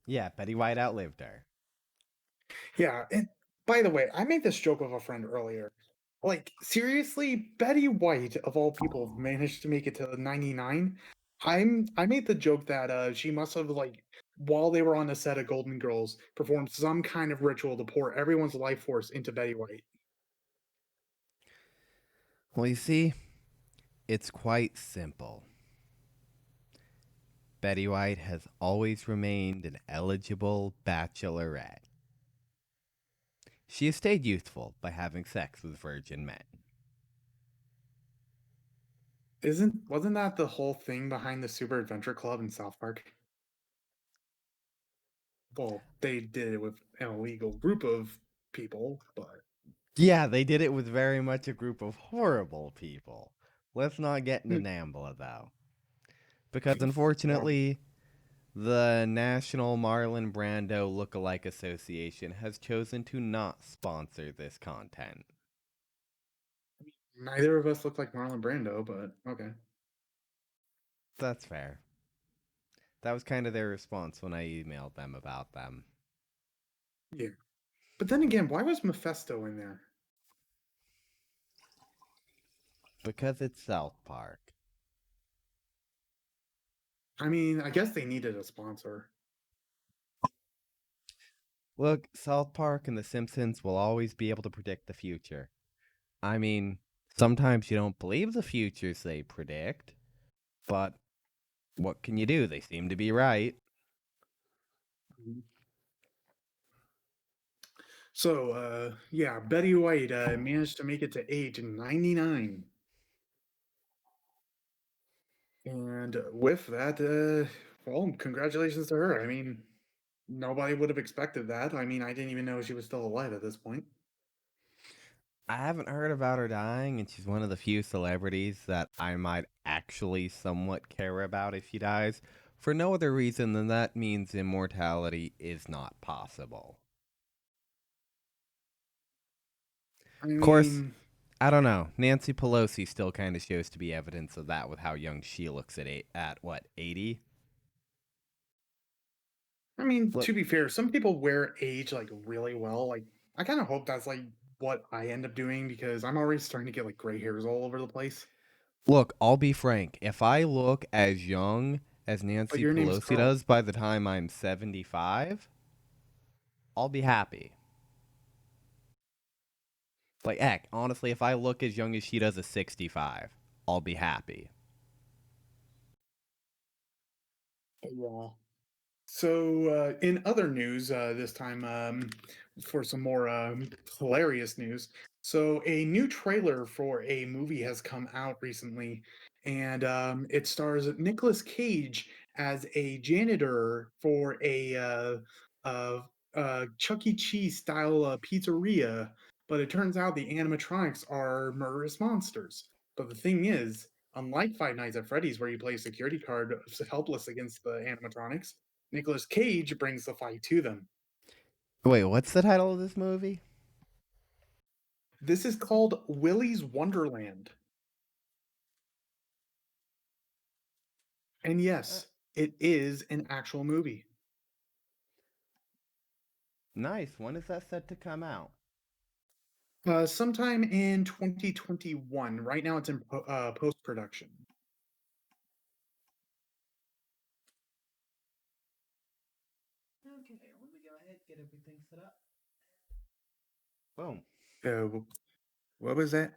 Yeah, Betty White outlived her. Yeah, and by the way, I made this joke with a friend earlier. Like, seriously, Betty White, of all people, managed to make it to 99. I made the joke that she must have while they were on the set of Golden Girls, performed some kind of ritual to pour everyone's life force into Betty White. Well, you see, it's quite simple. Betty White has always remained an eligible bachelorette. She has stayed youthful by having sex with virgin men. Wasn't that the whole thing behind the Super Adventure Club in South Park? Well, they did it with an illegal group of people, but Yeah, they did it with very much a group of horrible people. Let's not get into mm, NAMBLA, though. Because well, unfortunately, the National Marlon Brando Lookalike Association has chosen to not sponsor this content. neither of us look like Marlon Brando, but okay. That's fair. That was kind of their response when I emailed them about them. Yeah. But then again, why was Mephisto in there? Because it's South Park. I mean, I guess they needed a sponsor. Look, South Park and The Simpsons will always be able to predict the future. I mean, sometimes you don't believe the futures they predict, but what can you do? They seem to be right. Mhm. So, yeah, Betty White managed to make it to age 99. And with that, well, congratulations to her. I mean, nobody would have expected that. I mean, I didn't even know she was still alive at this point. I haven't heard about her dying, and she's one of the few celebrities that I might actually somewhat care about if she dies, for no other reason than that means immortality is not possible. I Of course, mean, I don't know. Nancy Pelosi still kind of shows to be evidence of that with how young she looks at what, 80? Look, to be fair, some people wear age like really well. Like, I kind of hope that's like what I end up doing because I'm already starting to get like gray hairs all over the place. look, I'll be frank. If I look as young as But Nancy your name's Pelosi Carl. does by the time I'm 75, I'll be happy. Like, heck, honestly, if I look as young as she does at 65, I'll be happy. Yeah. So, in other news, this time for some more hilarious news. So, a new trailer for a movie has come out recently, and it stars Nicolas Cage as a janitor for a uh, Chuck E. Cheese style pizzeria. But it turns out the animatronics are murderous monsters. But the thing is, unlike Five Nights at Freddy's, where you play a security card helpless against the animatronics, Nicolas Cage brings the fight to them. Wait, what's the title of this movie? This is called Willy's Wonderland. And Uh, yes, it is an actual movie. nice. When is that set to come out? Sometime in 2021. Right now it's in post production. Okay, let me go ahead and get everything set up. Boom. Uh, what was that?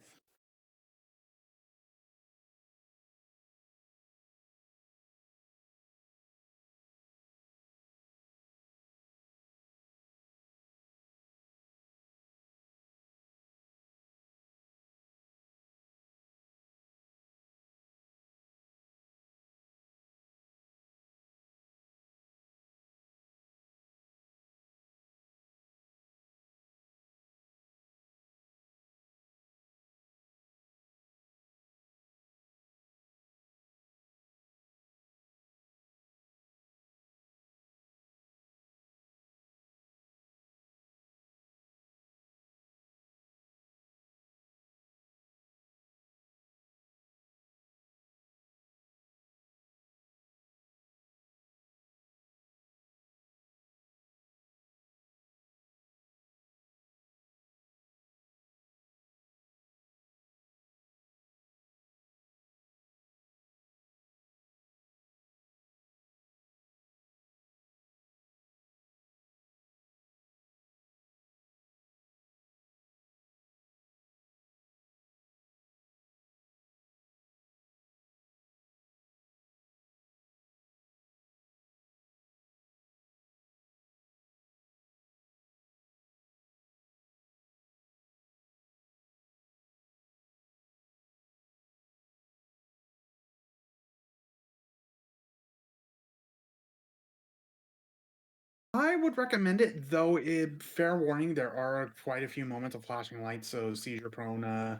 I would recommend it, though. Fair warning, there are quite a few moments of flashing lights, so seizure-prone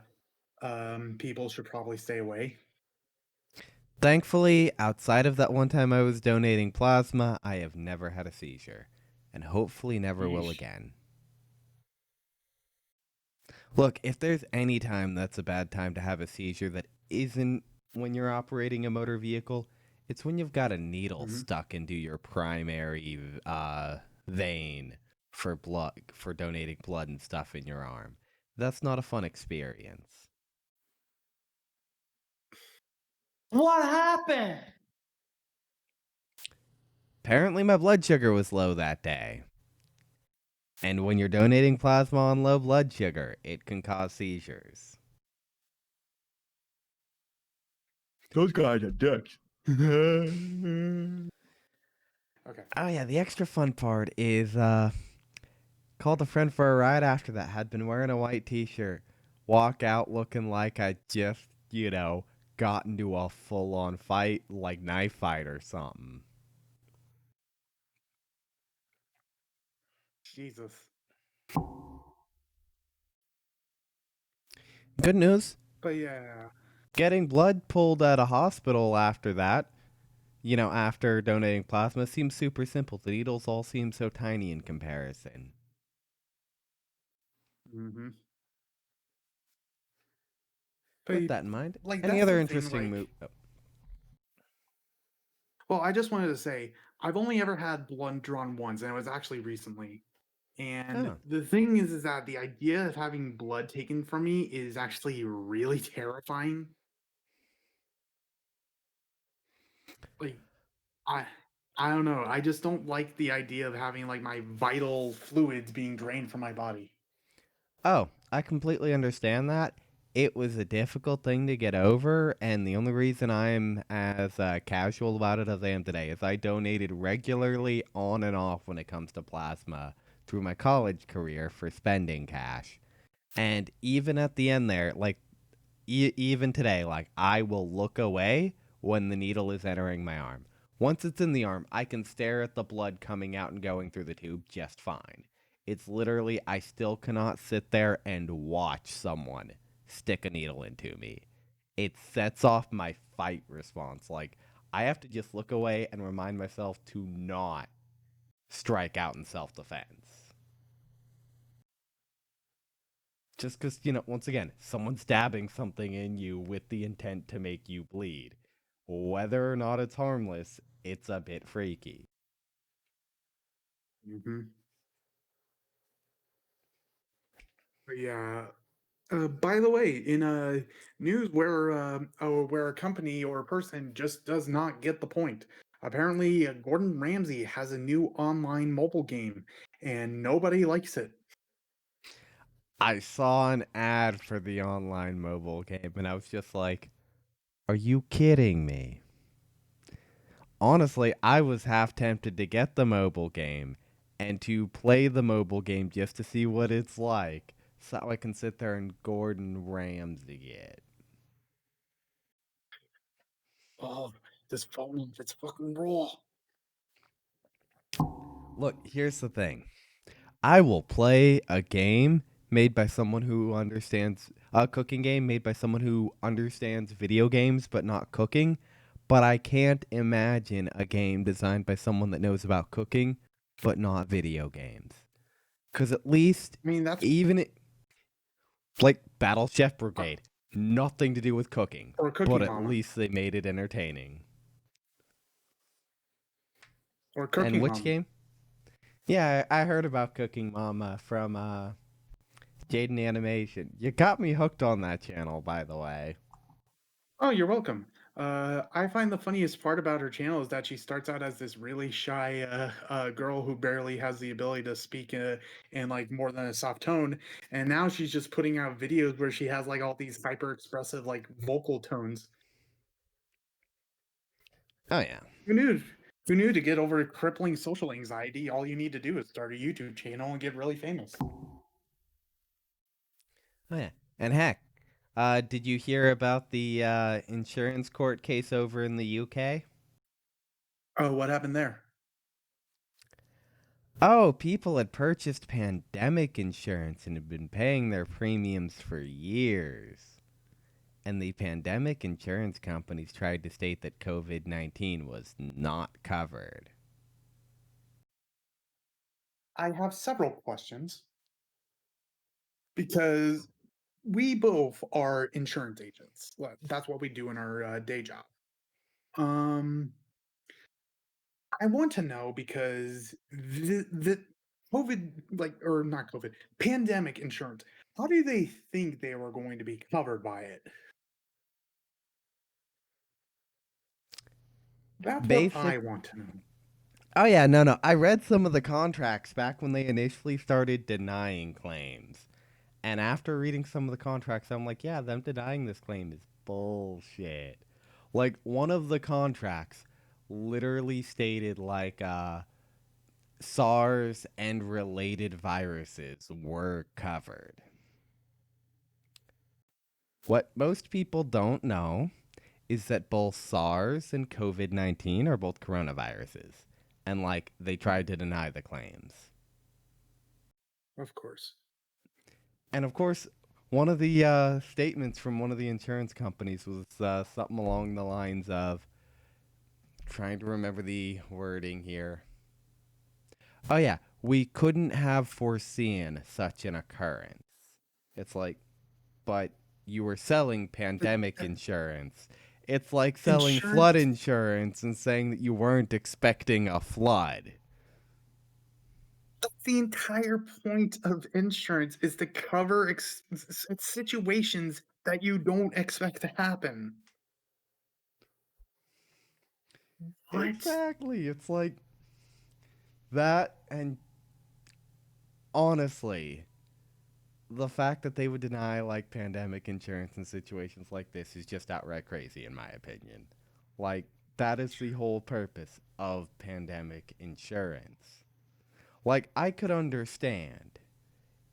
people should probably stay away. Thankfully, outside of that one time I was donating plasma, I have never had a seizure, and hopefully never will Yeesh. again. Look, if there's any time that's a bad time to have a seizure that isn't when you're operating a motor vehicle, it's when you've got a needle Mhm. stuck into your primary vein for blood for donating blood and stuff in your arm. That's not a fun experience. What happened? Apparently, my blood sugar was low that day. And when you're donating plasma on low blood sugar, it can cause seizures. Those guys are dicks. Okay. Oh yeah, the extra fun part is called a friend for a ride after that. Had been wearing a white t-shirt. Walk out looking like I just, got into a full-on fight, like knife fight or something. Jesus. Good news. But yeah. Getting blood pulled at a hospital after that, after donating plasma, seems super simple. The needles all seem so tiny in comparison. Hmm. But With that in mind, like any that's the other thing, interesting like move? Oh. well, I just wanted to say I've only ever had blood drawn once, and it was actually recently. And Oh. the thing is that the idea of having blood taken from me is actually really terrifying. Like I I don't know. I just don't like the idea of having like my vital fluids being drained from my body. Oh, I completely understand that. It was a difficult thing to get over, and the only reason I'm as casual about it as I am today is I donated regularly on and off when it comes to plasma through my college career for spending cash. And even at the end there, like even today, like I will look away when the needle is entering my arm. Once it's in the arm, I can stare at the blood coming out and going through the tube just fine. It's literally, I still cannot sit there and watch someone stick a needle into me. It sets off my fight response. Like, I have to just look away and remind myself to not strike out in self defense. Just because, once again, someone's stabbing something in you with the intent to make you bleed. Whether or not it's harmless, it's a bit freaky. Hmm. But yeah. By the way, in news where a company or a person just does not get the point. Apparently, Gordon Ramsay has a new online mobile game, and nobody likes it. I saw an ad for the online mobile game, and I was just like, are you kidding me? Honestly, I was half tempted to get the mobile game and to play the mobile game just to see what it's like, so I can sit there and Gordon Ramsay it. Oh, this phone, it's fucking raw. Look, here's the thing. I will play a game made by someone who understands a cooking game made by someone who understands video games but not cooking, but I can't imagine a game designed by someone that knows about cooking but not video games. Cuz at least I mean, that's even like Battle Chef uh, Brigade, nothing to do with cooking, or but Cooking at Mama, least they made it entertaining. or And Cooking which Mama. game? Yeah, I heard about Cooking Mama from Jaden Animation. You got me hooked on that channel, by the way. Oh, you're welcome. I find the funniest part about her channel is that she starts out as this really shy girl who barely has the ability to speak in like more than a soft tone, and now she's just putting out videos where she has like all these hyper expressive like vocal tones. Oh yeah, Who knew? Who knew to get over crippling social anxiety, all you need to do is start a YouTube channel and get really famous. oh yeah. And heck, did you hear about the insurance court case over in the UK? Oh, what happened there? Oh, people had purchased pandemic insurance and had been paying their premiums for years. And the pandemic insurance companies tried to state that COVID 19 was not covered. I have several questions because we both are insurance agents. That's what we do in our day job. Um, I want to know because the COVID, like, or not COVID, pandemic insurance, how do they think they were going to be covered by it? That's what I Basic. want to know. Oh, yeah, no, no. I read some of the contracts back when they initially started denying claims. And after reading some of the contracts, I'm like, yeah, them denying this claim is bullshit. Like, one of the contracts literally stated, like, SARS and related viruses were covered. What most people don't know is that both SARS and COVID 19 are both coronaviruses. And, like, they tried to deny the claims. Of course. And, of course, one of the statements from one of the insurance companies was something along the lines of trying to remember the wording here. Oh, yeah, we couldn't have foreseen such an occurrence. It's like, but you were selling But pandemic insurance. It's like selling flood insurance, insurance and saying that you weren't expecting a flood. that's the entire point of insurance is to cover situations that you don't expect to happen. What? Exactly. It's like that, and honestly, the fact that they would deny like pandemic insurance in situations like this is just outright crazy, in my opinion. Like, that is the whole purpose of pandemic insurance. Like, I could understand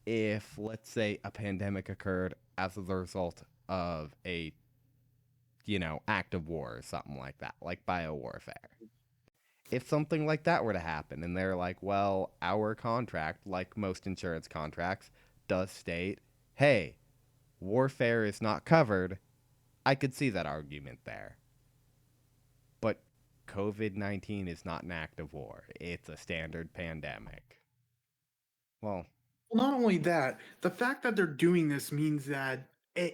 if, let's say, a pandemic occurred as a result of a, act of war or something like that, like biowarfare. If something like that were to happen and they're like, well, our contract, like most insurance contracts, does state, hey, warfare is not covered, I could see that argument there. But COVID 19 is not an act of war, it's a standard pandemic. Well, Well, not only that, the fact that they're doing this means that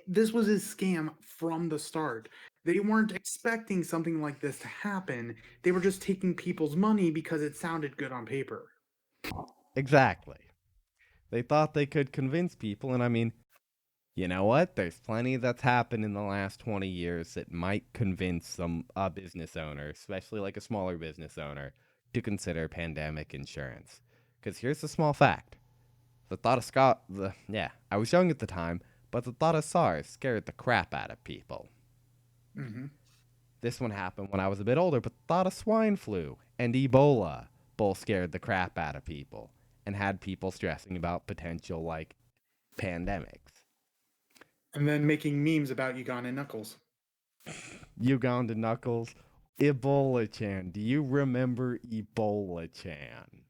this was a scam from the start. They weren't expecting something like this to happen. They were just taking people's money because it sounded good on paper. exactly. They thought they could convince people, and I mean, you know what? There's plenty that's happened in the last 20 years that might convince some business owner, especially like a smaller business owner, to consider pandemic insurance. Because here's the small fact: the thought of I was young at the time, but the thought of SARS scared the crap out of people. Hmm. This one happened when I was a bit older, but the thought of swine flu and Ebola both scared the crap out of people and had people stressing about potential like pandemics. And then making memes about Ugandan Knuckles. Uganda Knuckles, Ebola Chan. Do you remember Ebola Chan?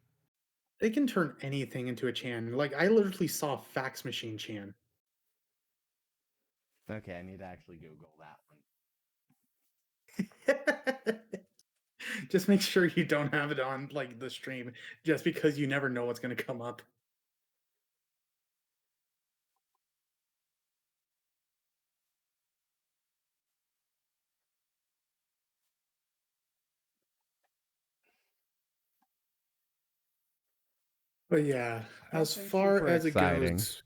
They can turn anything into a Chan. Like, I literally saw Fax Machine Chan. Okay, I need to actually Google that one. Just make sure you don't have it on, like, the stream, just because you never know what's going to come up. But yeah, as Nothing far super as it exciting. goes,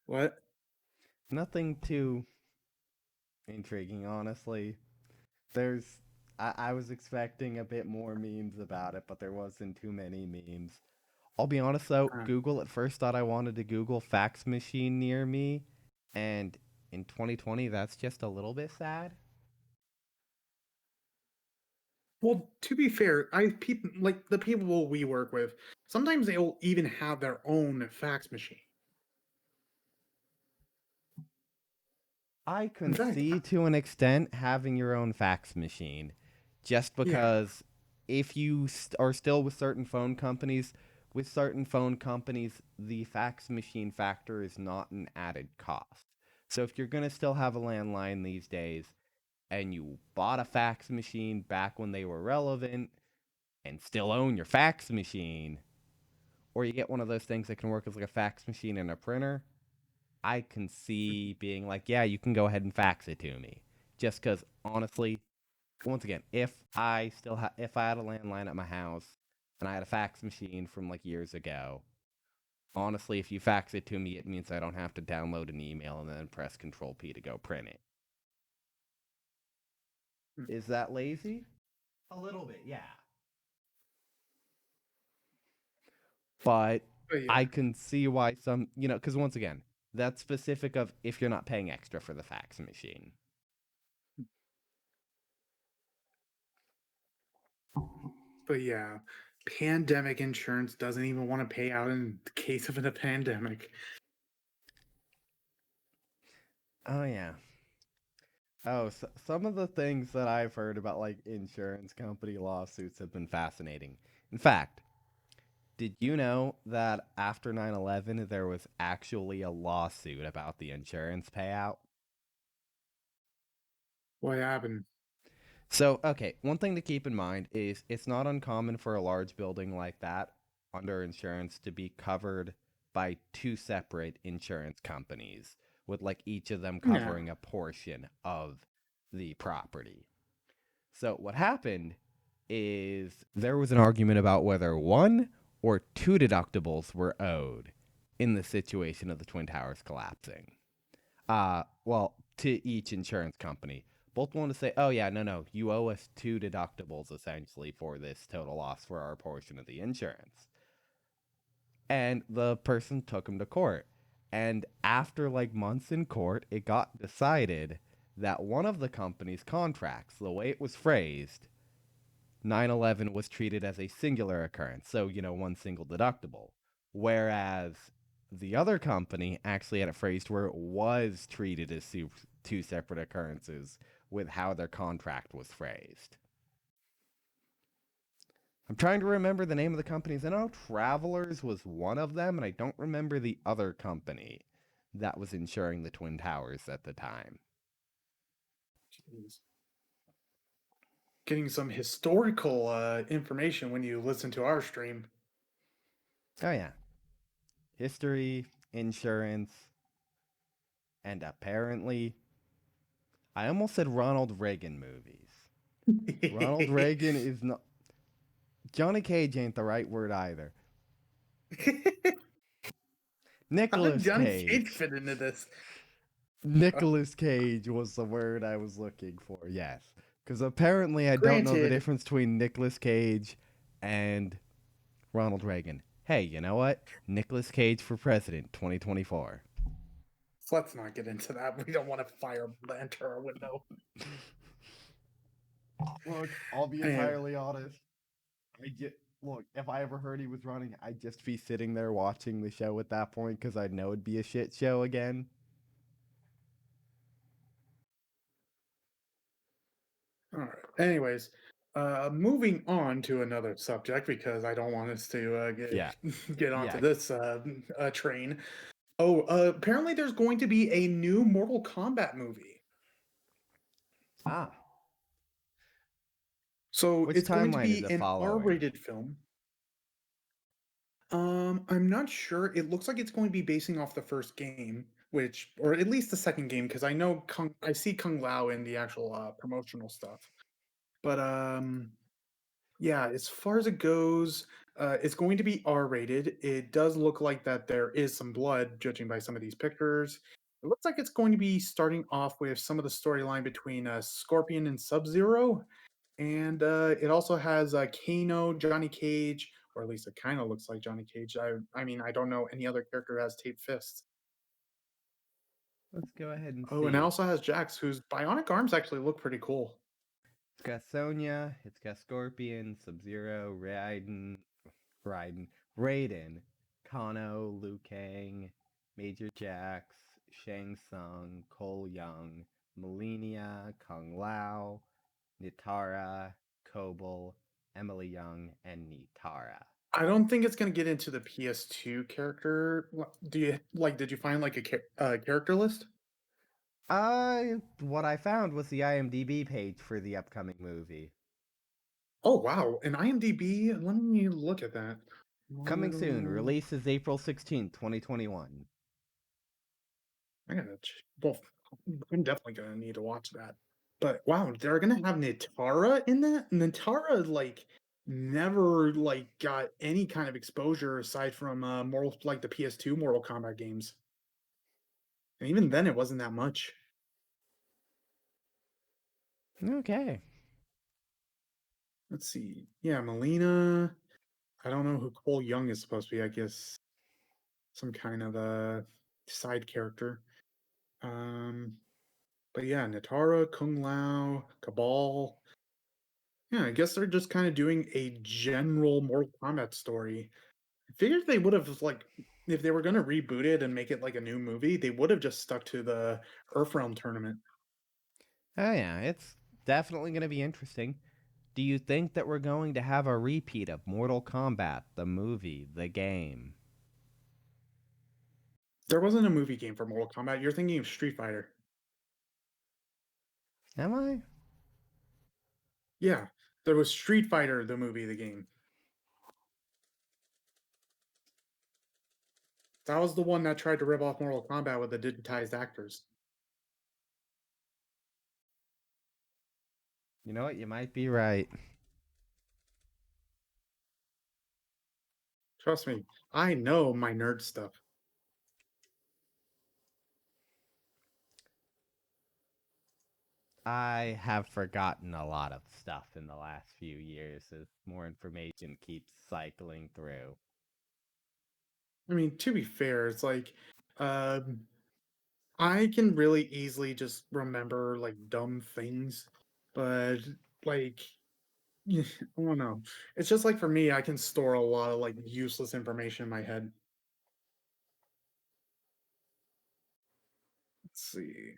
what? Nothing too intriguing, honestly. There's I was expecting a bit more memes about it, but there wasn't too many memes. I'll be honest though, Uh, Google at first thought I wanted to Google fax machine near me, and in 2020 that's just a little bit sad. well, to be fair, I people like the people we work with. Sometimes they'll even have their own fax machine. I In can fact, see to an extent having your own fax machine just yeah, because if you are still with certain phone companies, the fax machine factor is not an added cost. So if you're going to still have a landline these days and you bought a fax machine back when they were relevant and still own your fax machine, or you get one of those things that can work as like a fax machine and a printer, I can see being like, yeah, you can go ahead and fax it to me. Just because, honestly, once again, if I had a landline at my house and I had a fax machine from like years ago, honestly, if you fax it to me, it means I don't have to download an email and then press Control P to go print it. Is that lazy? A little bit, yeah. But But yeah, I can see why some, because once again, that's specific of if you're not paying extra for the fax machine. but yeah, pandemic insurance doesn't even want to pay out in the case of a pandemic. Oh yeah. Oh, so, some of the things that I've heard about like insurance company lawsuits have been fascinating. In fact, did you know that after 9/11 there was actually a lawsuit about the insurance payout? What happened? So, okay, one thing to keep in mind is it's not uncommon for a large building like that under insurance to be covered by two separate insurance companies, with like each of them Yeah. covering a portion of the property. So, what happened is there was an argument about whether one or two deductibles were owed in the situation of the Twin Towers collapsing. Well, to each insurance company. Both want to say, oh, yeah, no, you owe us two deductibles essentially for this total loss for our portion of the insurance. And the person took him to court. And after like months in court, it got decided that one of the company's contracts, the way it was phrased, 9/11 was treated as a singular occurrence, so, one single deductible. Whereas the other company actually had it phrased where it was treated as two separate occurrences with how their contract was phrased. I'm trying to remember the name of the companies. I know Travelers was one of them, and I don't remember the other company that was insuring the Twin Towers at the time. Jeez. Getting some historical information when you listen to our stream. Oh, yeah. History, insurance, and apparently I almost said Ronald Reagan movies. Ronald Reagan is not. Johnny Cage ain't the right word either. How did Nicholas Johnny Cage Cage. fit into this? Nicholas Cage was the word I was looking for, yes. Because apparently I don't know the Granted, difference between Nicholas Cage and Ronald Reagan. Hey, you know what? Nicholas Cage for president 2024. let's not get into that. We don't want to fire enter our window. Look, I'll be Anyway, entirely honest. Look, if I ever heard he was running, I'd just be sitting there watching the show at that point because I'd know it'd be a shit show again. all right. Anyways, moving on to another subject because I don't want us to Yeah, get onto yeah. this train. Oh, apparently there's going to be a new Mortal Kombat movie. Ah, So which it's going to timeline is be it an following? R-rated film. I'm not sure. It looks like it's going to be basing off the first game, which, or at least the second game, because I know I see Kung Lao in the actual promotional stuff. But yeah, as far as it goes, it's going to be R-rated. It does look like that there is some blood, judging by some of these pictures. It looks like it's going to be starting off with some of the storyline between Scorpion and Sub-Zero, and it also has Kano, Johnny Cage, or at least it kind of looks like Johnny Cage. I mean, I don't know any other character who has taped fists. Let's go ahead and Oh, and it see. also has Jax, whose bionic arms actually look pretty cool. It's got Sonya, it's got Scorpion, Sub Zero, Raiden, Raiden, Kano, Liu Kang, Major Jax, Shang Tsung, Cole Young, Melina, Kung Lao, Nitara, Kobal, Emily Young, and Nitara. I don't think it's gonna get into the PS2 character. Do you like? Did you find like a character list? What I found was the IMDb page for the upcoming movie. Oh wow, an IMDb. Let me look at that. Coming soon. Mortal. Release is April 16th, 2021. I gotta. Well, I'm definitely gonna need to watch that. But wow, they're gonna have Nitara in that. Nitara like never like got any kind of exposure aside from Mortal like the PS2 Mortal Kombat games, and even then it wasn't that much. Okay. Let's see. Yeah, Melina. I don't know who Cole Young is supposed to be. I guess some kind of a side character. Um, but yeah, Natara, Kung Lao, Cabal. Yeah, I guess they're just kind of doing a general Mortal Kombat story. I figured they would have like if they were going to reboot it and make it like a new movie, they would have just stuck to the Earthrealm tournament. Oh, yeah, it's definitely going to be interesting. Do you think that we're going to have a repeat of Mortal Kombat, the movie, the game? There wasn't a movie game for Mortal Kombat. You're thinking of Street Fighter. Am I? Yeah, there was Street Fighter, the movie, the game. That was the one that tried to rip off Mortal Kombat with the digitized actors. You know what? You might be right. Trust me, I know my nerd stuff. I have forgotten a lot of stuff in the last few years as more information keeps cycling through. I mean, to be fair, it's like um, I can really easily just remember like dumb things, but like I don't know. It's just like for me, I can store a lot of like useless information in my head. Let's see.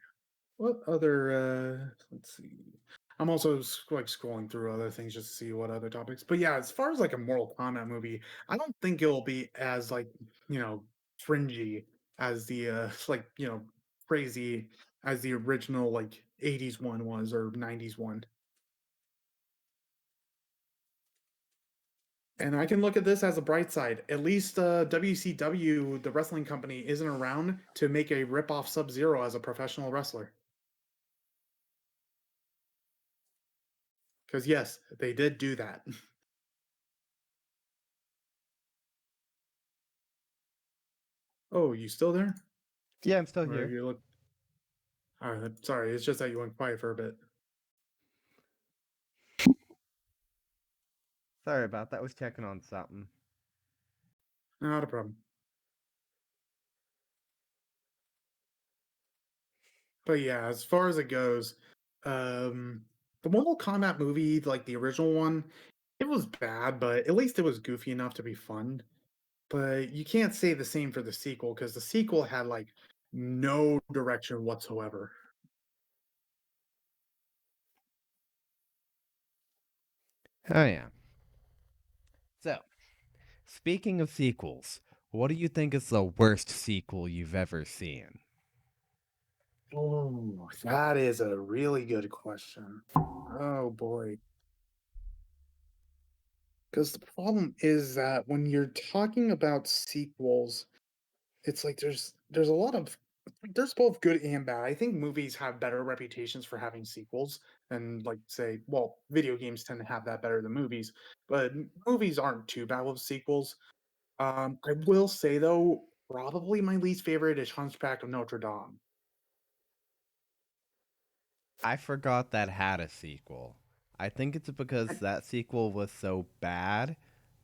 What other let's see. I'm also like scrolling through other things just to see what other topics. But yeah, as far as like a Mortal Kombat movie, I don't think it'll be as like, fringy as the like, crazy as the original like 80s one was or 90s one. And I can look at this as a bright side. At least WCW, the wrestling company, isn't around to make a rip-off Sub-Zero as a professional wrestler. Because yes, they did do that. Oh, you still there? Yeah, I'm still Or here. you look? All right, sorry. It's just that you went quiet for a bit. Sorry about that. Was checking on something. Not a problem. But yeah, as far as it goes, um, the Mortal Kombat movie, like the original one, it was bad, but at least it was goofy enough to be fun. But you can't say the same for the sequel because the sequel had like no direction whatsoever. Oh, yeah. So, speaking of sequels, what do you think is the worst sequel you've ever seen? Oh, that is a really good question. Oh boy. Because the problem is that when you're talking about sequels, it's like there's a lot of there's both good and bad. I think movies have better reputations for having sequels than like say, well, video games tend to have that better than movies, but movies aren't too bad with sequels. I will say though, probably my least favorite is Hunchback of Notre Dame. I forgot that had a sequel. I think it's because that sequel was so bad,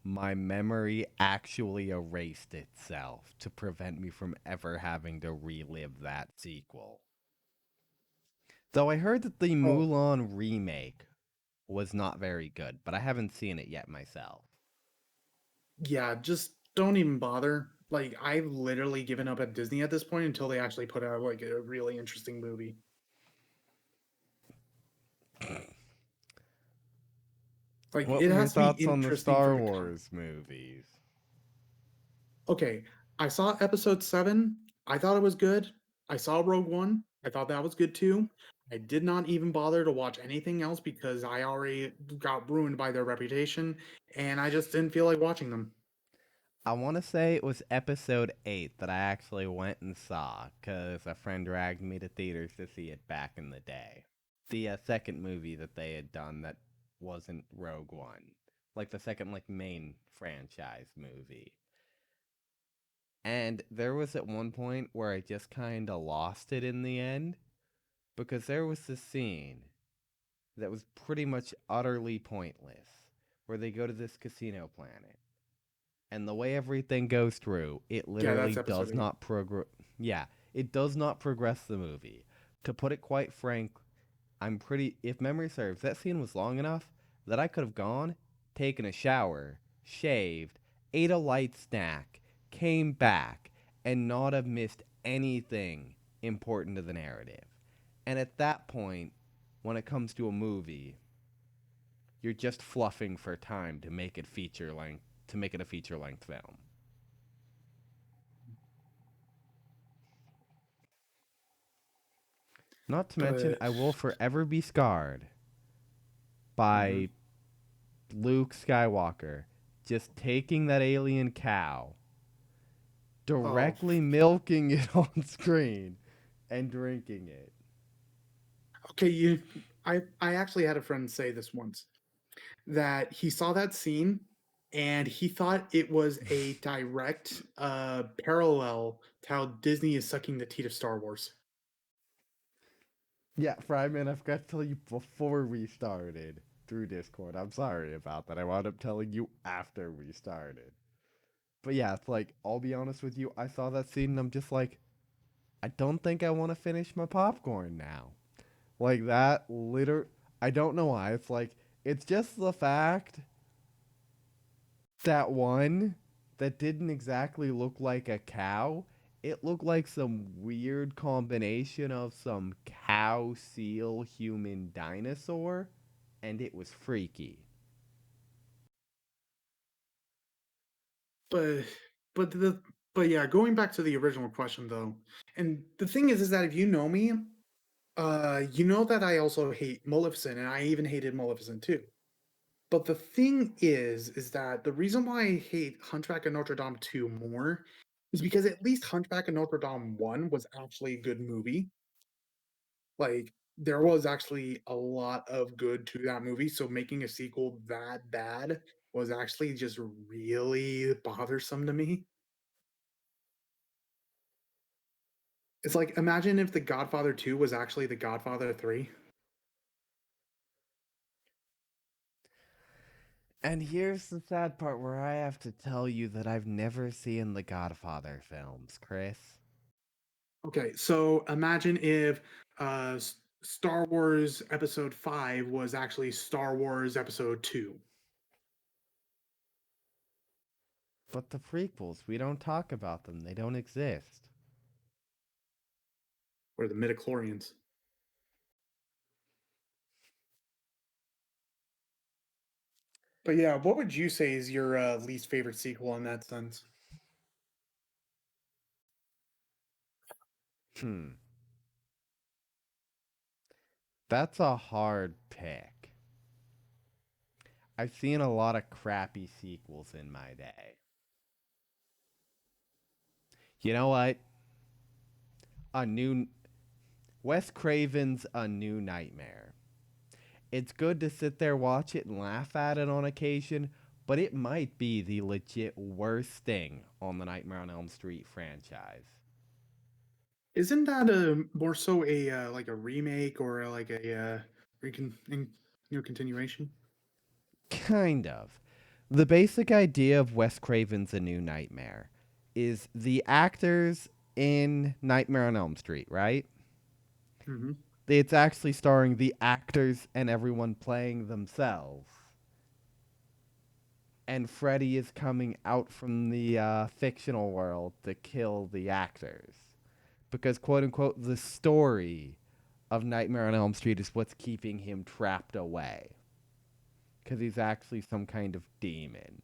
my memory actually erased itself to prevent me from ever having to relive that sequel. Though I heard that the Oh, Mulan remake was not very good, but I haven't seen it yet myself. yeah, just don't even bother. Like I've literally given up at Disney at this point until they actually put out like a really interesting movie. Like What it were your has to be thoughts on the interesting for Star the con. Wars movies? Okay, I saw episode 7. I thought it was good. I saw Rogue One. I thought that was good too. I did not even bother to watch anything else because I already got ruined by their reputation and I just didn't feel like watching them. I want to say it was episode 8 that I actually went and saw because a friend dragged me to theaters to see it back in the day. The second movie that they had done that wasn't Rogue One. Like the second like main franchise movie. And there was at one point where I just kind of lost it in the end because there was this scene that was pretty much utterly pointless where they go to this casino planet and the way everything goes through, it Yeah, literally that's episode does 8. not progress. Yeah, it does not progress the movie. To put it quite frank, I'm pretty. If memory serves, that scene was long enough that I could have gone, taken a shower, shaved, ate a light snack, came back, and not have missed anything important to the narrative. And at that point, when it comes to a movie, you're just fluffing for time to make it feature length to make it a feature length film. Not to mention, But I will forever be scarred mhm. by Luke Skywalker just taking that alien cow, Oh, directly milking it on screen, and drinking it. okay, I actually had a friend say this once that he saw that scene and he thought it was a direct parallel to how Disney is sucking the teat of Star Wars. Yeah, Fryman, I forgot to tell you before we started through Discord. I'm sorry about that. I wound up telling you after we started. But yeah, it's like, I'll be honest with you, I saw that scene and I'm just like, I don't think I want to finish my popcorn now. Like that I don't know why. It's like it's just the fact that one that didn't exactly look like a cow. It looked like some weird combination of some cow, seal, human, dinosaur, and it was freaky. But but the but yeah, going back to the original question though, and the thing is that if you know me, you know that I also hate Maleficent, and I even hated Maleficent too. But the thing is that the reason why I hate Hunchback of Notre Dame 2 more is because at least Hunchback of Notre Dame 1 was actually a good movie. Like, there was actually a lot of good to that movie, so making a sequel that bad was actually just really bothersome to me. It's like, imagine if The Godfather 2 was actually The Godfather 3. And here's the sad part where I have to tell you that I've never seen the Godfather films, Chris. Okay, so imagine if Star Wars Episode 5 was actually Star Wars Episode 2, But the prequels, we don't talk about them. They don't exist. or the midichlorians. But yeah, what would you say is your least favorite sequel in that sense? Hmm. That's a hard pick. I've seen a lot of crappy sequels in my day. You know what? A new Wes Craven's A New Nightmare. It's good to sit there, watch it, and laugh at it on occasion, but it might be the legit worst thing on the Nightmare on Elm Street franchise. Isn't that a more so a like a remake or like a continuation? Kind of. The basic idea of Wes Craven's A New Nightmare is the actors in Nightmare on Elm Street, right? Hmm. It's actually starring the actors and everyone playing themselves. And Freddy is coming out from the fictional world to kill the actors. Because, quote unquote, the story of Nightmare on Elm Street is what's keeping him trapped away. because he's actually some kind of demon.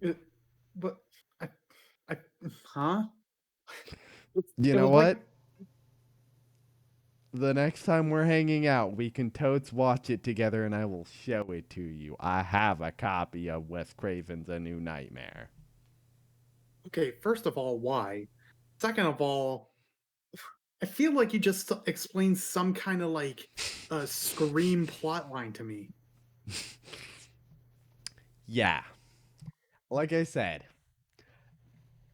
It, but I, I, huh? You It know was like, what? The next time we're hanging out, we can totes watch it together and I will show it to you. I have a copy of Wes Craven's A New Nightmare. okay, first of all, why? Second of all, I feel like you just explained some kind of like a Scream plot line to me. Yeah. Like I said,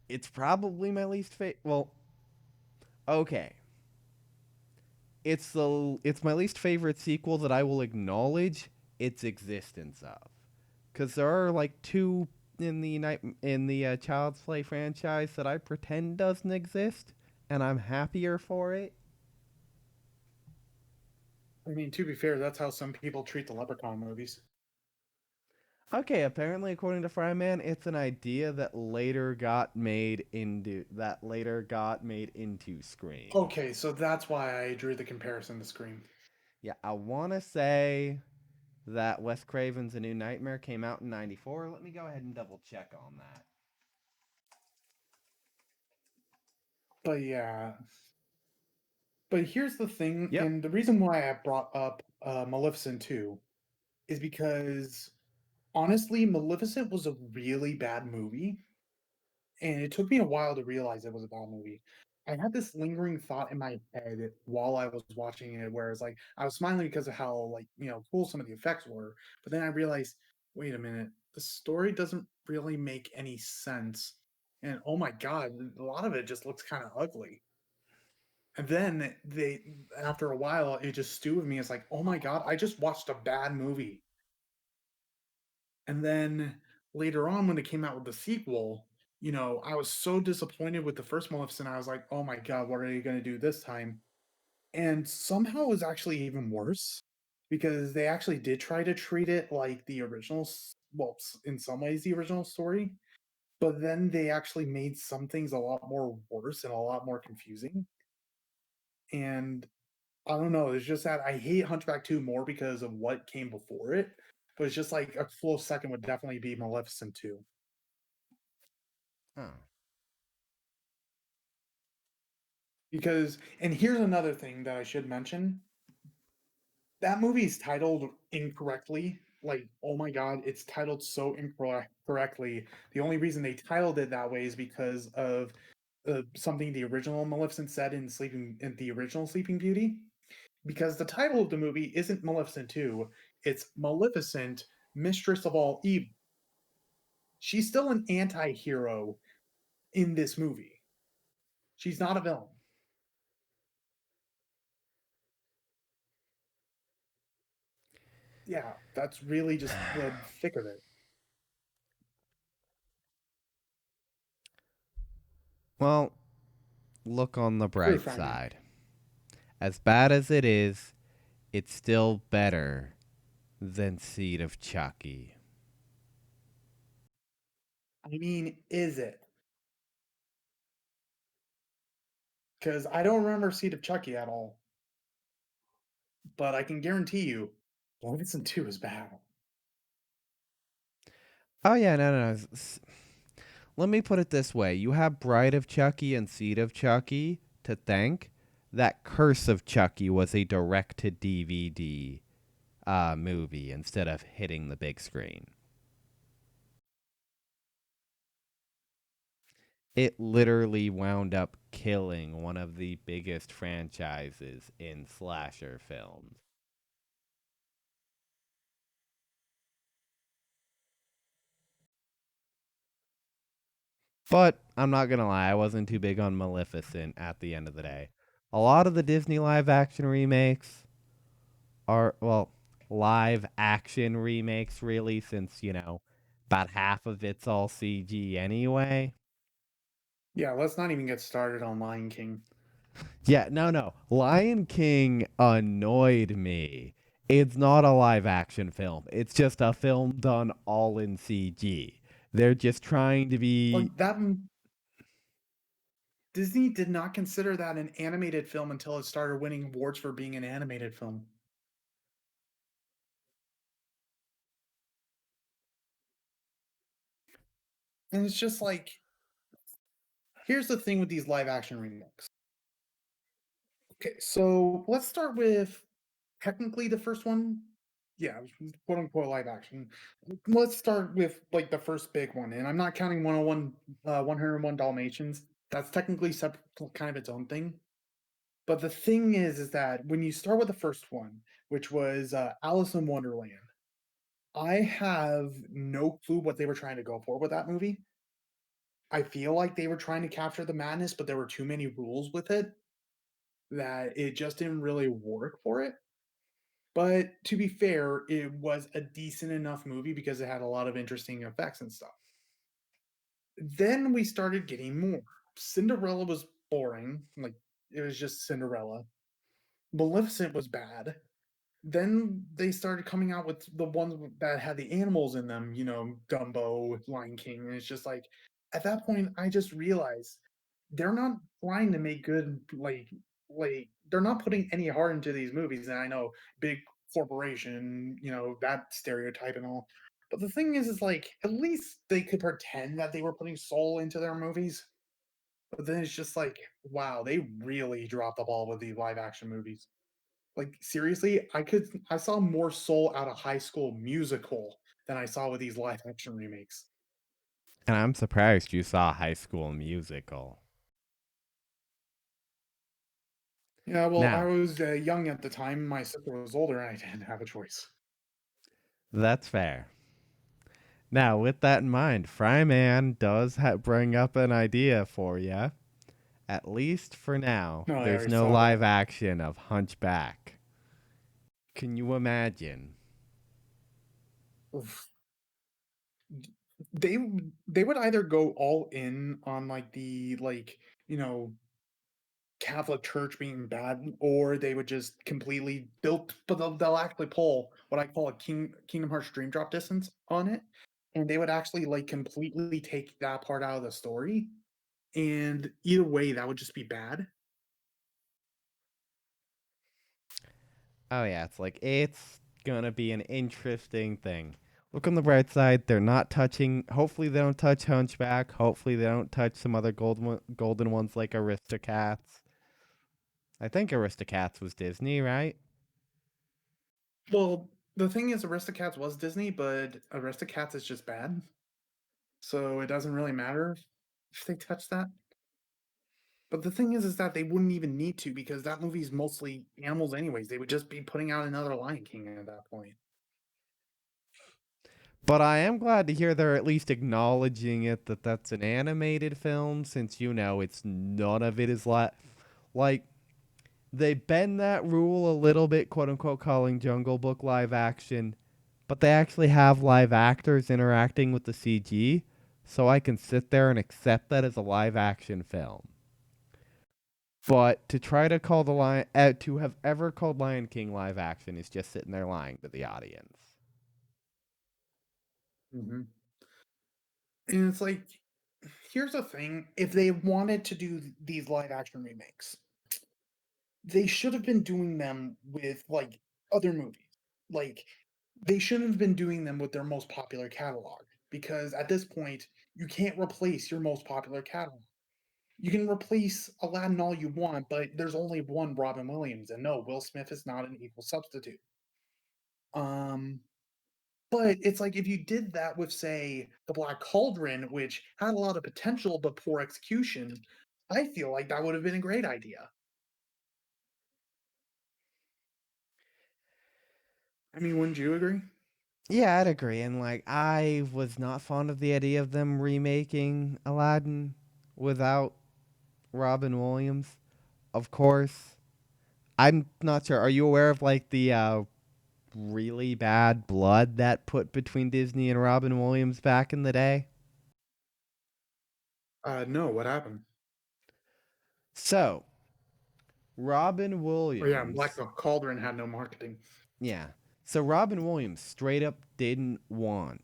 it's probably my least favorite. Well, okay. It's my least favorite sequel that I will acknowledge its existence of. Cuz there are like two in the Child's Play franchise that I pretend doesn't exist and I'm happier for it. I mean, to be fair, that's how some people treat the Leprechaun movies. Okay, apparently according to Fryman, it's an idea that later got made into Scream. Okay, so that's why I drew the comparison to Scream. Yeah, I want to say that Wes Craven's A New Nightmare came out in 94. Let me go ahead and double check on that. But yeah, but here's the thing, Yep. and the reason why I brought up Maleficent 2 is because honestly, Maleficent was a really bad movie, and it took me a while to realize it was a bad movie. I had this lingering thought in my head while I was watching it, where it's like I was smiling because of how like cool some of the effects were, but then I realized, wait a minute, the story doesn't really make any sense, and oh my god, a lot of it just looks kind of ugly. And then after a while, it just stewed with me. It's like, oh my god, I just watched a bad movie. And then later on, when it came out with the sequel, I was so disappointed with the first Maleficent. I was like, oh my god, what are you going to do this time? And somehow it was actually even worse because they actually did try to treat it like the original, well, in some ways, the original story. But then they actually made some things a lot more worse and a lot more confusing. And I don't know. It's just that I hate Hunchback 2 more because of what came before it. But it's just like a close second would definitely be Maleficent 2. Oh. Because, and here's another thing that I should mention, that movie is titled incorrectly. Like, oh my god, it's titled so incorrectly. The only reason they titled it that way is because of something the original Maleficent said in the original Sleeping Beauty. Because the title of the movie isn't Maleficent 2, it's Maleficent, Mistress of All Evil. She's still an anti hero in this movie. She's not a villain. Yeah, that's really just the thick of it. Well, look on the True, bright Fryman. side. As bad as it is, it's still better than Seed of Chucky. I mean, is it? Because I don't remember Seed of Chucky at all. But I can guarantee you, Maleficent 2 is bad. Oh yeah, no. Let me put it this way: you have Bride of Chucky and Seed of Chucky to thank. That Curse of Chucky was a direct to DVD movie instead of hitting the big screen. It literally wound up killing one of the biggest franchises in slasher films. But I'm not gonna lie, I wasn't too big on Maleficent at the end of the day. A lot of the Disney live action remakes are, well, live action remakes, really, since, about half of it's all CG anyway. Yeah, let's not even get started on Lion King. Yeah, no. Lion King annoyed me. It's not a live action film, it's just a film done all in CG. They're just trying to be. Like that Disney did not consider that an animated film until it started winning awards for being an animated film. And it's just like, here's the thing with these live action remakes. Okay, so let's start with technically the first one. Yeah, quote unquote live action. Let's start with like the first big one, and I'm not counting 101, 101 Dalmatians. That's technically separate, kind of its own thing. But the thing is that when you start with the first one, which was Alice in Wonderland, I have no clue what they were trying to go for with that movie. I feel like they were trying to capture the madness, but there were too many rules with it that it just didn't really work for it. But to be fair, it was a decent enough movie because it had a lot of interesting effects and stuff. Then we started getting more. Cinderella was boring, like it was just Cinderella. Maleficent was bad. Then they started coming out with the ones that had the animals in them, Dumbo, Lion King, and it's just like at that point I just realized they're not trying to make good like they're not putting any heart into these movies. And I know big corporation, that stereotype and all. But the thing is like at least they could pretend that they were putting soul into their movies. But then it's just like, wow, they really dropped the ball with the live action movies. Like seriously, I saw more soul out of High School Musical than I saw with these live action remakes. And I'm surprised you saw High School Musical. Yeah, well, I Now, was young at the time. My sister was older, and I didn't have a choice. that's fair. Now, with that in mind, Fryman does bring up an idea for you. At least for now, No, I there's already no saw that. live action of Hunchback. Can you imagine? Oof. They they would either go all in on like the you know Catholic Church being bad, or they would just completely built, but they'll actually pull what I call a Kingdom Hearts Dream Drop distance on it, and they would actually like completely take that part out of the story. And either way, that would just be bad. Oh yeah, it's gonna be an interesting thing. Look on the bright side, they're not touching. Hopefully, they don't touch Hunchback. Hopefully, they don't touch some other golden ones like Aristocats. I think Aristocats was Disney, right? Well, the thing is, Aristocats was Disney, but Aristocats is just bad, so it doesn't really matter if they touch that. But the thing is that they wouldn't even need to because that movie's mostly animals, anyways. They would just be putting out another Lion King at that point. But I am glad to hear they're at least acknowledging it that that's an animated film, since it's none of it is like they bend that rule a little bit, quote unquote, calling Jungle Book live action, but they actually have live actors interacting with the CG, so I can sit there and accept that as a live action film. But to try to call the lion to have ever called Lion King live action is just sitting there lying to the audience. Mm-hmm. And it's like, here's the thing: if they wanted to do these live action remakes, they should have been doing them with like other movies. Like they shouldn't have been doing them with their most popular catalog because at this point you can't replace your most popular catalog. You can replace Aladdin all you want, but there's only one Robin Williams, and no, Will Smith is not an equal substitute. Um, but it's like if you did that with, say, The Black Cauldron, which had a lot of potential but poor execution, I feel like that would have been a great idea. I mean, wouldn't you agree? Yeah, I'd agree. And I was not fond of the idea of them remaking Aladdin without Robin Williams. Of course, I'm not sure. Are you aware of the really bad blood that put between Disney and Robin Williams back in the day? No, what happened? So, Robin Oh yeah, Black Williams, Cauldron had no marketing. yeah. So Robin Williams straight up didn't want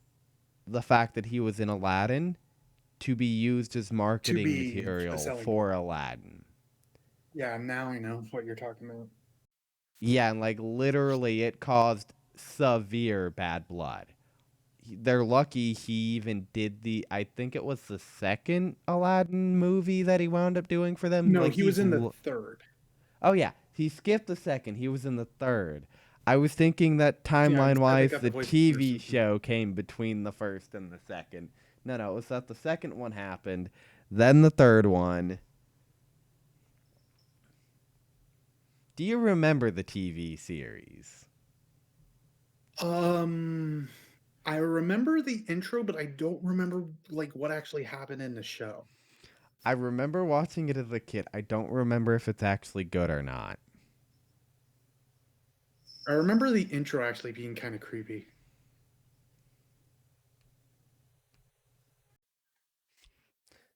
the fact that he was in Aladdin to be used as To marketing be a material selling for point. Aladdin. Yeah, now I know what you're talking about. Yeah, and literally it caused severe bad blood. they're lucky he even did I think it was the second Aladdin movie that he wound up doing for them. No, Like he was in the third. oh yeah, he skipped the second. He was in the third. I was thinking that Yeah, timeline instead they wise, got the the voice of TV Mr. show came between the first and the second. No, no, it was that the second one happened, then the third one. Do you remember the TV series? Um, I remember the intro, but I don't remember like what actually happened in the show. I remember watching it as a kid. I don't remember if it's actually good or not. I remember the intro actually being kind of creepy.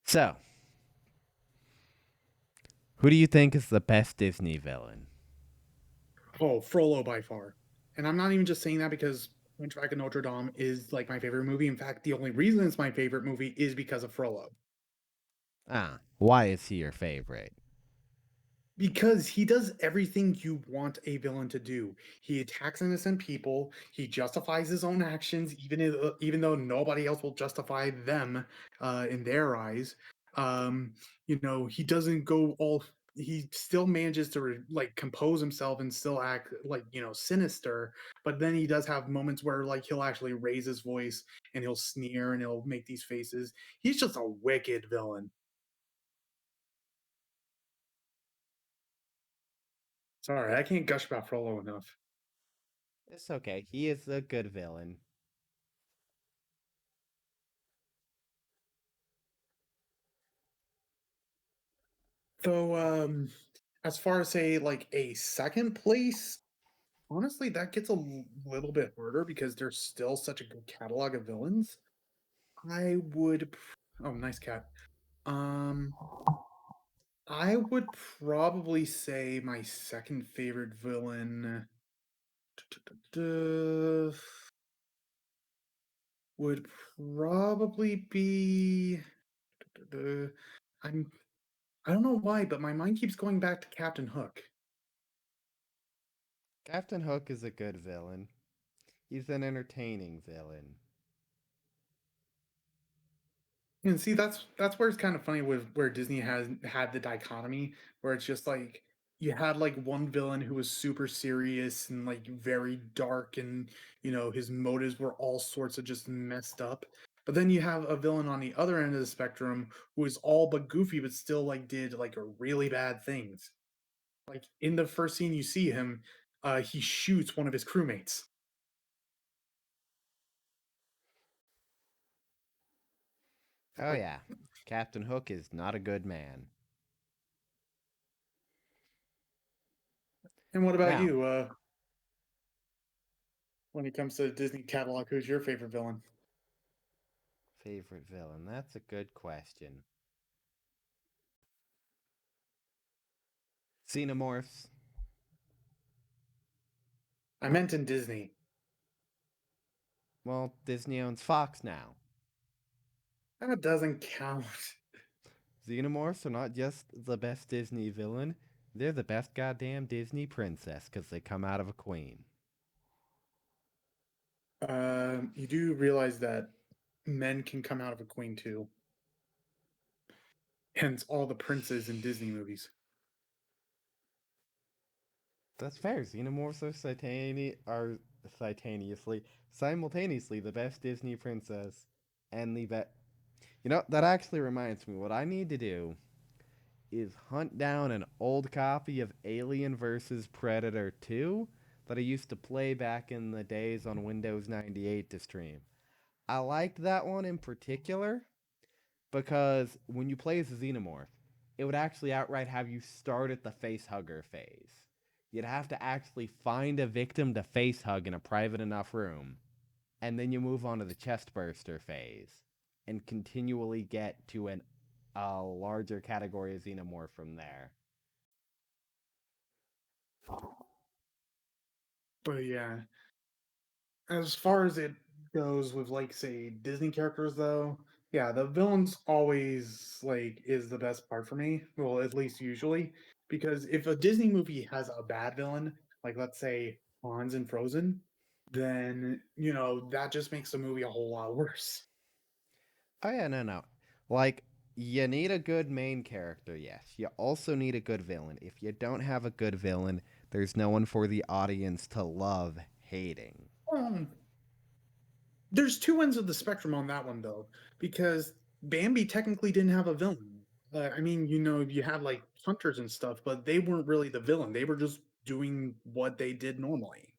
So, who do you think is the best Disney villain? Oh, Frollo by far. And I'm not even just saying that because Hunchback of Notre Dame is like my favorite movie. In fact, the only reason it's my favorite movie is because of Frollo. Ah, why is he your favorite? Because he does everything you want a villain to do. He attacks innocent people. He justifies his own actions, even though nobody else will justify them in their eyes. Um, he doesn't go all. He still manages to like compose himself and still act like sinister. But then he does have moments where like he'll actually raise his voice and he'll sneer and he'll make these faces. He's just a wicked villain. Sorry, I can't gush about Frollo enough. It's okay. He is a good villain. So, as far as say like a second place, honestly, that gets a little bit harder because there's still such a good catalog of villains. I would, oh, nice cat. Um, I would probably say my second favorite villain would probably be. I'm. I don't know why, but my mind keeps going back to Captain Hook. Captain Hook is a good villain. He's an entertaining villain. And see, that's where it's kind of funny with where Disney has had the dichotomy, where it's just like you had like one villain who was super serious and like very dark, and his motives were all sorts of just messed up. But then you have a villain on the other end of the spectrum who is all but goofy, but still like did like a really bad things. Like in the first scene you see him, he shoots one of his crewmates. Oh Like, yeah, Captain Hook is not a good man. and what about Now, you? When it comes to the Disney catalog, who's your favorite villain? favorite villain. That's a good question. Xenomorphs. I meant in Disney. Well, Disney owns Fox now. That doesn't count. Xenomorphs are not just the best Disney villain, they're the best goddamn Disney princess because they come out of a queen. You do realize that men can come out of a queen too, hence all the princes in Disney movies. That's fair. Xenomorphs are simultaneously the best Disney princess and the best. That actually reminds me. What I need to do is hunt down an old copy of Alien vs Predator 2 that I used to play back in the days on Windows 98 to stream. I liked that one in particular because when you play as a xenomorph, it would actually outright have you start at the face hugger phase. You'd have to actually find a victim to face hug in a private enough room, and then you move on to the chest burster phase and continually get to a larger category of xenomorph from there. But yeah, as far as it goes with like say Disney characters though, yeah, the villains always like is the best part for me. Well, at least usually, because if a Disney movie has a bad villain, like let's say Hans in Frozen, then that just makes the movie a whole lot worse. Oh yeah, no, no. Like you need a good main character, yes. You also need a good villain. If you don't have a good villain, there's no one for the audience to love hating. Um, there's two ends of the spectrum on that one though, because Bambi technically didn't have a villain. I mean, you had like hunters and stuff, but they weren't really the villain. They were just doing what they did normally.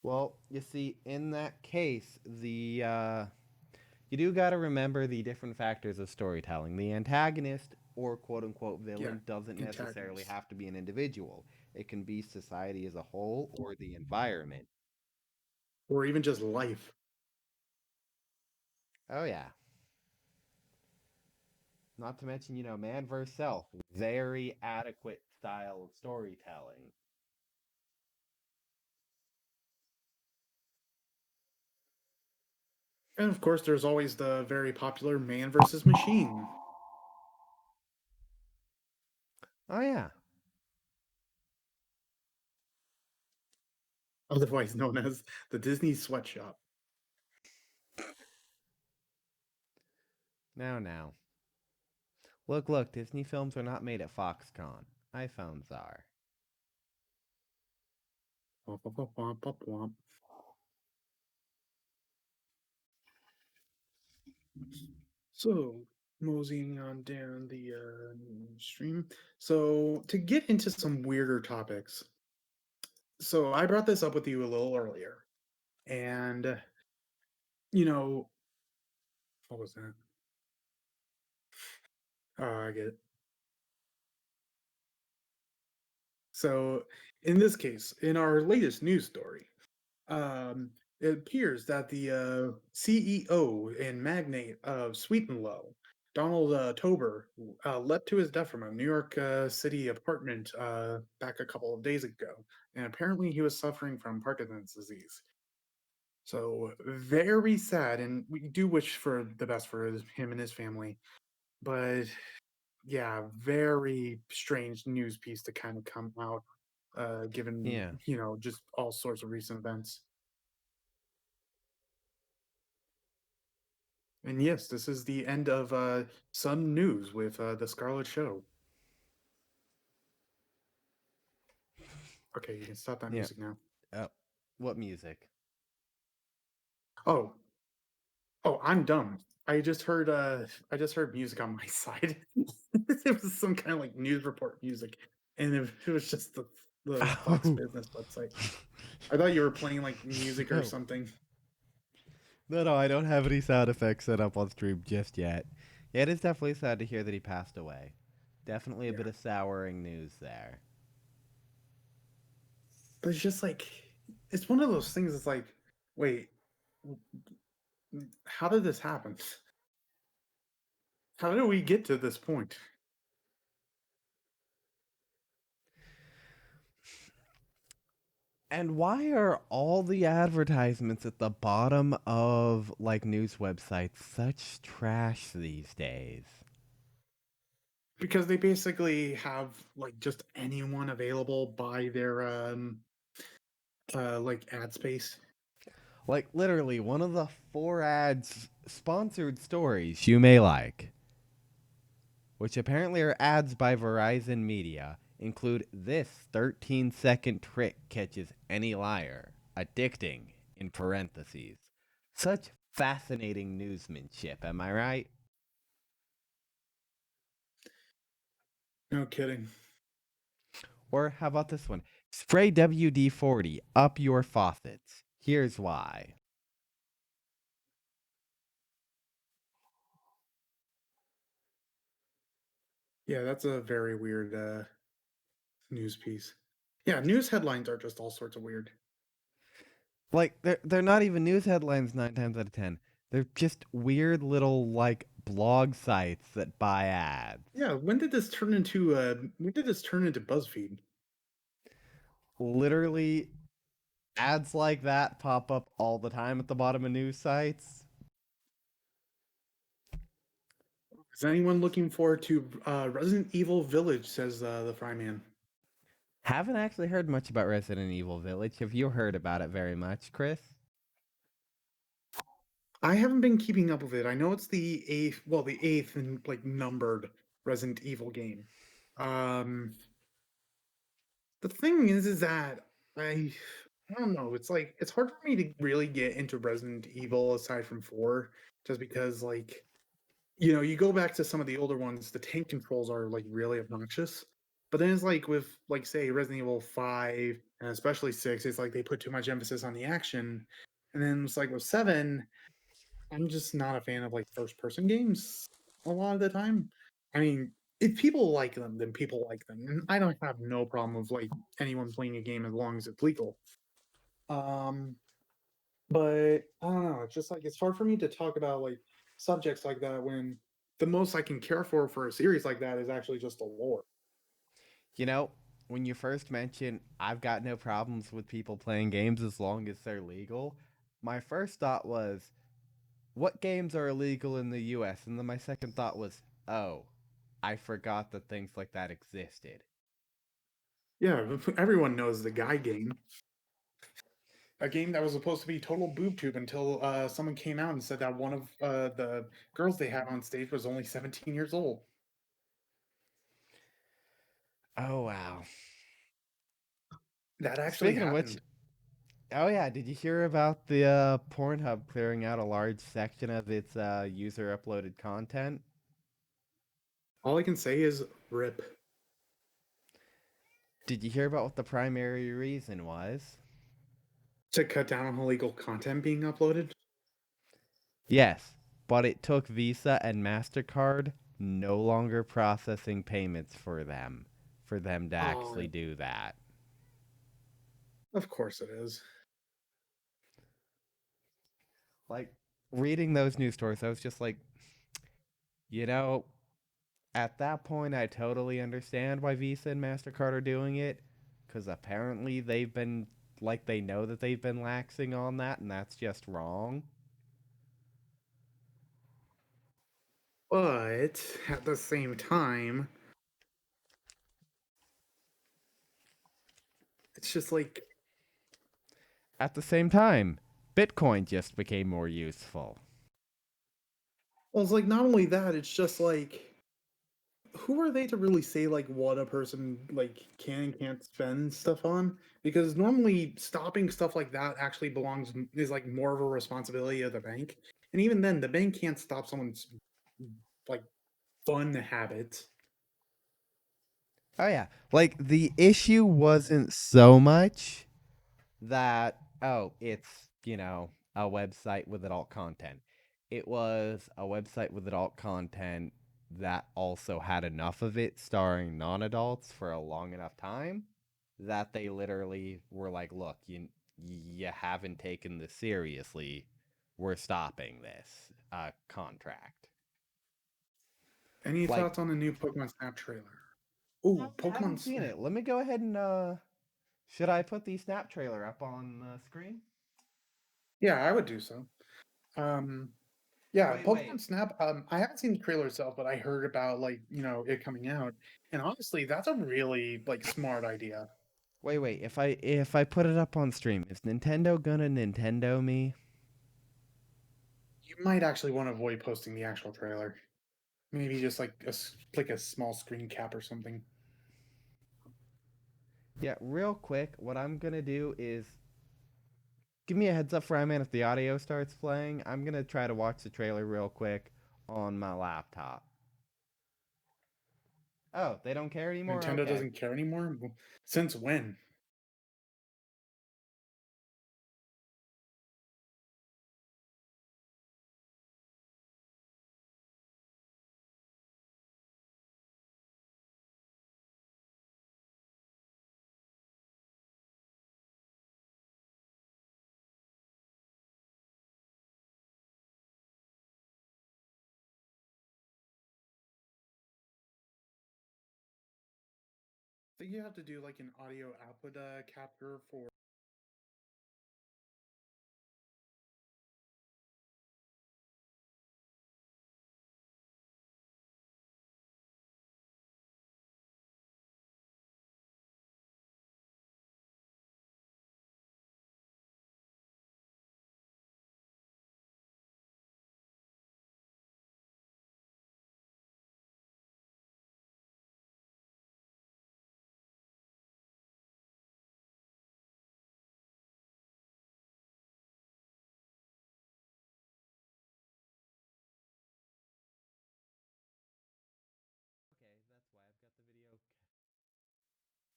Well, you see, in that case, the you do got to remember the different factors of storytelling. The antagonist or quote unquote Yeah, villain doesn't necessarily antagonists, have to be an individual. It can be society as a whole or the environment. or even just life. Oh yeah. Not to mention, man versus self. Very adequate style of storytelling. And of course, there's always the very popular man versus machine, Oh yeah. otherwise known as the Disney sweatshop. Now. Look, Disney films are not made at Foxconn. iPhones are. Womp, womp, womp, womp, womp. So, moseying on down the stream. So, to get into some weirder topics, so I brought this up with you a little earlier, and you know, what was that? Oh, I get it. So, in this case, in our latest news story, um, it appears that the CEO and magnate of Sweet and Low, Donald Tober, leapt to his death from a New York City apartment back a couple of days ago, and apparently he was suffering from Parkinson's disease. So very sad, and we do wish for the best for him and his family. But yeah, very strange news piece to kind of come out, given Yeah. just all sorts of recent events. And yes, this is the end of some news with the Scarlet Show. Okay, you can stop that Yeah. music now. Oh, what music? Oh, oh, I'm dumb. I just heard music on my side. It was some kind of like news report music, and it was just the Fox Oh. Business website. I thought you were playing like music or No. something. No, no, I don't have any sound effects set up on stream just yet. Yeah, it is definitely sad to hear that he passed away. Definitely a Yeah, bit of souring news there. but it's just like it's one of those things. It's like, wait, how did this happen? How did we get to this point? And why are all the advertisements at the bottom of like news websites such trash these days? Because they basically have like just anyone available by their like ad space. Like literally one of the four ads sponsored stories you may like, which apparently are ads by Verizon Media, include this 13-second trick catches any liar. Addicting, in parentheses. Such fascinating newsmanship, am I right? No kidding. Or how about this one? Spray WD 40 up your faucets. Here's why. Yeah, that's a very weird news piece. Yeah, news headlines are just all sorts of weird. Like, they're not even news headlines 9 times out of 10. They're just weird little, like, blog sites that buy ads. Yeah, when did this turn into BuzzFeed? Literally, ads like that pop up all the time at the bottom of news sites. Is anyone looking forward to Resident Evil Village? Says the Fry Man. Haven't actually heard much about Resident Evil Village. Have you heard about it very much, Chris? I haven't been keeping up with it. I know it's the eighth and like numbered Resident Evil game. Um, the thing is that I I don't know. It's like it's hard for me to really get into Resident Evil aside from four, just because like you go back to some of the older ones, the tank controls are like really obnoxious. But then it's like with like say Resident Evil 5 and especially 6, it's like they put too much emphasis on the action. And then it's like with 7, I'm just not a fan of like first person games a lot of the time. I mean, if people like them, then people like them. And I don't have no problem with like anyone playing a game as long as it's legal. Um but I don't know. It's just like it's hard for me to talk about like subjects like that when the most I can care for a series like that is actually just the lore. You know, when you first mentioned I've got no problems with people playing games as long as they're legal, my first thought was, what games are illegal in the US? And then my second thought was, oh, I forgot that things like that existed. Yeah, everyone knows the guy game, a game that was supposed to be total boob tube until someone came out and said that one of the girls they had on stage was only 17 years old. Oh, wow. That actually Speaking of which, happened. oh yeah, did you hear about the Pornhub clearing out a large section of its user uploaded content? All I can say is rip. Did you hear about what the primary reason was? To cut down on illegal content being uploaded. Yes, but it took Visa and MasterCard no longer processing payments for them to actually Oh, do that. of course it is. Like, reading those news stories, I was just like, you know, at that point, I totally understand why Visa and MasterCard are doing it, because apparently they've been, like, they know that they've been laxing on that, and that's just wrong. But at the same time, it's just like At the same time, Bitcoin just became more useful. well, it's like not only that, it's just like who are they to really say like what a person like can and can't spend stuff on? Because normally stopping stuff like that actually belongs is like more of a responsibility of the bank. And even then, the bank can't stop someone's like fun habits. Oh, yeah. Like, the issue wasn't so much that, oh, it's, a website with adult content. It was a website with adult content that also had enough of it starring non adults for a long enough time that they literally were like, look, you haven't taken this seriously. We're stopping this contract. Any Like, thoughts on the new Pokemon Snap trailer? I Oh, haven't Pokemon seen Snap. it. Let me go ahead and, should I put the Snap trailer up on the screen? Yeah, I would do so. Um, yeah, Wait, Pokemon wait. Snap. I haven't seen the trailer itself, but I heard about like it coming out, and honestly, that's a really like smart idea. Wait. If I put it up on stream, is Nintendo gonna Nintendo me? You might actually want to avoid posting the actual trailer. Maybe just like like a small screen cap or something. Yeah, real quick, what I'm gonna do is give me a heads up, Fryman, if the audio starts playing. I'm gonna try to watch the trailer real quick on my laptop. Oh, they don't care anymore? Nintendo Okay. doesn't care anymore. Since when? I think you have to do like an audio output capture for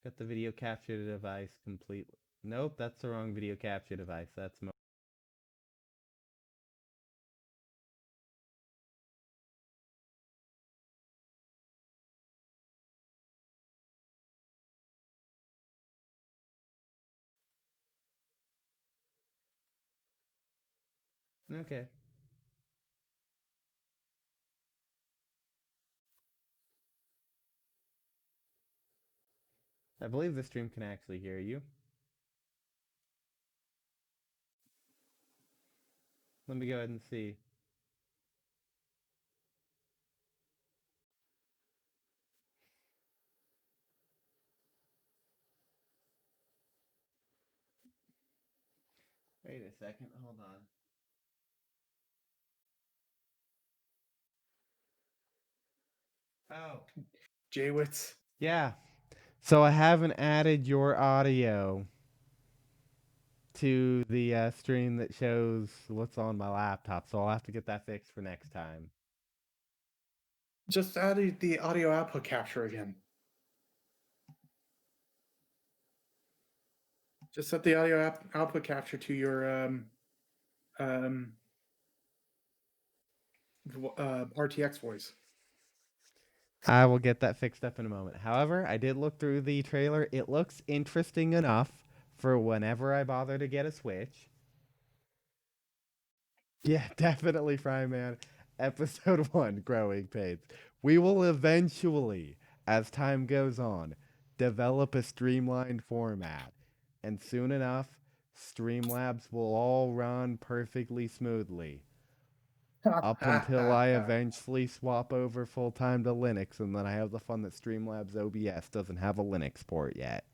Got the video capture device completely. Nope, that's the wrong video capture device. That's okay. I believe the stream can actually hear you. Let me go ahead and see. Wait a second. Hold on. Oh. Jaywitz. Yeah. So I haven't added your audio to the stream that shows what's on my laptop, so I'll have to get that fixed for next time. Just added the audio output capture again. Just set the audio output capture to your um, RTX voice. I will get that fixed up in a moment. However, I did look through the trailer. It looks interesting enough for whenever I bother to get a Switch. Yeah, definitely, Fryman. Episode 1, Growing Pains. We will eventually, as time goes on, develop a streamlined format. And soon enough, Streamlabs will all run perfectly smoothly. Up until I eventually swap over full time to Linux, and then I have the fun that Streamlabs OBS doesn't have a Linux port yet.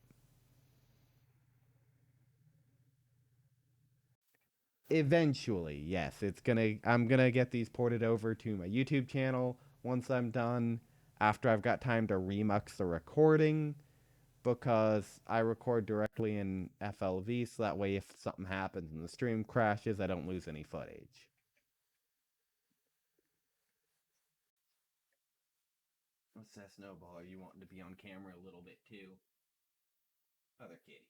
Eventually, yes, I'm gonna get these ported over to my YouTube channel once I'm done. After I've got time to remux the recording, because I record directly in FLV, so that way if something happens and the stream crashes, I don't lose any footage. What's that, Snowball? Are you wanting to be on camera a little bit too? Other kitty.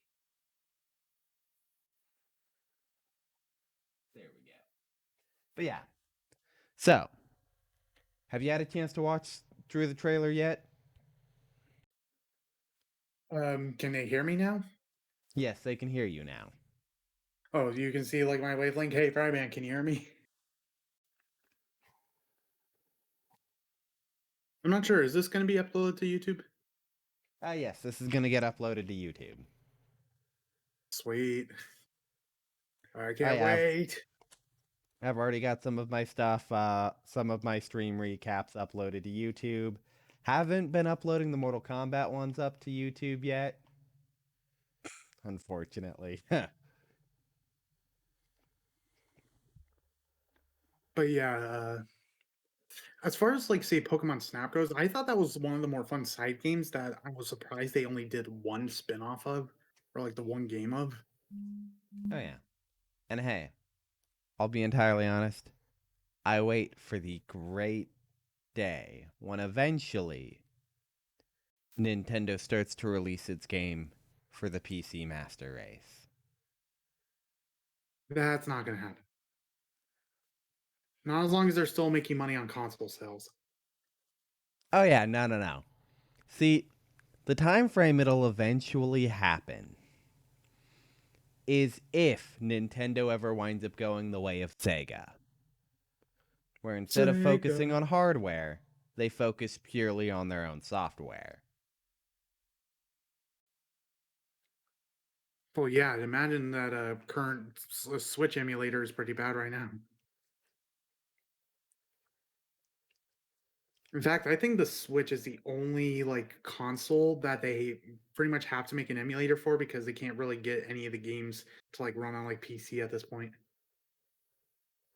There we go. But yeah. So, have you had a chance to watch through the trailer yet? Can they hear me now? Yes, they can hear you now. Oh, you can see like my wavelength. Hey, Fryman, can you hear me? I'm not sure. Is this going to be uploaded to YouTube? Yes, this is going to get uploaded to YouTube. Sweet. I I can't have. wait. I've already got some of my stuff, some of my stream recaps uploaded to YouTube. Haven't been uploading the Mortal Kombat ones up to YouTube yet. Unfortunately. But yeah, as far as like say Pokemon Snap goes, I thought that was one of the more fun side games that I was surprised they only did one spin-off of, or like the one game of. Oh, yeah. And hey, I'll be entirely honest. I wait for the great day when eventually Nintendo starts to release its game for the PC Master Race. That's not gonna happen. Not as long as they're still making money on console sales. Oh yeah, no. See, the time frame it'll eventually happen is if Nintendo ever winds up going the way of Sega, where instead of focusing Sega. on hardware, they focus purely on their own software. Well, yeah, imagine that current Switch emulator is pretty bad right now. In fact, I think the Switch is the only like console that they pretty much have to make an emulator for because they can't really get any of the games to like run on like PC at this point.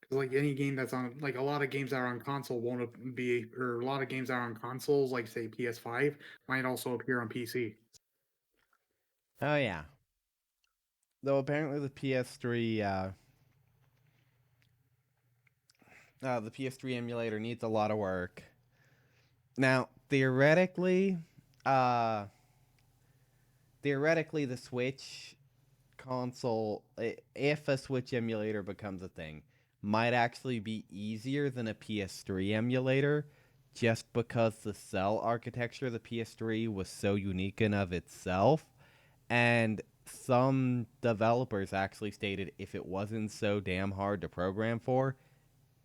Because like any game that's on like a lot of games that are on console won't be, or a lot of games that are on consoles like say PS5 might also appear on PC. Oh yeah. Though apparently the PS3 emulator needs a lot of work. Now, theoretically, uh theoretically the Switch console, if a Switch emulator becomes a thing, might actually be easier than a PS3 emulator just because the cell architecture of the PS3 was so unique in of itself. And some developers actually stated if it wasn't so damn hard to program for,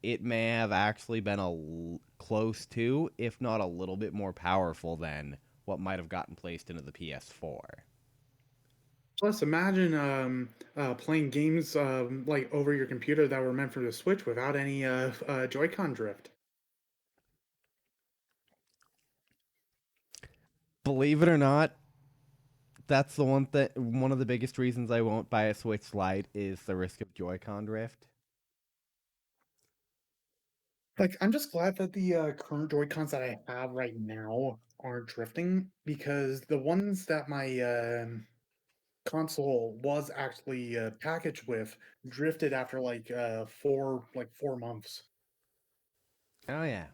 it may have actually been close to, if not a little bit more powerful than what might have gotten placed into the PS4. Plus, imagine playing games like over your computer that were meant for the Switch without any Joy-Con drift. Believe it or not, that's the one of the biggest reasons I won't buy a Switch Lite is the risk of Joy-Con drift. Like, I'm just glad that the current Joy-Cons that I have right now aren't drifting because the ones that my console was actually packaged with drifted after like 4 months. Oh yeah.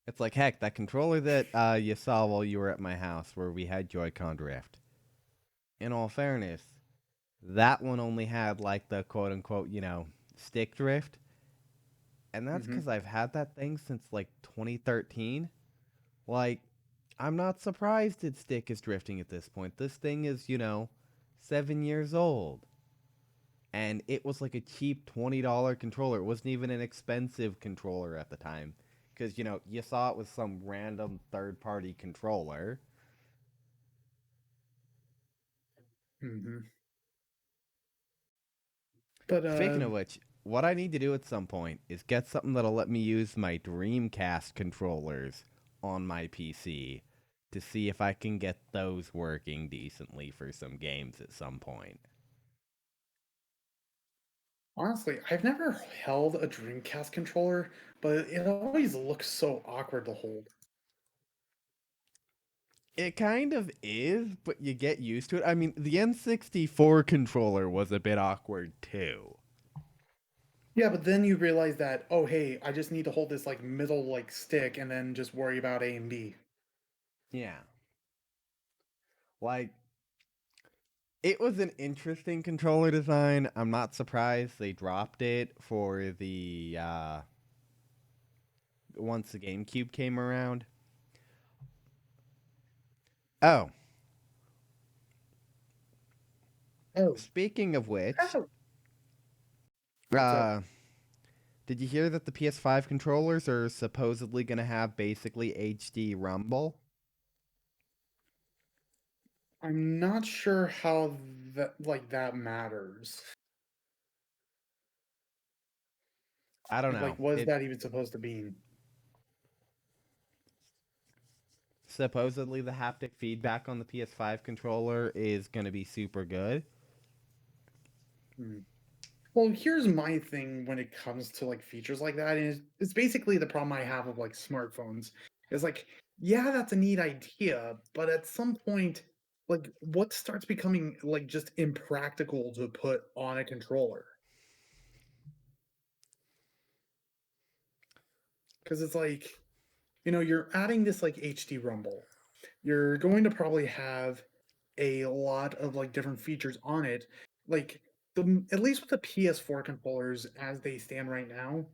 It's like heck, that controller that you saw while you were at my house where we had Joy-Con drift. In all fairness, that one only had like the quote unquote, stick drift. And that's Hmm. because I've had that thing since like 2013. Like, I'm not surprised its stick is drifting at this point. This thing is, 7 years old. And it was like a cheap $20 controller. It wasn't even an expensive controller at the time. Because, you saw it was some random third party controller. Hmm. But Speaking of which, what I need to do at some point is get something that'll let me use my Dreamcast controllers on my PC to see if I can get those working decently for some games at some point. honestly, I've never held a Dreamcast controller, but it always looks so awkward to hold. It kind of is, but you get used to it. I mean, the N64 controller was a bit awkward too. Yeah, but then you realize that, oh hey, I just need to hold this like middle like stick and then just worry about A and B. Yeah. Like, it was an interesting controller design. I'm not surprised they dropped it for the once the GameCube came around. Oh, Oh, speaking of which, oh. What's up? uh, did you hear that the PS5 controllers are supposedly going to have basically HD rumble? I'm not sure how that matters. I don't know. What is It that even supposed to mean? supposedly the haptic feedback on the PS5 controller is going to be super good. Hmm. Well, here's my thing when it comes to like features like that, and it's basically the problem I have with like smartphones. Is like, yeah, that's a neat idea, but at some point, like, what starts becoming like just impractical to put on a controller? Because it's like, you're adding this like HD rumble. You're going to probably have a lot of like different features on it. Like at least with the PS4 controllers as they stand right now,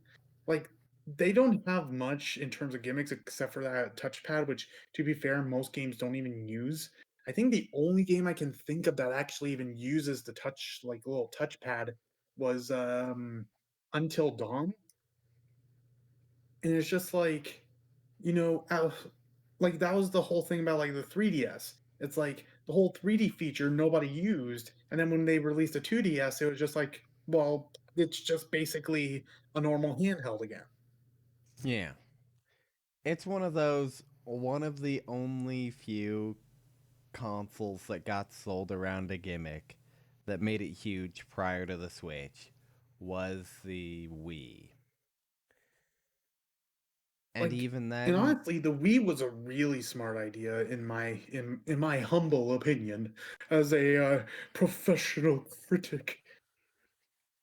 like they don't have much in terms of gimmicks except for that touchpad, which to be fair, most games don't even use. I think the only game I can think of that actually even uses the little touchpad was Until Dawn. And it's just like, you know, out, like that was the whole thing about like the 3DS. It's like the whole 3D feature nobody used, and then when they released a 2DS, it was just like, well, it's just basically a normal handheld again. Yeah. It's one of the only few consoles that got sold around a gimmick that made it huge prior to the Switch was the Wii. And Like, even and then, honestly, the Wii was a really smart idea in my humble opinion, as a professional critic.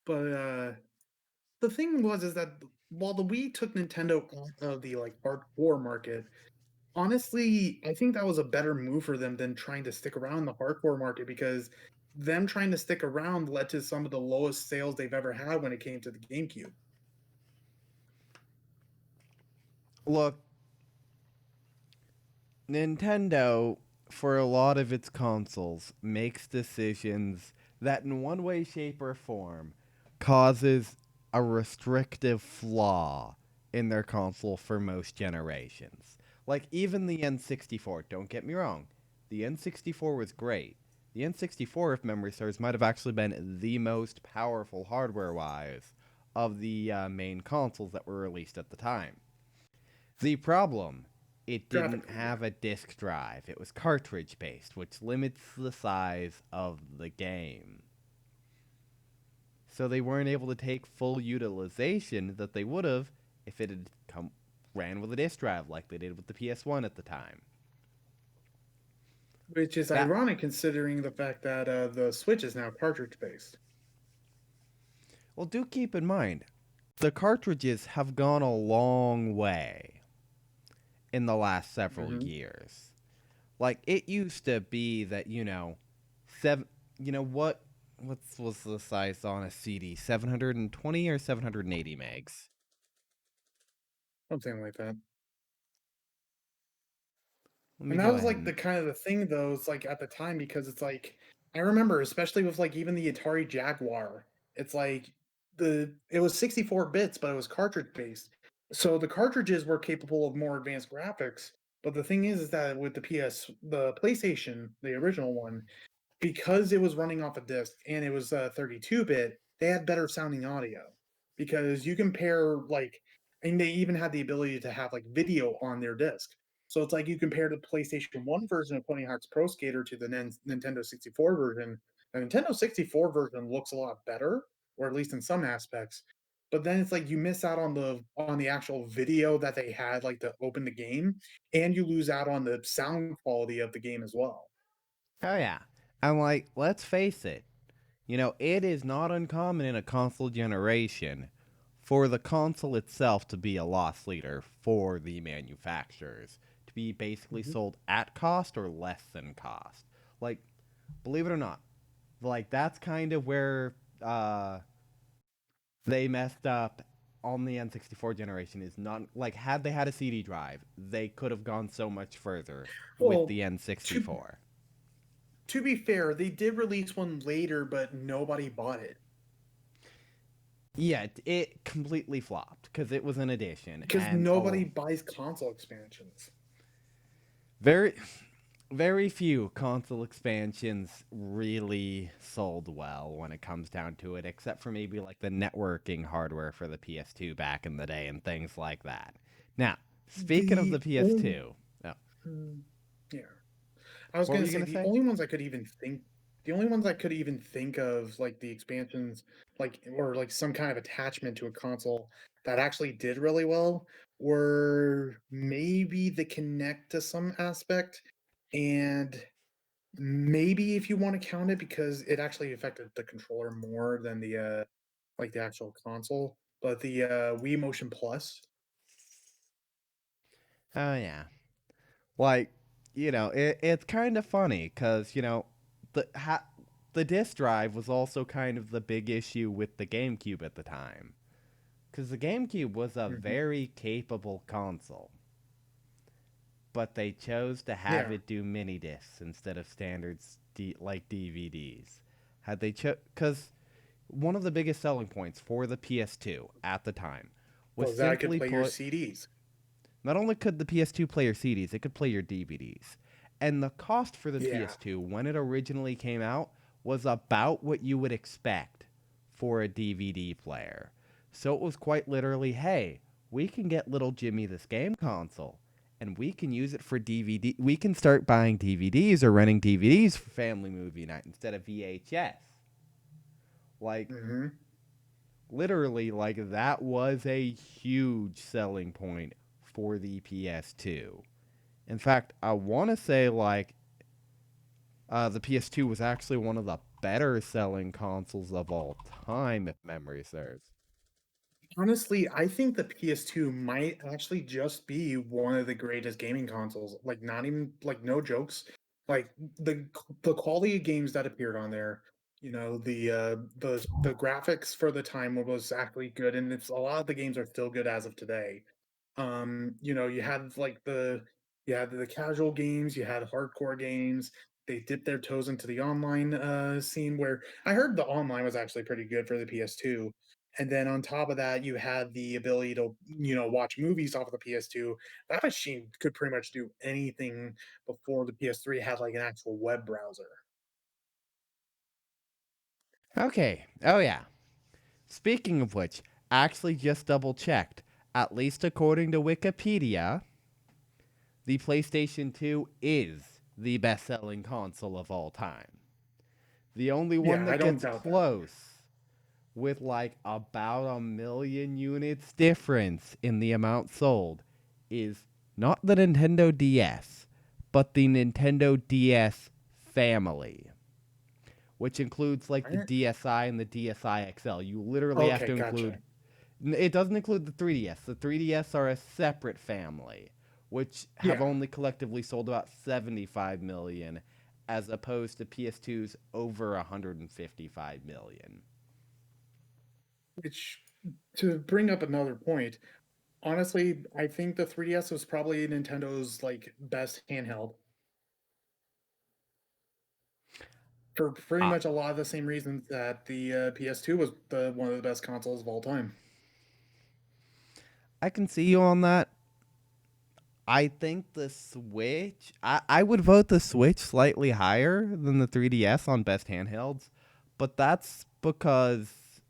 But the thing was is that while the Wii took Nintendo out of the like hardcore market, honestly, I think that was a better move for them than trying to stick around in the hardcore market because them trying to stick around led to some of the lowest sales they've ever had when it came to the GameCube. Look, Nintendo, for a lot of its consoles, makes decisions that, in one way, shape, or form, causes a restrictive flaw in their console for most generations. Like, even the N64, don't get me wrong, the N64 was great. The N64, if memory serves, might have actually been the most powerful hardware wise of the main consoles that were released at the time. The problem, it didn't Graphically, yeah. have a disk drive. It was cartridge based, which limits the size of the game. So they weren't able to take full utilization that they would have if it had ran with a disk drive like they did with the PS1 at the time. Which is That ironic considering the fact that the Switch is now cartridge based. well, do keep in mind, the cartridges have gone a long way in the last several Hmm. years. Like it used to be that seven. You know what was the size on a CD? 720 or 780 megs? Something like that. Let me And that go was ahead like and the kind of the thing though, it's like at the time because it's like I remember, especially with like even the Atari Jaguar, it's like it was 64 bits, but it was cartridge based. So the cartridges were capable of more advanced graphics. But the thing is that with the PlayStation, the original one, because it was running off a disk and it was 32-bit, they had better sounding audio because you compare like, and they even had the ability to have like video on their disc. So it's like you compare the PlayStation 1 version of Tony Hawk's Pro Skater to the Nintendo 64 version. The Nintendo 64 version looks a lot better, or at least in some aspects. But then it's like you miss out on the actual video that they had like to open the game, and you lose out on the sound quality of the game as well. oh yeah. I'm like, let's face it. It is not uncommon in a console generation for the console itself to be a loss leader for the manufacturers, to be basically Mhm. sold at cost or less than cost. Like, believe it or not, like that's kind of where they messed up on the N64 generation. Is not like had they had a CD drive, they could have gone so much further with Well, the to N64. to be fair, they did release one later, but nobody bought it Yeah, it completely flopped because it was an edition, because and nobody buys console expansions. very, very few console expansions really sold well when it comes down to it, except for maybe like the networking hardware for the PS2 back in the day and things like that. Now, speaking of the The only, PS2, oh, mm, yeah, I was what were gonna you say gonna the say? only ones I could even think, the only ones I could even think of, like the expansions, like or like some kind of attachment to a console that actually did really well, were maybe the Kinect to some aspect, and maybe if you want to count it because it actually affected the controller more than like the actual console, but the Wii Motion Plus. Oh yeah, like it's kind of funny because the disk drive was also kind of the big issue with the GameCube at the time. Because the GameCube was a Hmm. very capable console, but they chose to have Yeah, it do mini discs instead of standards like DVDs. Had they because one of the biggest selling points for the PS2 at the time was was that I could simply play your put, CDs. not only could the PS2 play your CDs, it could play your DVDs. And the cost for the Yeah. PS2 when it originally came out was about what you would expect for a DVD player. So it was quite literally, hey, we can get little Jimmy this game console and we can use it for DVD. We can start buying DVDs or renting DVDs for family movie night instead of VHS. Like Hmm. literally like that was a huge selling point for the PS2. In fact, I want to say like the PS2 was actually one of the better selling consoles of all time, if memory serves. Honestly, I think the PS2 might actually just be one of the greatest gaming consoles. Like, not even like no jokes. Like the quality of games that appeared on there, the graphics for the time was actually good, and it's a lot of the games are still good as of today. You had you had the casual games, you had hardcore games. They dipped their toes into the online scene where I heard the online was actually pretty good for the PS2. And then on top of that, you had the ability to, watch movies off of the PS2. That machine could pretty much do anything before the PS3 had like an actual web browser. Okay. Oh, yeah. Speaking of which, actually just double checked. At least according to Wikipedia, the PlayStation 2 is the best selling console of all time. The only one Yeah, I that don't gets doubt that. close, with like about a million units difference in the amount sold, is not the Nintendo DS, but the Nintendo DS family, which includes like the Right? DSi and the DSi XL. You literally have Okay, to include. gotcha. It doesn't include the 3DS. The 3DS are a separate family, which have Yeah, only collectively sold about 75 million, as opposed to PS2's over 155 million. which to bring up another point, honestly, I think the 3DS was probably Nintendo's like best handheld for pretty Uh, much a lot of the same reasons that the PS2 was the one of the best consoles of all time. I can see you on that. I think the Switch. I would vote the Switch slightly higher than the 3DS on best handhelds, but that's because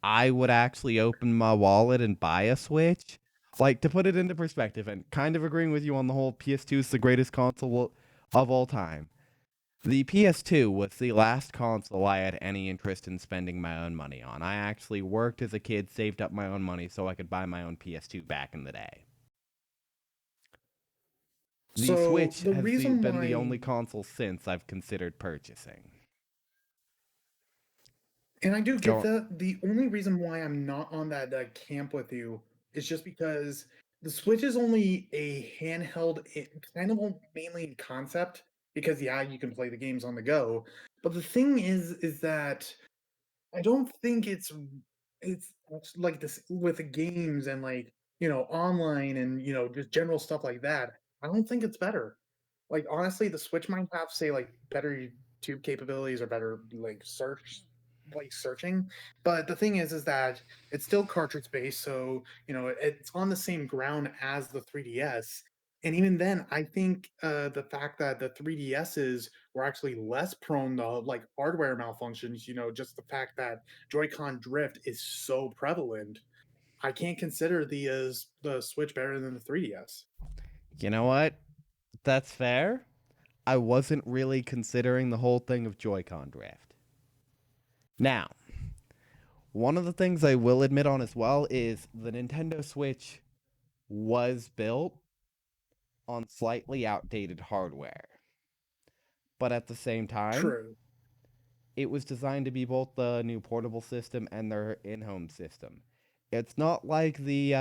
I would actually open my wallet and buy a Switch. Like, to put it into perspective, and kind of agreeing with you on the whole PS2 is the greatest console of all time. The PS2 was the last console I had any interest in spending my own money on. I actually worked as a kid, saved up my own money so I could buy my own PS2 back in the day. The So Switch the has reason been the why, only console since I've considered purchasing. and I do get Go. that, the only reason why I'm not on that camp with you is just because the Switch is only a handheld, kind of mainly in concept. Because yeah, you can play the games on the go, but the thing is that I don't think it's like this with the games and like, online and, just general stuff like that. I don't think it's better. Like honestly, the Switch might have say like better YouTube capabilities or better like searching. But the thing is that it's still cartridge based, so it's on the same ground as the 3DS. And even then, I think the fact that the 3DSs were actually less prone to like hardware malfunctions, just the fact that Joy-Con drift is so prevalent, I can't consider the Switch better than the 3DS. You know what? That's fair. I wasn't really considering the whole thing of Joy-Con drift. Now, one of the things I will admit on as well is the Nintendo Switch was built on slightly outdated hardware. But at the same time, True. it was designed to be both the new portable system and their in-home system. It's not like the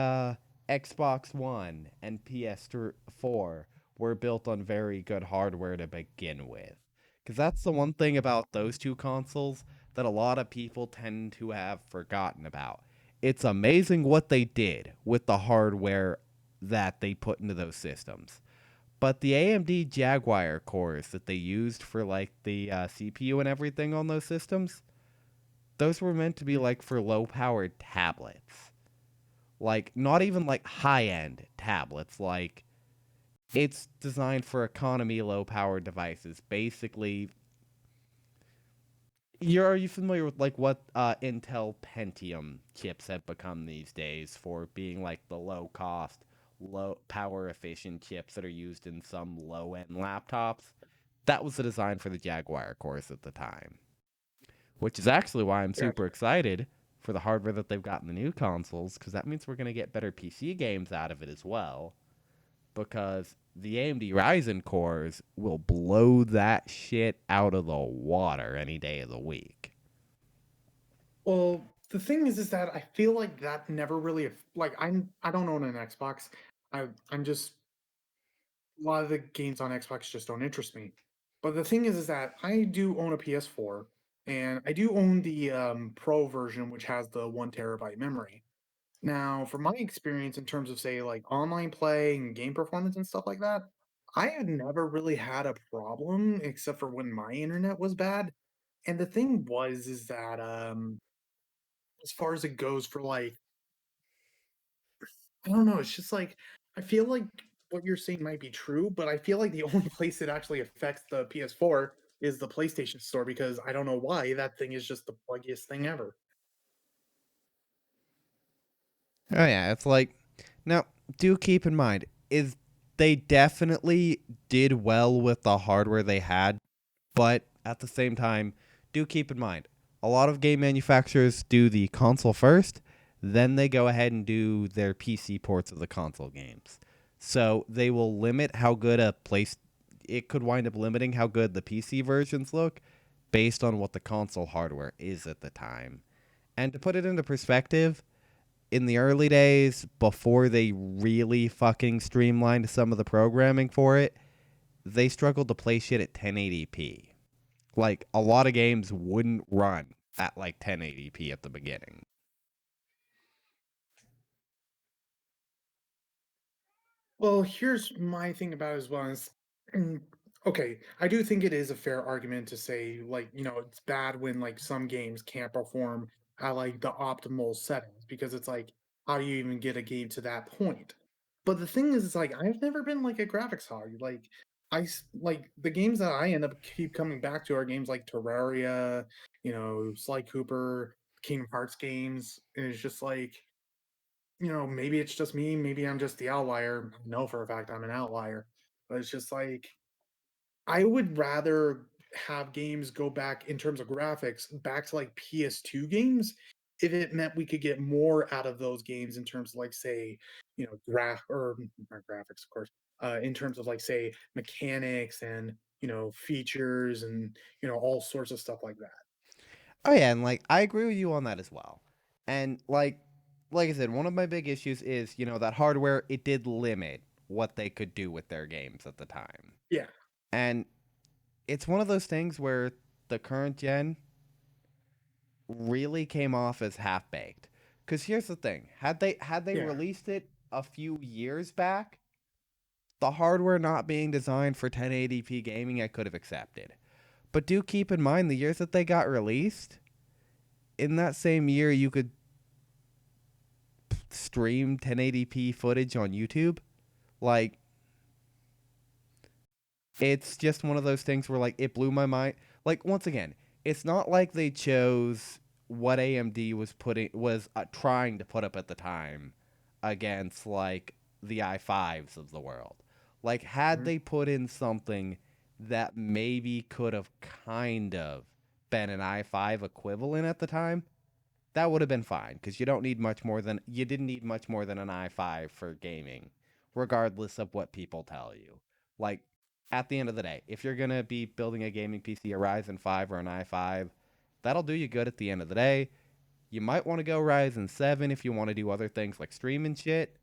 Xbox One and PS4 were built on very good hardware to begin with. Because that's the one thing about those two consoles that a lot of people tend to have forgotten about. It's amazing what they did with the hardware that they put into those systems. But the AMD Jaguar cores that they used for like the CPU and everything on those systems, those were meant to be like for low powered tablets. Like not even like high end tablets. Like it's designed for economy low powered devices. Basically, are you familiar with like what Intel Pentium chips have become these days for being like the low cost, low power efficient chips that are used in some low end laptops? That was the design for the Jaguar cores at the time, which is actually why I'm super Gotcha. excited for the hardware that they've got in the new consoles, because that means we're going to get better PC games out of it as well. Because the AMD Ryzen cores will blow that shit out of the water any day of the week. Well, the thing is that I feel like that never really like I don't own an Xbox. I'm just a lot of the games on Xbox just don't interest me. But the thing is that I do own a PS4 and I do own the Pro version, which has the 1 terabyte memory. Now, from my experience in terms of say like online play and game performance and stuff like that, I had never really had a problem except for when my internet was bad. And the thing was is that as far as it goes for like I don't know, it's just like I feel like what you're saying might be true, but I feel like the only place it actually affects the PS4 is the PlayStation Store because I don't know why that thing is just the pluggiest thing ever. Oh yeah, it's like now do keep in mind is they definitely did well with the hardware they had, but at the same time, do keep in mind a lot of game manufacturers do the console first, then they go ahead and do their PC ports of the console games. So they will limit how good a place it could wind up limiting how good the PC versions look based on what the console hardware is at the time. And to put it into perspective, in the early days, before they really fucking streamlined some of the programming for it, they struggled to play shit at 1080p. Like, a lot of games wouldn't run at like 1080p at the beginning. Well, here's my thing about it as well. Mm, okay, I do think it is a fair argument to say, like, it's bad when like some games can't perform at like the optimal settings because it's like, how do you even get a game to that point? But the thing is, it's like I've never been like a graphics hog. Like, like the games that I end up keep coming back to are games like Terraria, Sly Cooper, Kingdom Hearts games, and it's just like maybe it's just me, maybe I'm just the outlier. I know for a fact I'm an outlier. But it's just like I would rather have games go back in terms of graphics back to like PS2 games if it meant we could get more out of those games in terms of like say, graph or not graphics, of course, in terms of like say mechanics and features and all sorts of stuff like that. Oh yeah, and like I agree with you on that as well. And like I said, one of my big issues is, that hardware it did limit what they could do with their games at the time. Yeah, And it's one of those things where the current gen really came off as half baked. Cuz here's the thing, had they yeah. released it a few years back, the hardware not being designed for 1080p gaming I could have accepted. But do keep in mind the years that they got released, in that same year you could stream 1080p footage on YouTube. Like it's just one of those things where like it blew my mind. Like once again, it's not like they chose what AMD was trying to put up at the time against like the i5s of the world. Like had Mhm. they put in something that maybe could have kind of been an i5 equivalent at the time, that would have been fine because you didn't need much more than an i5 for gaming, regardless of what people tell you. Like at the end of the day, if you're gonna be building a gaming PC, a Ryzen 5 or an i5, that'll do you good at the end of the day. You might want to go Ryzen 7 if you want to do other things like stream and shit,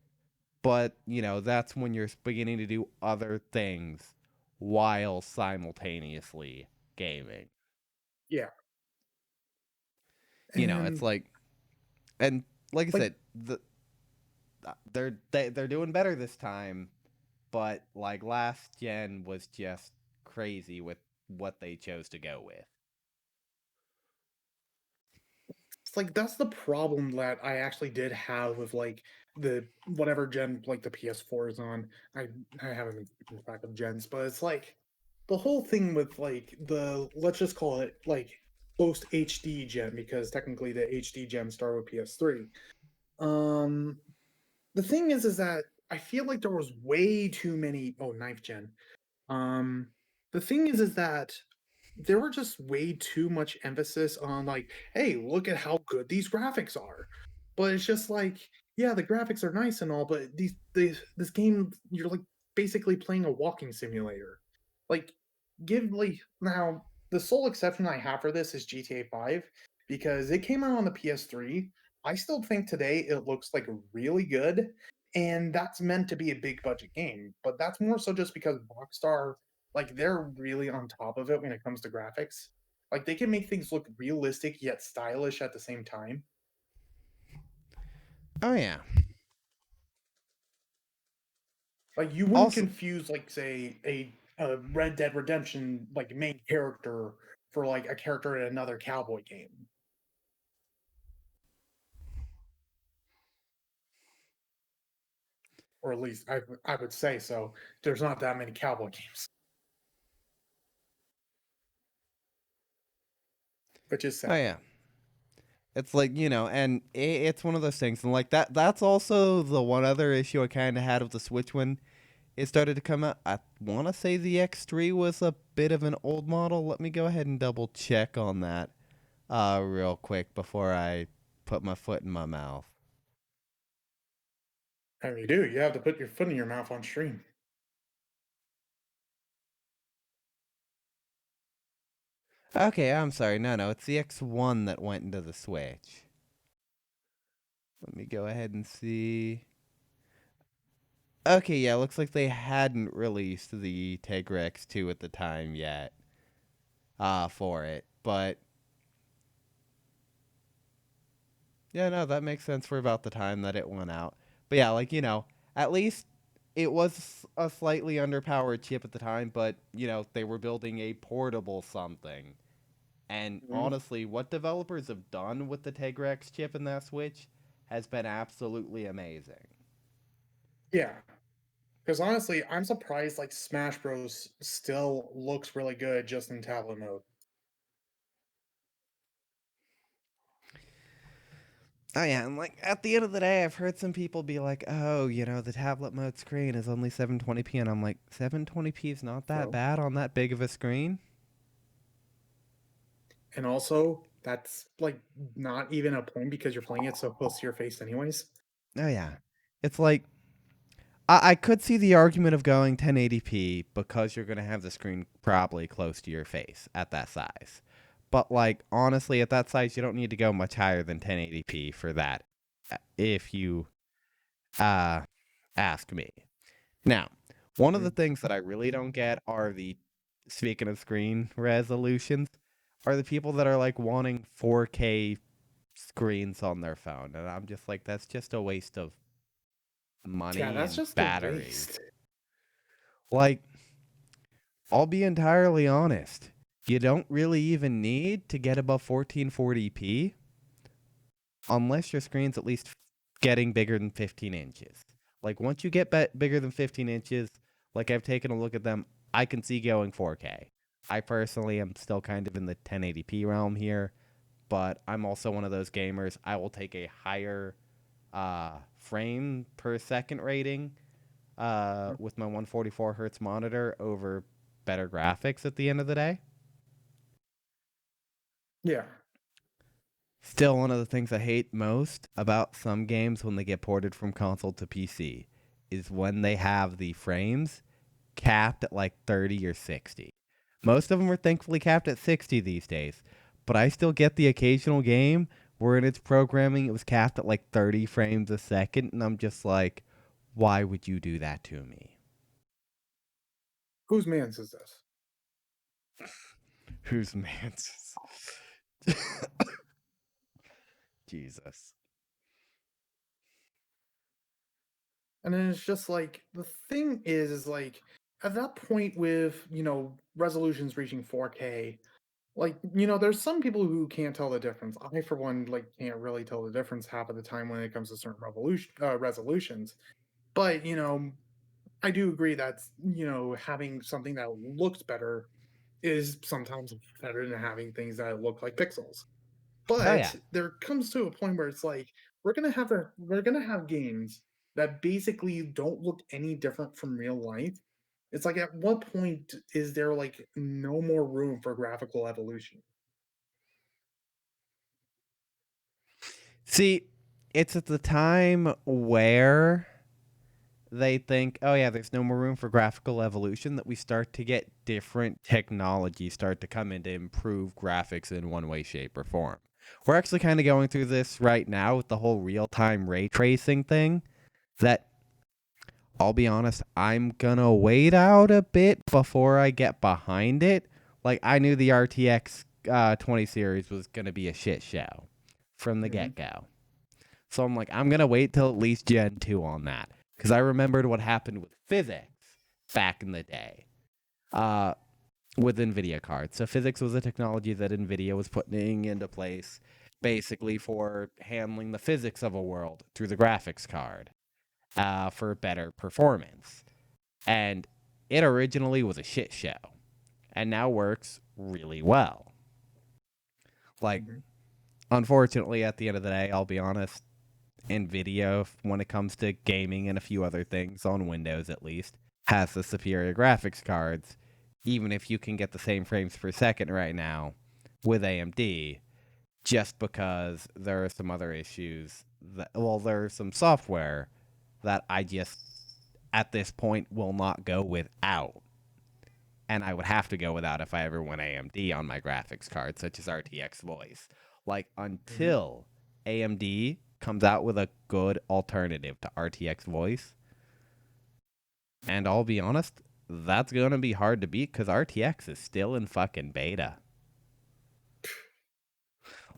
but that's when you're beginning to do other things while simultaneously gaming. Yeah. It's And like and like I like said, they're doing better this time, but like last gen was just crazy with what they chose to go with. it's like that's the problem that I actually did have with like the whatever gen like the PS4 is on. I haven't been keeping track of gens, but it's like the whole thing with like the let's just call it like post HD gen because technically the HD gen started with PS3. Um the thing is that I feel like there was way too many ninth gen. Um the thing is that there were just way too much emphasis on like, hey, look at how good these graphics are. But it's just like, yeah, the graphics are nice and all, but this game you're like basically playing a walking simulator. Like, give like now the sole exception I have for this is GTA 5 because it came out on the PS3. I still think today it looks like really good, and that's meant to be a big budget game. But that's more so just because Rockstar, like, they're really on top of it when it comes to graphics. Like, they can make things look realistic yet stylish at the same time. Oh yeah. Like, you wouldn't Also, confuse, like, say, a Red Dead Redemption like main character for like a character in another cowboy game, or at least I would say so. There's not that many cowboy games, which is oh sad. yeah. It's like, and it's one of those things. And like that's also the one other issue I kind of had with the Switch when it started to come out. I want to say the X3 was a bit of an old model. Let me go ahead and double check on that real quick before I put my foot in my mouth. And you do. You have to put your foot in your mouth on stream. Okay, I'm sorry. No, it's the X1 that went into the Switch. Let me go ahead and see. Okay, yeah, looks like they hadn't released the Tegra X2 at the time yet for it. But yeah, no, that makes sense for about the time that it went out. But yeah, like, at least it was a slightly underpowered chip at the time, but, they were building a portable something. And Mhm. honestly, what developers have done with the Tegra X chip in that Switch has been absolutely amazing. Yeah, because honestly, I'm surprised like Smash Bros. Still looks really good just in tablet mode. Oh yeah, and like at the end of the day, I've heard some people be like, "Oh, the tablet mode screen is only 720p," and I'm like, "720p is not that So, bad on that big of a screen." and also that's like not even a point because you're playing it so close to your face, anyways. Oh yeah, it's like I could see the argument of going 1080p because you're gonna have the screen probably close to your face at that size. But like honestly, at that size, you don't need to go much higher than 1080p for that. If you uh ask me. Now, one of the Mhm. things that I really don't get are the, speaking of screen resolutions, are the people that are like wanting 4K screens on their phone. And I'm just like, that's just a waste of Yeah, money that's and just a batteries. waste. Like, I'll be entirely honest. You don't really even need to get above 1440p unless your screen's at least getting bigger than 15 inches. Like once you get bigger than 15 inches, like I've taken a look at them, I can see going 4K. I personally am still kind of in the 1080p realm here, but I'm also one of those gamers. I will take a higher frame per second rating with my 144 hertz monitor over better graphics at the end of the day. Yeah. Still, one of the things I hate most about some games when they get ported from console to PC is when they have the frames capped at like 30 or 60. Most of them are thankfully capped at 60 these days, but I still get the occasional game where in its programming it was capped at like 30 frames a second, and I'm just like, why would you do that to me? Whose man's is this? Whose man's? Jesus. And then it's just like the thing is like at that point with resolutions reaching 4K, like there's some people who can't tell the difference. I for one like can't really tell the difference half of the time when it comes to certain revolution resolutions. But I do agree that having something that looks better is sometimes better than having things that look like pixels. Oh yeah. But there comes to a point where it's like we're gonna have games that basically don't look any different from real life. It's like at what point is there like no more room for graphical evolution? See, it's at the time where they think, oh yeah, there's no more room for graphical evolution, that we start to get different technology start to come in to improve graphics in one way, shape, or form. We're actually kind of going through this right now with the whole real time ray tracing thing. That, I'll be honest, I'm gonna wait out a bit before I get behind it. Like, I knew the RTX 20 series was gonna be a shit show from the Hmm. get go. So I'm like, I'm gonna wait till at least Gen 2 on that. Because I remembered what happened with physics back in the day. Uh, with NVIDIA cards. So physics was a technology that NVIDIA was putting into place basically for handling the physics of a world through the graphics card for better performance. And it originally was a shit show and now works really well. Like, Hmm. unfortunately, at the end of the day, I'll be honest, NVIDIA, when it comes to gaming and a few other things on Windows at least, has the superior graphics cards, even if you can get the same frames per second right now with AMD, just because there are some other issues that, well, there's some software that I just, at this point, will not go without. And I would have to go without if I ever went AMD on my graphics card, such as RTX Voice. Like, Hmm. until AMD comes out with a good alternative to RTX Voice, and I'll be honest, that's going to be hard to beat because RTX is still in fucking beta.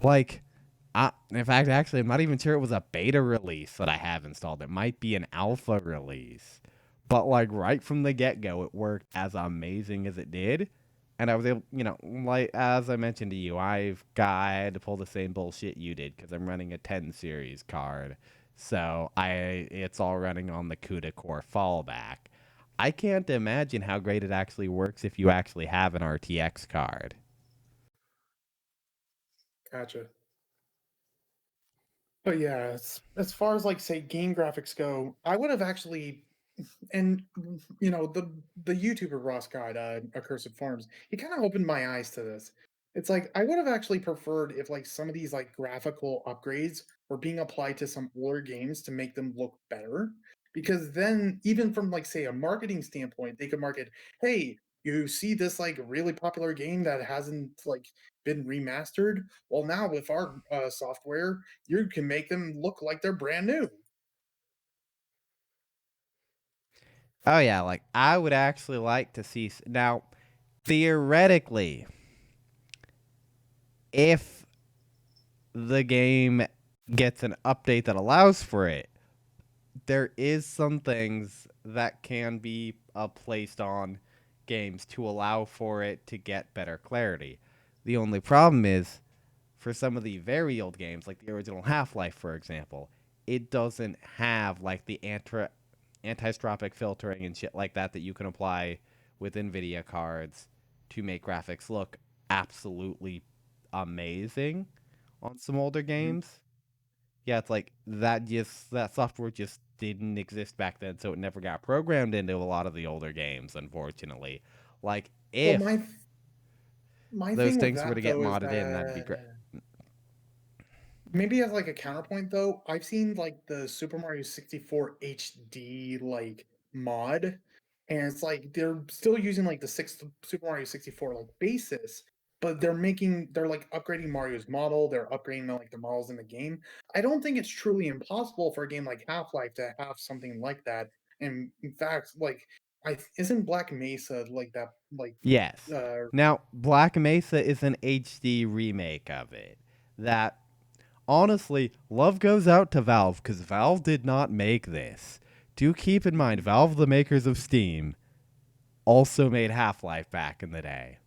Like, in fact, actually, I'm not even sure it was a beta release that I have installed. It might be an alpha release. But, like, right from the get go, it worked as amazing as it did. And I was able, like, as I mentioned to you, I had to pull the same bullshit you did because I'm running a 10 series card. So it's all running on the CUDA core fallback. I can't imagine how great it actually works if you actually have an RTX card. Gotcha. But yeah, as far as like say game graphics go, I would have actually and the YouTuber Ross Scott, Accursed Farms, he kind of opened my eyes to this. It's like I would have actually preferred if like some of these like graphical upgrades were being applied to some older games to make them look better. Because then, even from like say a marketing standpoint, they could market, "Hey, you see this like really popular game that hasn't like been remastered? Well, now with our software, you can make them look like they're brand new." Oh, yeah, like, I would actually like to see. Now, theoretically, if the game gets an update that allows for it, there is some things that can be placed on games to allow for it to get better clarity. The only problem is for some of the very old games, like the original Half-Life, for example, it doesn't have like the anti-stropic filtering and shit like that that you can apply with NVIDIA cards to make graphics look absolutely amazing on some older Mhm. games. Yeah, it's like that software just didn't exist back then, so it never got programmed into a lot of the older games, unfortunately. Like, Well, if my those thing with things were to that get though is modded in, that'd be great. that maybe as like a counterpoint though, I've seen like the Super Mario 64 HD like mod, and it's like they're still using like the six Super Mario 64 like basis, but they're like upgrading Mario's model, they're upgrading like the models in the game. I don't think it's truly impossible for a game like Half-Life to have something like that. And in fact, like I isn't Black Mesa like that like Yes. uh Now, Black Mesa is an HD remake of it. That, honestly, love goes out to Valve, because Valve did not make this. Do keep in mind, mhm, Valve, the makers of Steam, also made Half Life back in the day.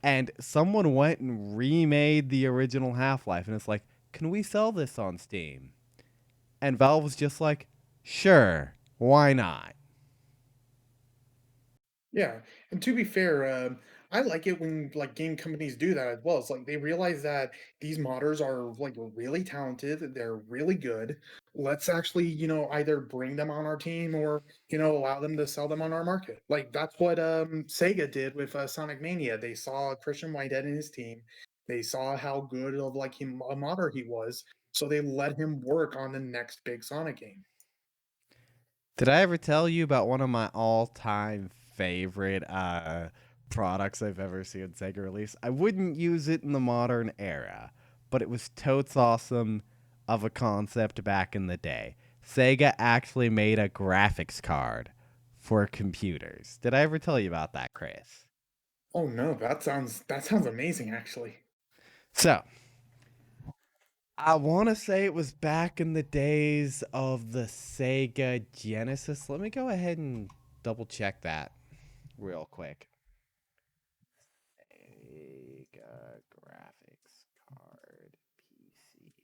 And someone went and remade the original Half Life, and it's like, can we sell this on Steam? And Valve was just like, sure, why not? yeah, and to be fair, I like it when like game companies do that as well. It's like they realize that these modders are like really talented, they're really good. Let's actually, either bring them on our team or allow them to sell them on our market. Like that's what Sega did with Sonic Mania. They saw Christian Whitehead and his team. They saw how good of like him a modder he was, so they let him work on the next big Sonic game. Did I ever tell you about one of my all-time favorite products I've ever seen Sega release? I wouldn't use it in the modern era, but it was totes awesome of a concept back in the day. Sega actually made a graphics card for computers. Did I ever tell you about that, Chris? Oh no, that sounds amazing actually. So, I want to say it was back in the days of the Sega Genesis. Let me go ahead and double check that real quick. Sega graphics card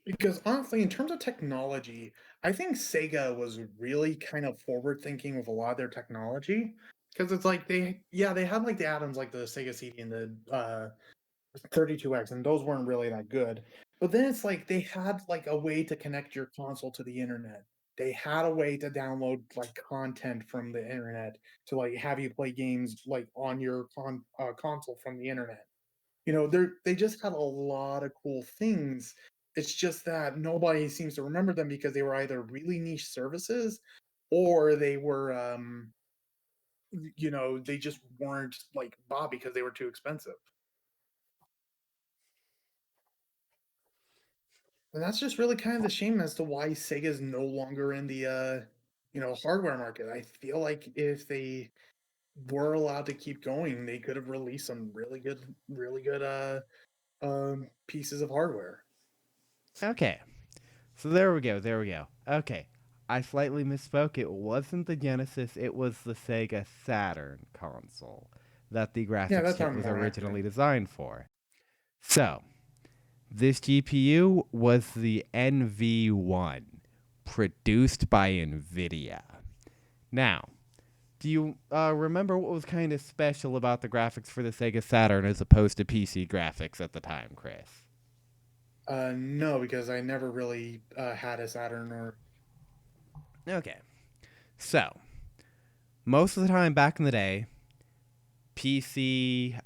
PC. Because honestly, in terms of technology, I think Sega was really kind of forward thinking with a lot of their technology. Because it's like they had like the add-ons like the Sega CD and the 32X, and those weren't really that good. But then it's like they had like a way to connect your console to the internet. They had a way to download like content from the internet to like have you play games like on your console from the internet. They just had a lot of cool things. It's just that nobody seems to remember them because they were either really niche services or they were they just weren't like bought because they were too expensive. And that's just really kind of the shame as to why Sega's no longer in the hardware market. I feel like if they were allowed to keep going, they could have released some really good pieces of hardware. Okay, so there we go, there we go. Okay, I slightly misspoke. It wasn't the Genesis, it was the Sega Saturn console that the Yeah, graphics that chip sounds was more accurate. originally designed for. So, this GPU was the NV1, produced by NVIDIA. Now, do you remember what was kind of special about the graphics for the Sega Saturn as opposed to PC graphics at the time, Chris? No, because I never really had a Saturn or Okay, so most of the time back in the day, PC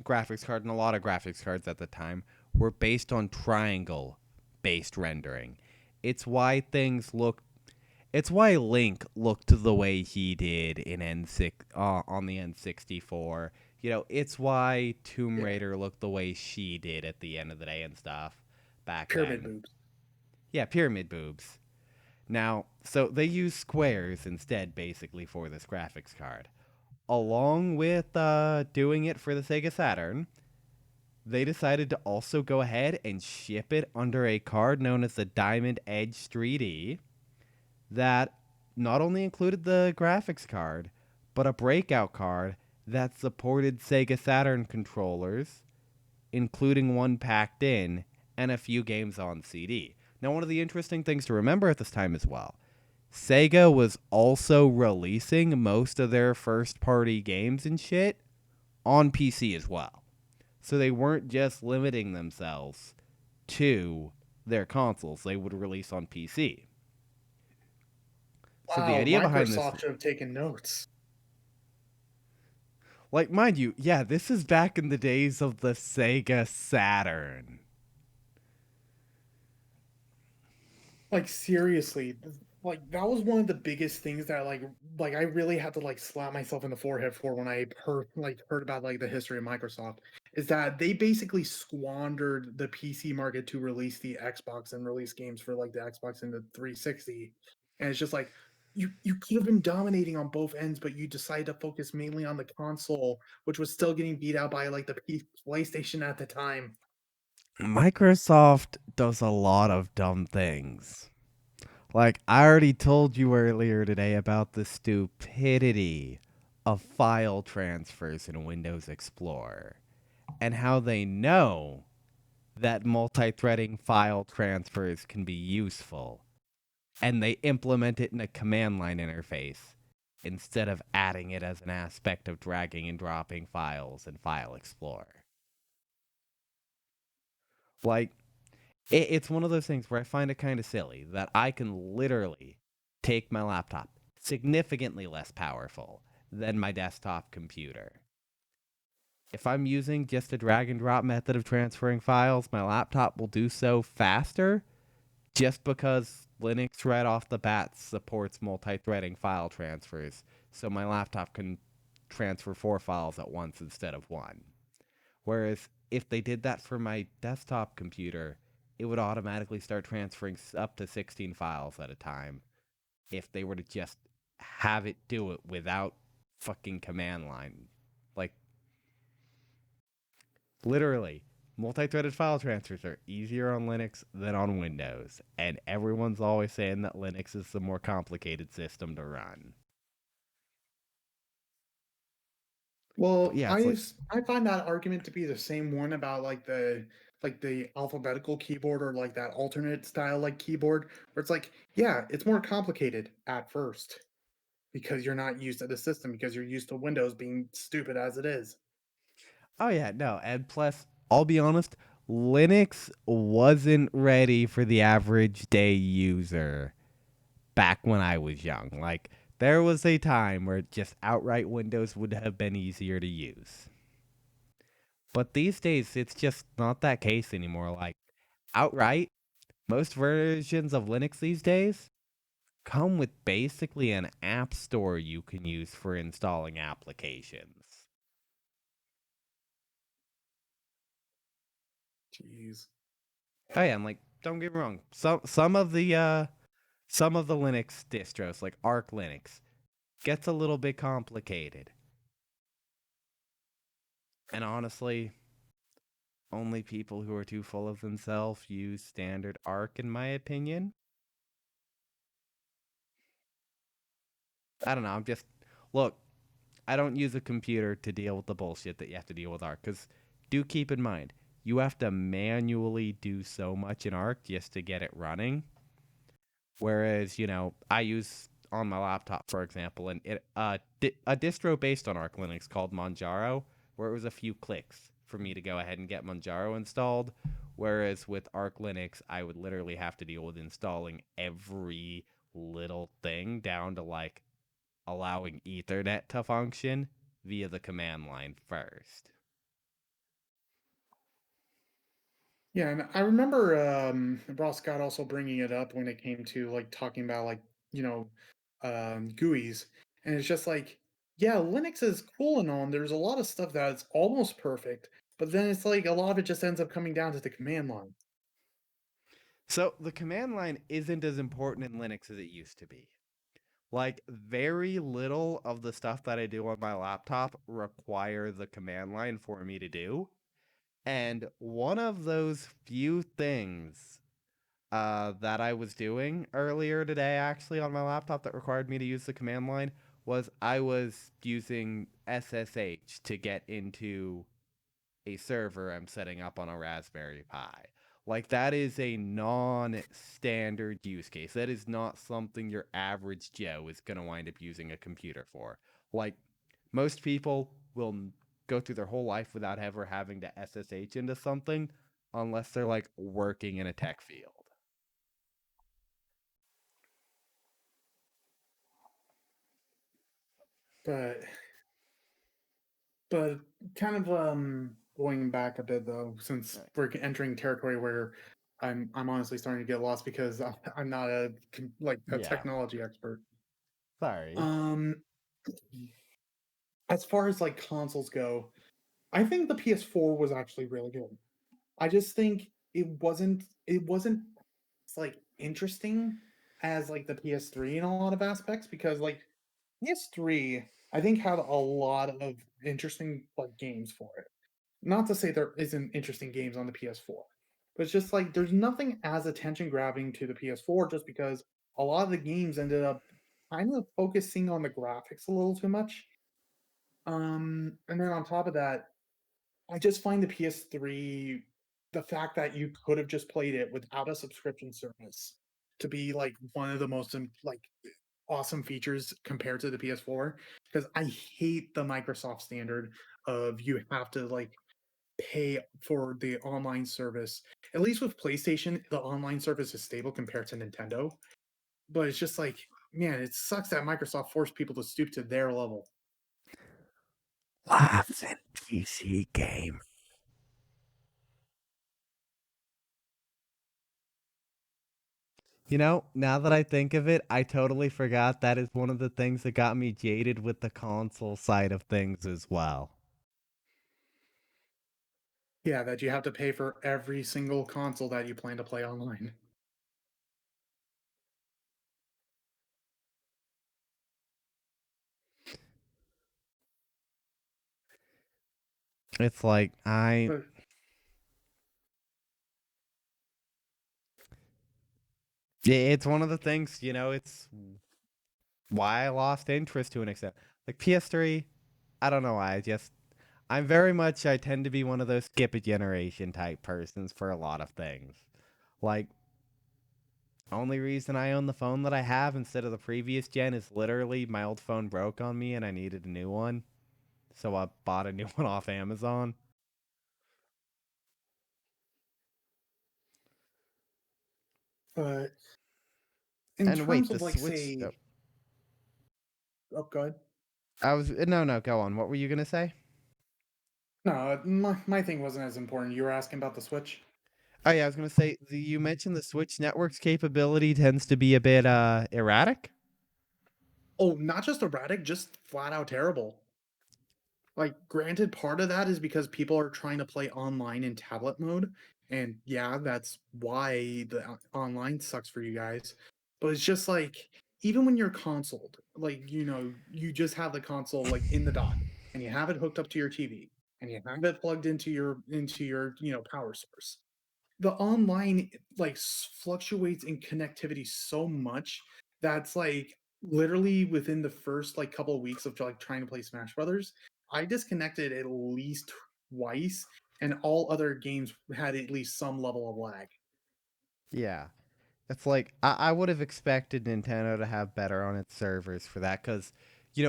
graphics card and a lot of graphics cards at the time were based on triangle based rendering. It's why things look It's why Link looked the way he did in N6 on the N64. It's why Tomb yeah, Raider looked the way she did at the end of the day and stuff back pyramid then. boobs. Yeah, pyramid boobs. Now, so they use squares instead, basically, for this graphics card. Along with doing it for the Sega Saturn, they decided to also go ahead and ship it under a card known as the Diamond Edge 3D that not only included the graphics card, but a breakout card that supported Sega Saturn controllers, including one packed in, and a few games on CD. Now, one of the interesting things to remember at this time as well, Sega was also releasing most of their first party games and shit on PC as well. So they weren't just limiting themselves to their consoles, they would release on PC. So the Wow, idea behind this, Microsoft should have taken notes. like, mind you, yeah, this is back in the days of the Sega Saturn. Like seriously, like that was one of the biggest things that I really had to like slap myself in the forehead for when I heard about like the history of Microsoft is that they basically squandered the PC market to release the Xbox and release games for like the Xbox and the 360. And it's just like you could have been dominating on both ends, but you decided to focus mainly on the console, which was still getting beat out by like the PlayStation at the time. Microsoft does a lot of dumb things. Like, I already told you earlier today about the stupidity of file transfers in Windows Explorer and how they know that multi threading file transfers can be useful, and they implement it in a command line interface instead of adding it as an aspect of dragging and dropping files in File Explorer. Like, it's one of those things where I find it kind of silly that I can literally take my laptop, significantly less powerful than my desktop computer. If I'm using just a drag and drop method of transferring files, my laptop will do so faster just because Linux right off the bat supports multi-threading file transfers, so my laptop can transfer 4 files at once instead of one. Whereas if they did that for my desktop computer, it would automatically start transferring up to 16 files at a time if they were to just have it do it without fucking command line. Like, literally, multi-threaded file transfers are easier on Linux than on Windows, and everyone's always saying that Linux is the more complicated system to run. But Well, yeah, it's like, I find that argument to be the same one about like the alphabetical keyboard or like that alternate style like keyboard where it's like, yeah, it's more complicated at first because you're not used to the system because you're used to Windows being stupid as it is. oh yeah, no, and plus, I'll be honest, Linux wasn't ready for the average day user back when I was young. Like, there was a time where just outright Windows would have been easier to use. But these days, it's just not that case anymore. Like, outright, most versions of Linux these days come with basically an app store you can use for installing applications. Jeez. Oh yeah, and like, don't get me wrong, some of the Linux distros, like Arch Linux, gets a little bit complicated. And honestly, only people who are too full of themselves use standard Arch, in my opinion. I don't know. I'm just look. I don't use a computer to deal with the bullshit that you have to deal with Arch. Because do keep in mind, you have to manually do so much in Arch just to get it running. Whereas, I use on my laptop, for example, a distro based on Arch Linux called Manjaro, where it was a few clicks for me to go ahead and get Manjaro installed. Whereas with Arch Linux, I would literally have to deal with installing every little thing down to like allowing Ethernet to function via the command line first. Yeah, and I remember Ross Scott also bringing it up when it came to like talking about like, you know, GUIs. And it's just like, yeah, Linux is cool and all, and there's a lot of stuff that's almost perfect, but then it's like a lot of it just ends up coming down to the command line. So the command line isn't as important in Linux as it used to be. Like, very little of the stuff that I do on my laptop require the command line for me to do. And one of those few things that I was doing earlier today, actually, on my laptop that required me to use the command line was I was using SSH to get into a server I'm setting up on a Raspberry Pi. Like, that is a non standard use case. That is not something your average Joe is going to wind up using a computer for. Like, most people will go through their whole life without ever having to SSH into something unless they're like working in a tech field. But but kind of going back a bit though, since Right. we're entering territory where I'm honestly starting to get lost because I'm not like a Yeah. technology expert. Sorry. Um, as far as like consoles go, I think the PS4 was actually really good. I just think it wasn't it's like interesting as like the PS3 in a lot of aspects because like PS3 I think had a lot of interesting like games for it. Not to say there isn't interesting games on the PS4, but it's just like there's nothing as attention grabbing to the PS4 just because a lot of the games ended up kind of focusing on the graphics a little too much. And then on top of that, I just find the PS3, the fact that you could have just played it without a subscription service to be like one of the most like awesome features compared to the PS4 because I hate the Microsoft standard of you have to like pay for the online service. At least with PlayStation, the online service is stable compared to Nintendo, but it's just like, man, it sucks that Microsoft forced people to stoop to their level. Laughs in PC game. Now that I think of it, I totally forgot that is one of the things that got me jaded with the console side of things as well. Yeah, that you have to pay for every single console that you plan to play online. It's like But it's one of the things, it's why I lost interest to an extent. Like PS3, I don't know why. I tend to be one of those skip a generation type persons for a lot of things. Like, only reason I own the phone that I have instead of the previous gen is literally my old phone broke on me and I needed a new one. So I bought a new one off Amazon. but in And wait, terms the of like Switch. say, oh god. I was no, go on. What were you gonna say? No, my thing wasn't as important. You were asking about the Switch. Oh yeah, I was gonna say you mentioned the Switch network's capability tends to be a bit erratic. Oh, not just erratic, just flat out terrible. Like, granted, part of that is because people are trying to play online in tablet mode, and yeah, that's why the online sucks for you guys. But it's just like, even when you're consoled, like, you just have the console like in the dock, and you have it hooked up to your TV, and you have it plugged into your power source. The online like fluctuates in connectivity so much that's like literally within the first like couple of weeks of like trying to play Smash Brothers, I disconnected at least twice, and all other games had at least some level of lag. Yeah. It's like I would have expected Nintendo to have better on its servers for that because,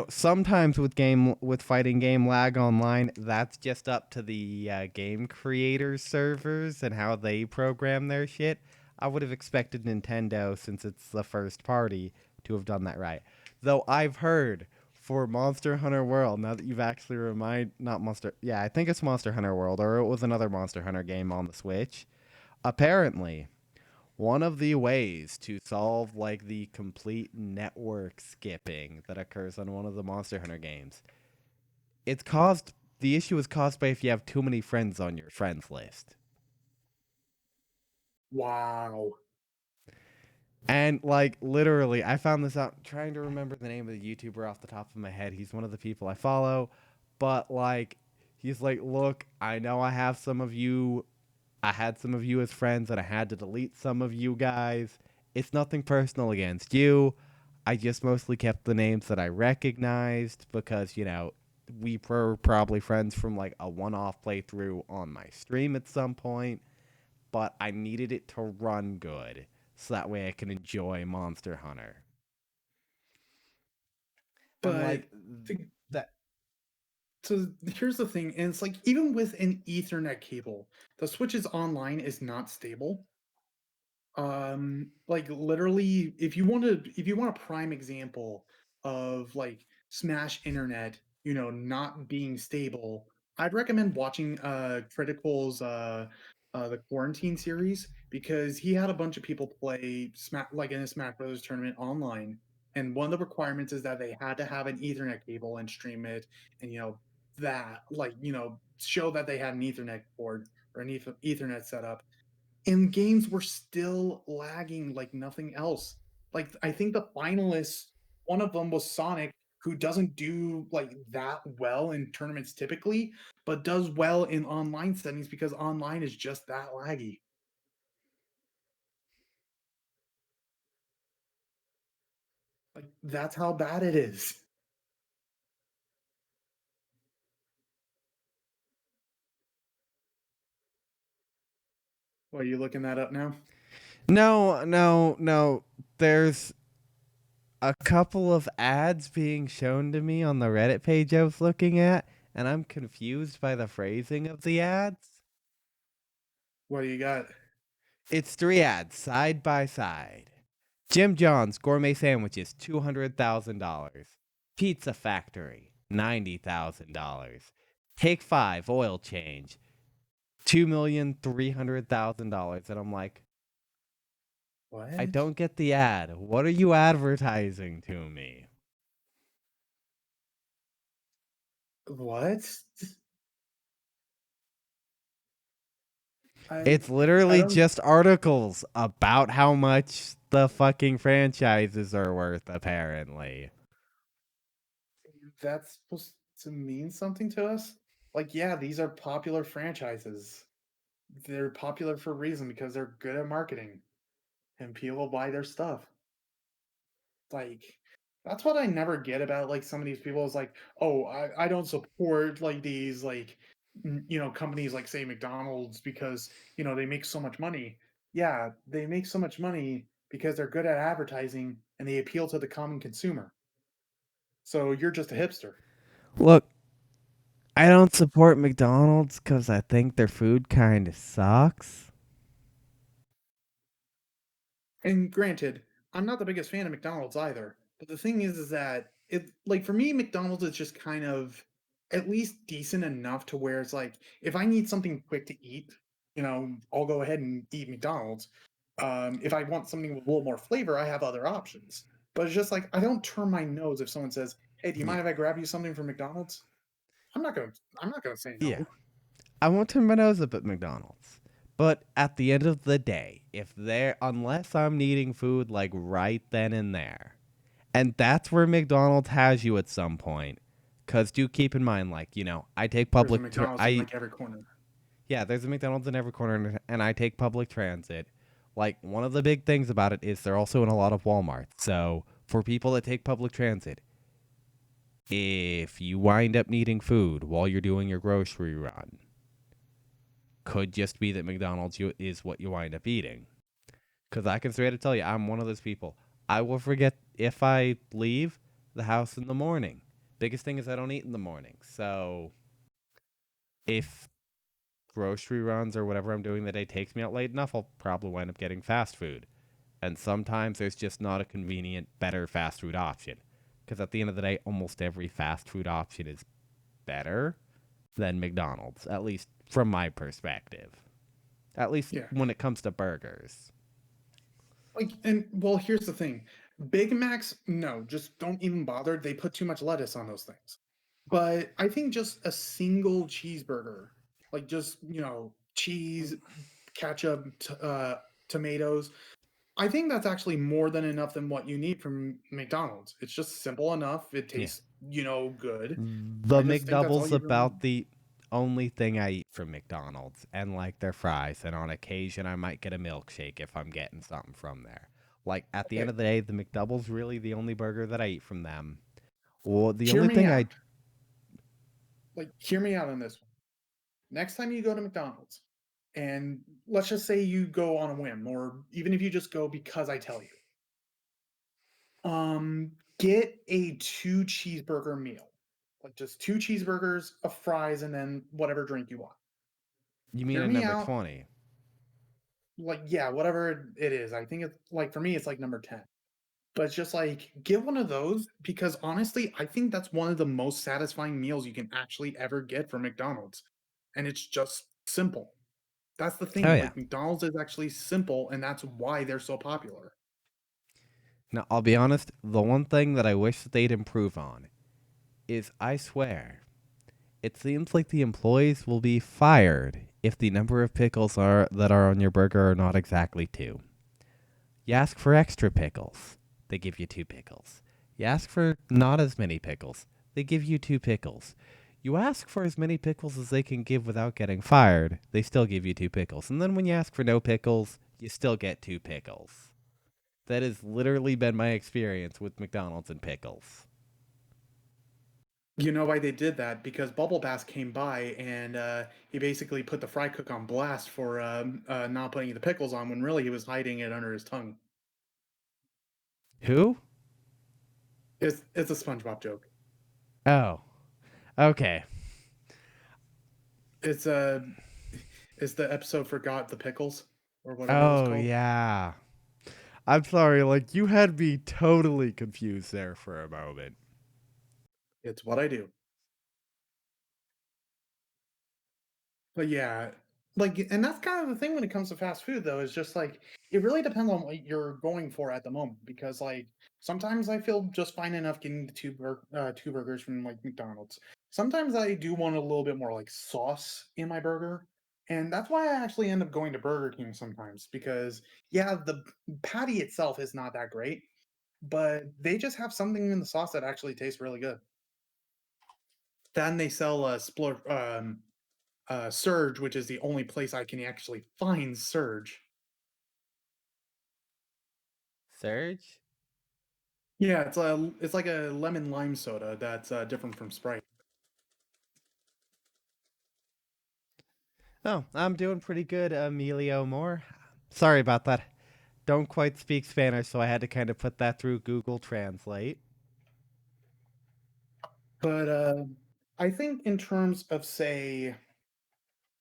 sometimes with fighting game lag online, that's just up to the game creators' servers and how they program their shit. I would have expected Nintendo, since it's the first party, to have done that right. Though I've heard for Monster Hunter World, now that you've actually not Monster, yeah, I think it's Monster Hunter World, or it was another Monster Hunter game on the Switch. Apparently, one of the ways to solve like the complete network skipping that occurs on one of the Monster Hunter games, it's caused the issue is caused by if you have too many friends on your friends list. Wow. And like literally, I found this out trying to remember the name of the YouTuber off the top of my head. He's one of the people I follow, but like he's like, "Look, I know I had some of you as friends and I had to delete some of you guys. It's nothing personal against you. I just mostly kept the names that I recognized because, we were probably friends from like a one off playthrough on my stream at some point, but I needed it to run good so that way I can enjoy Monster Hunter." And But like to, that. so here's the thing, and it's like even with an Ethernet cable, the Switch's online is not stable. Like literally, if you want a prime example of like Smash Internet, not being stable, I'd recommend watching Critical's the Quarantine series, because he had a bunch of people play Smash like in a Smash Brothers tournament online, and one of the requirements is that they had to have an Ethernet cable and stream it, and that like show that they had an Ethernet board or an Ethernet setup, and games were still lagging like nothing else. Like, I think the finalists, one of them was Sonic, who doesn't do like that well in tournaments typically, but does well in online settings because online is just that laggy. Like, that's how bad it is. Well, are you looking that up now? No, no, no. There's a couple of ads being shown to me on the Reddit page I was looking at, and I'm confused by the phrasing of the ads. What do you got? It's three ads side by side. Jim John's gourmet sandwiches, $200,000. Pizza Factory, $90,000. Take Five oil change, $2,300,000. And I'm like, I What? don't get the ad. What are you advertising to me? What? It's I literally don't. just articles about how much the fucking franchises are worth, apparently. That's supposed to mean something to us. Like, yeah, these are popular franchises. They're popular for a reason because they're good at marketing and people buy their stuff. Like, that's what I never get about like some of these people is like, oh, I don't support like these like companies like say McDonald's because they make so much money. Yeah, they make so much money because they're good at advertising and they appeal to the common consumer. So you're just a hipster. Look, I don't support McDonald's because I think their food kind of sucks. And granted, I'm not the biggest fan of McDonald's either. But the thing is that it like for me, McDonald's is just kind of at least decent enough to where it's like if I need something quick to eat, I'll go ahead and eat McDonald's. If I want something with a little more flavor, I have other options. But it's just like I don't turn my nose if someone says, "Hey, do you Yeah. mind if I grab you something from McDonald's?" I'm not gonna I'm not gonna say Yeah. no. I won't turn my nose up at McDonald's. But at the end of the day, unless I'm needing food like right then and there, and that's where McDonald's has you at some point. Cause do keep in mind, like I take There's a public, McDonald's in like every corner. yeah, there's a McDonald's in every corner, and I take public transit. Like one of the big things about it is they're also in a lot of Walmarts. So for people that take public transit, if you wind up needing food while you're doing your grocery run, could just be that McDonald's is what you wind up eating. Because I can straight to tell you, I'm one of those people. I will forget if I leave the house in the morning. Biggest thing is I don't eat in the morning. So if grocery runs or whatever I'm doing the day takes me out late enough, I'll probably wind up getting fast food. And sometimes there's just not a convenient, better fast food option. Because at the end of the day, almost every fast food option is better than McDonald's, at least from my perspective. At least Yeah. when it comes to burgers. Like, and well, here's the thing. Big Macs, no, just don't even bother. They put too much lettuce on those things. But I think just a single cheeseburger, like just, cheese, ketchup, tomatoes, I think that's actually more than enough than what you need from McDonald's. It's just simple enough. It Yeah. tastes, good. The I just think that's all McDouble's you really about need. the only thing I eat from McDonald's, and like their fries, and on occasion I might get a milkshake if I'm getting something from there. Like at the end Okay, of the day, the McDouble's really the only burger that I eat from them. Well, the hear only me thing I out. Like, hear me out on this one. Next time you go to McDonald's, and let's just say you go on a whim, or even if you just go because I tell you, get a two cheeseburger meal, like just two cheeseburgers, a fries, and then whatever drink you want. you mean Hear a me number out. 20. Like, yeah, whatever it is. I think it's like for me, it's like number 10. But it's just like get one of those because honestly, I think that's one of the most satisfying meals you can actually ever get from McDonald's. And it's just simple. That's the Oh thing. yeah. Like McDonald's is actually simple, and that's why they're so popular. Now I'll be honest, the one thing that I wish that they'd improve on is I swear, it seems like the employees will be fired if the number of pickles are that are on your burger are not exactly two. You ask for extra pickles, they give you two pickles. You ask for not as many pickles, they give you two pickles. You ask for as many pickles as they can give without getting fired, they still give you two pickles. And then when you ask for no pickles, you still get two pickles. That has literally been my experience with McDonald's and pickles. You know why they did that? Because Bubble Bass came by and he basically put the fry cook on blast for not putting the pickles on when really he was hiding it under his tongue. Who? It's a SpongeBob joke. Oh, okay. It's it's the episode Forgot the Pickles or whatever it was Oh, called. yeah. I'm sorry, like, you had me totally confused there for a moment. It's what I do. But yeah, like, and that's kind of the thing when it comes to fast food, though, is just like it really depends on what you're going for at the moment. Because like sometimes I feel just fine enough getting the two burgers from like McDonald's. Sometimes I do want a little bit more like sauce in my burger. And that's why I actually end up going to Burger King sometimes because, yeah, the patty itself is not that great, but they just have something in the sauce that actually tastes really good. Then they sell Surge, which is the only place I can actually find Surge. Surge? Yeah, it's like a lemon lime soda that's different from Sprite. Oh, I'm doing pretty good, Emilio Moore. Sorry about that. Don't quite speak Spanish, so I had to kind of put that through Google Translate. But I think in terms of say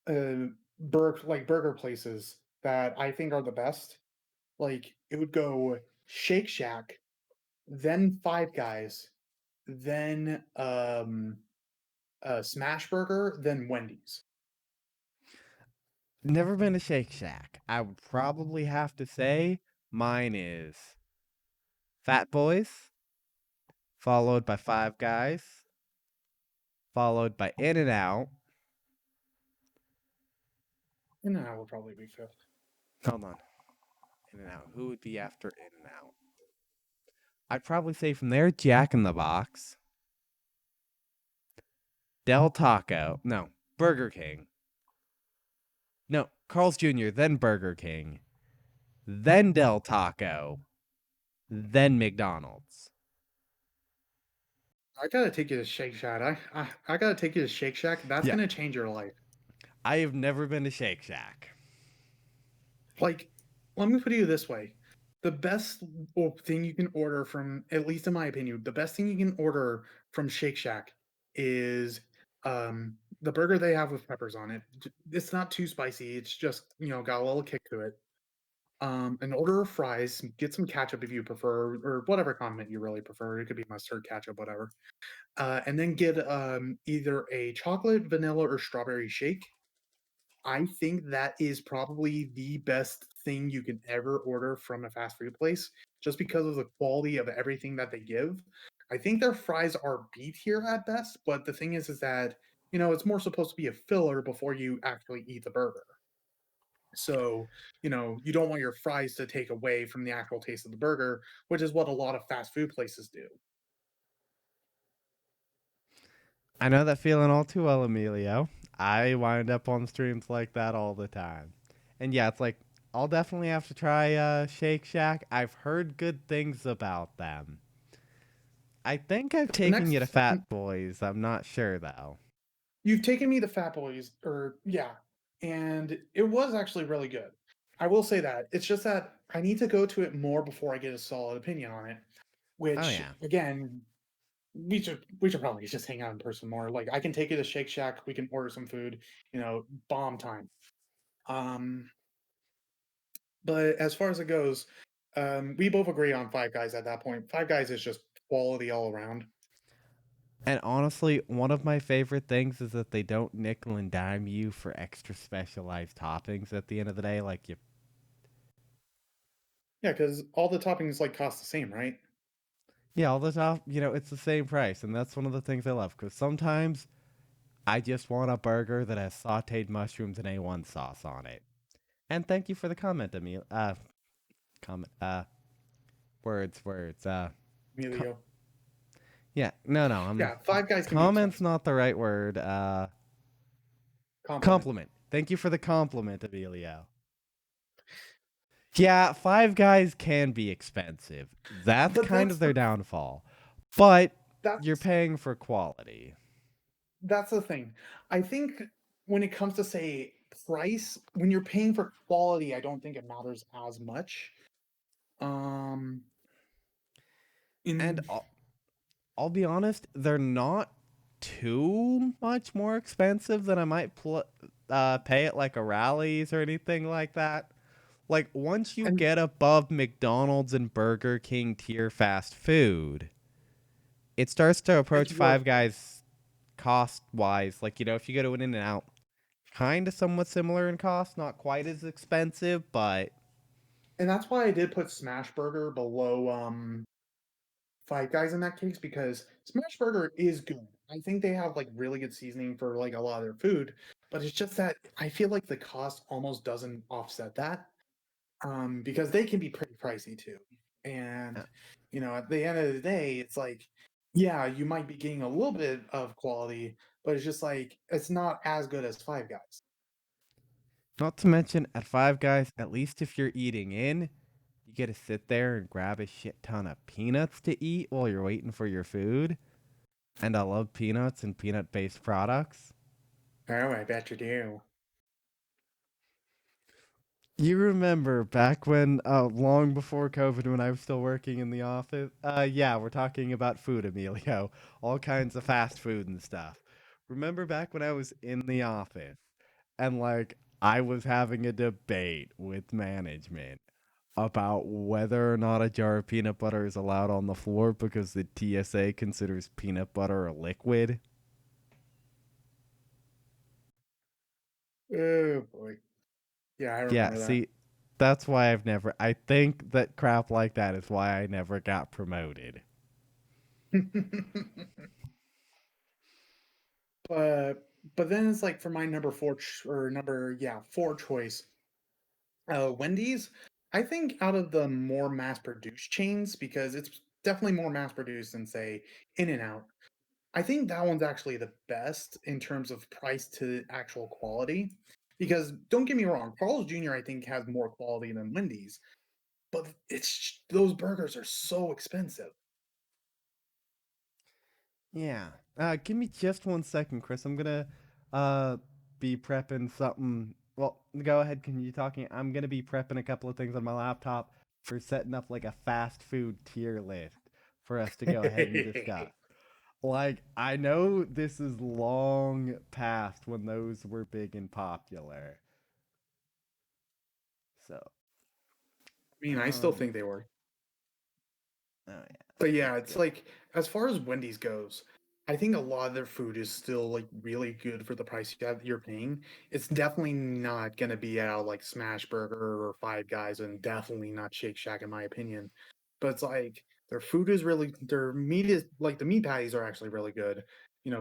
burger places that I think are the best, like it would go Shake Shack, then Five Guys, then Smash Burger, then Wendy's. Never been to Shake Shack. I would probably have to say mine is Fat Boys, followed by Five Guys, followed by In N Out. And that would probably be fifth. Hold on. In N Out. Who would be after In N Out? I'd probably say from there Jack in the Box, Del Taco. No, Burger King. No, Carl's Jr., then Burger King, then Del Taco, then McDonald's. I gotta take you to Shake Shack. I gotta take you to Shake Shack. That's Yeah. gonna change your life. I have never been to Shake Shack. Like, let me put it this way: the best thing you can order from, at least in my opinion, the best thing you can order from Shake Shack is the burger they have with peppers on it. It's not too spicy. It's just got a little kick to it. An order of fries. Get some ketchup if you prefer, or whatever condiment you really prefer. It could be mustard, ketchup, whatever. And then get either a chocolate, vanilla, or strawberry shake. I think that is probably the best thing you can ever order from a fast food place, just because of the quality of everything that they give. I think their fries are B tier at best, but the thing is that it's more supposed to be a filler before you actually eat the burger. So, you don't want your fries to take away from the actual taste of the burger, which is what a lot of fast food places do. I know that feeling all too well, Emilio. I wind up on streams like that all the time. And yeah, it's like, I'll definitely have to try Shake Shack. I've heard good things about them. I think I've The taken you to next Fat Boys. I'm not sure, though. You've taken me to Fat Boys, or yeah, and it was actually really good. I will say that. It's just that I need to go to it more before I get a solid opinion on it. Oh, Which yeah. again, we should probably just hang out in person more. Like I can take you to Shake Shack, we can order some food, bomb time. Um, but as far as it goes, we both agree on Five Guys at that point. Five Guys is just quality all around. And honestly, one of my favorite things is that they don't nickel and dime you for extra specialized toppings at the end of the day. Like, you, Yeah, because all the toppings like cost the same, right? yeah, all the top, it's the same price. And that's one of the things I love. Because sometimes I just want a burger that has sauteed mushrooms and A1 sauce on it. And thank you for the comment, Emil. Comment. Words. Co- Emilio. yeah, no. Yeah, Five Guys can be Comment's expensive. not the right word. Compliment. Compliment. Thank you for the compliment, Emilio. Yeah, Five Guys can be expensive. That's But kind of their downfall. But you're that's paying for quality. that's the thing. I think when it comes to say price, when you're paying for quality, I don't think it matters as much. Um And in I'll be honest, they're not too much more expensive than I might pay at like a Rallies or anything like that. Like, once you and get above McDonald's and Burger King tier fast food, it starts to it's approach worth Five it. Guys cost wise. Like, if you go to an In and Out, kind of somewhat similar in cost, not quite as expensive, but And that's why I did put Smash Burger below Five Guys in that case because Smash Burger is good. I think they have like really good seasoning for like a lot of their food, but it's just that I feel like the cost almost doesn't offset that, because they can be pretty pricey too. And, Uh, at the end of the day, it's like, yeah, you might be getting a little bit of quality, but it's just like, it's not as good as Five Guys. Not to mention, at Five Guys, at least if you're eating in, you get to sit there and grab a shit ton of peanuts to eat while you're waiting for your food. And I love peanuts and peanut based products. Oh, I bet you do. You remember back when, long before COVID, when I was still working in the office? Yeah, we're talking about food, Emilio. All kinds of fast food and stuff. Remember back when I was in the office and, like, I was having a debate with management about whether or not a jar of peanut butter is allowed on the floor because the TSA considers peanut butter a liquid? Oh boy. Yeah, I Yeah, remember that. see, that's why I think that crap like that is why I never got promoted. But then it's like for my number four or number, yeah, four choice, Wendy's. I think out of the more mass produced chains, because it's definitely more mass produced than say In and Out. I think that one's actually the best in terms of price to actual quality. Because don't get me wrong, Carl's Jr. I think has more quality than Wendy's, but it's those burgers are so expensive. Yeah. Give me just 1 second, Chris. I'm gonna uh be prepping something. Well, go ahead. Can you talking? I'm gonna be prepping a couple of things on my laptop for setting up like a fast food tier list for us to go ahead and discuss. Like, I know this is long past when those were big and popular. So, I mean, I still um, think they were. oh yeah, But let's yeah, it's go. like as far as Wendy's goes, I think a lot of their food is still like really good for the price you're paying. It's definitely not gonna be out like Smash Burger or Five Guys, and definitely not Shake Shack in my opinion. But it's like their food is really their meat is like the meat patties are actually really good.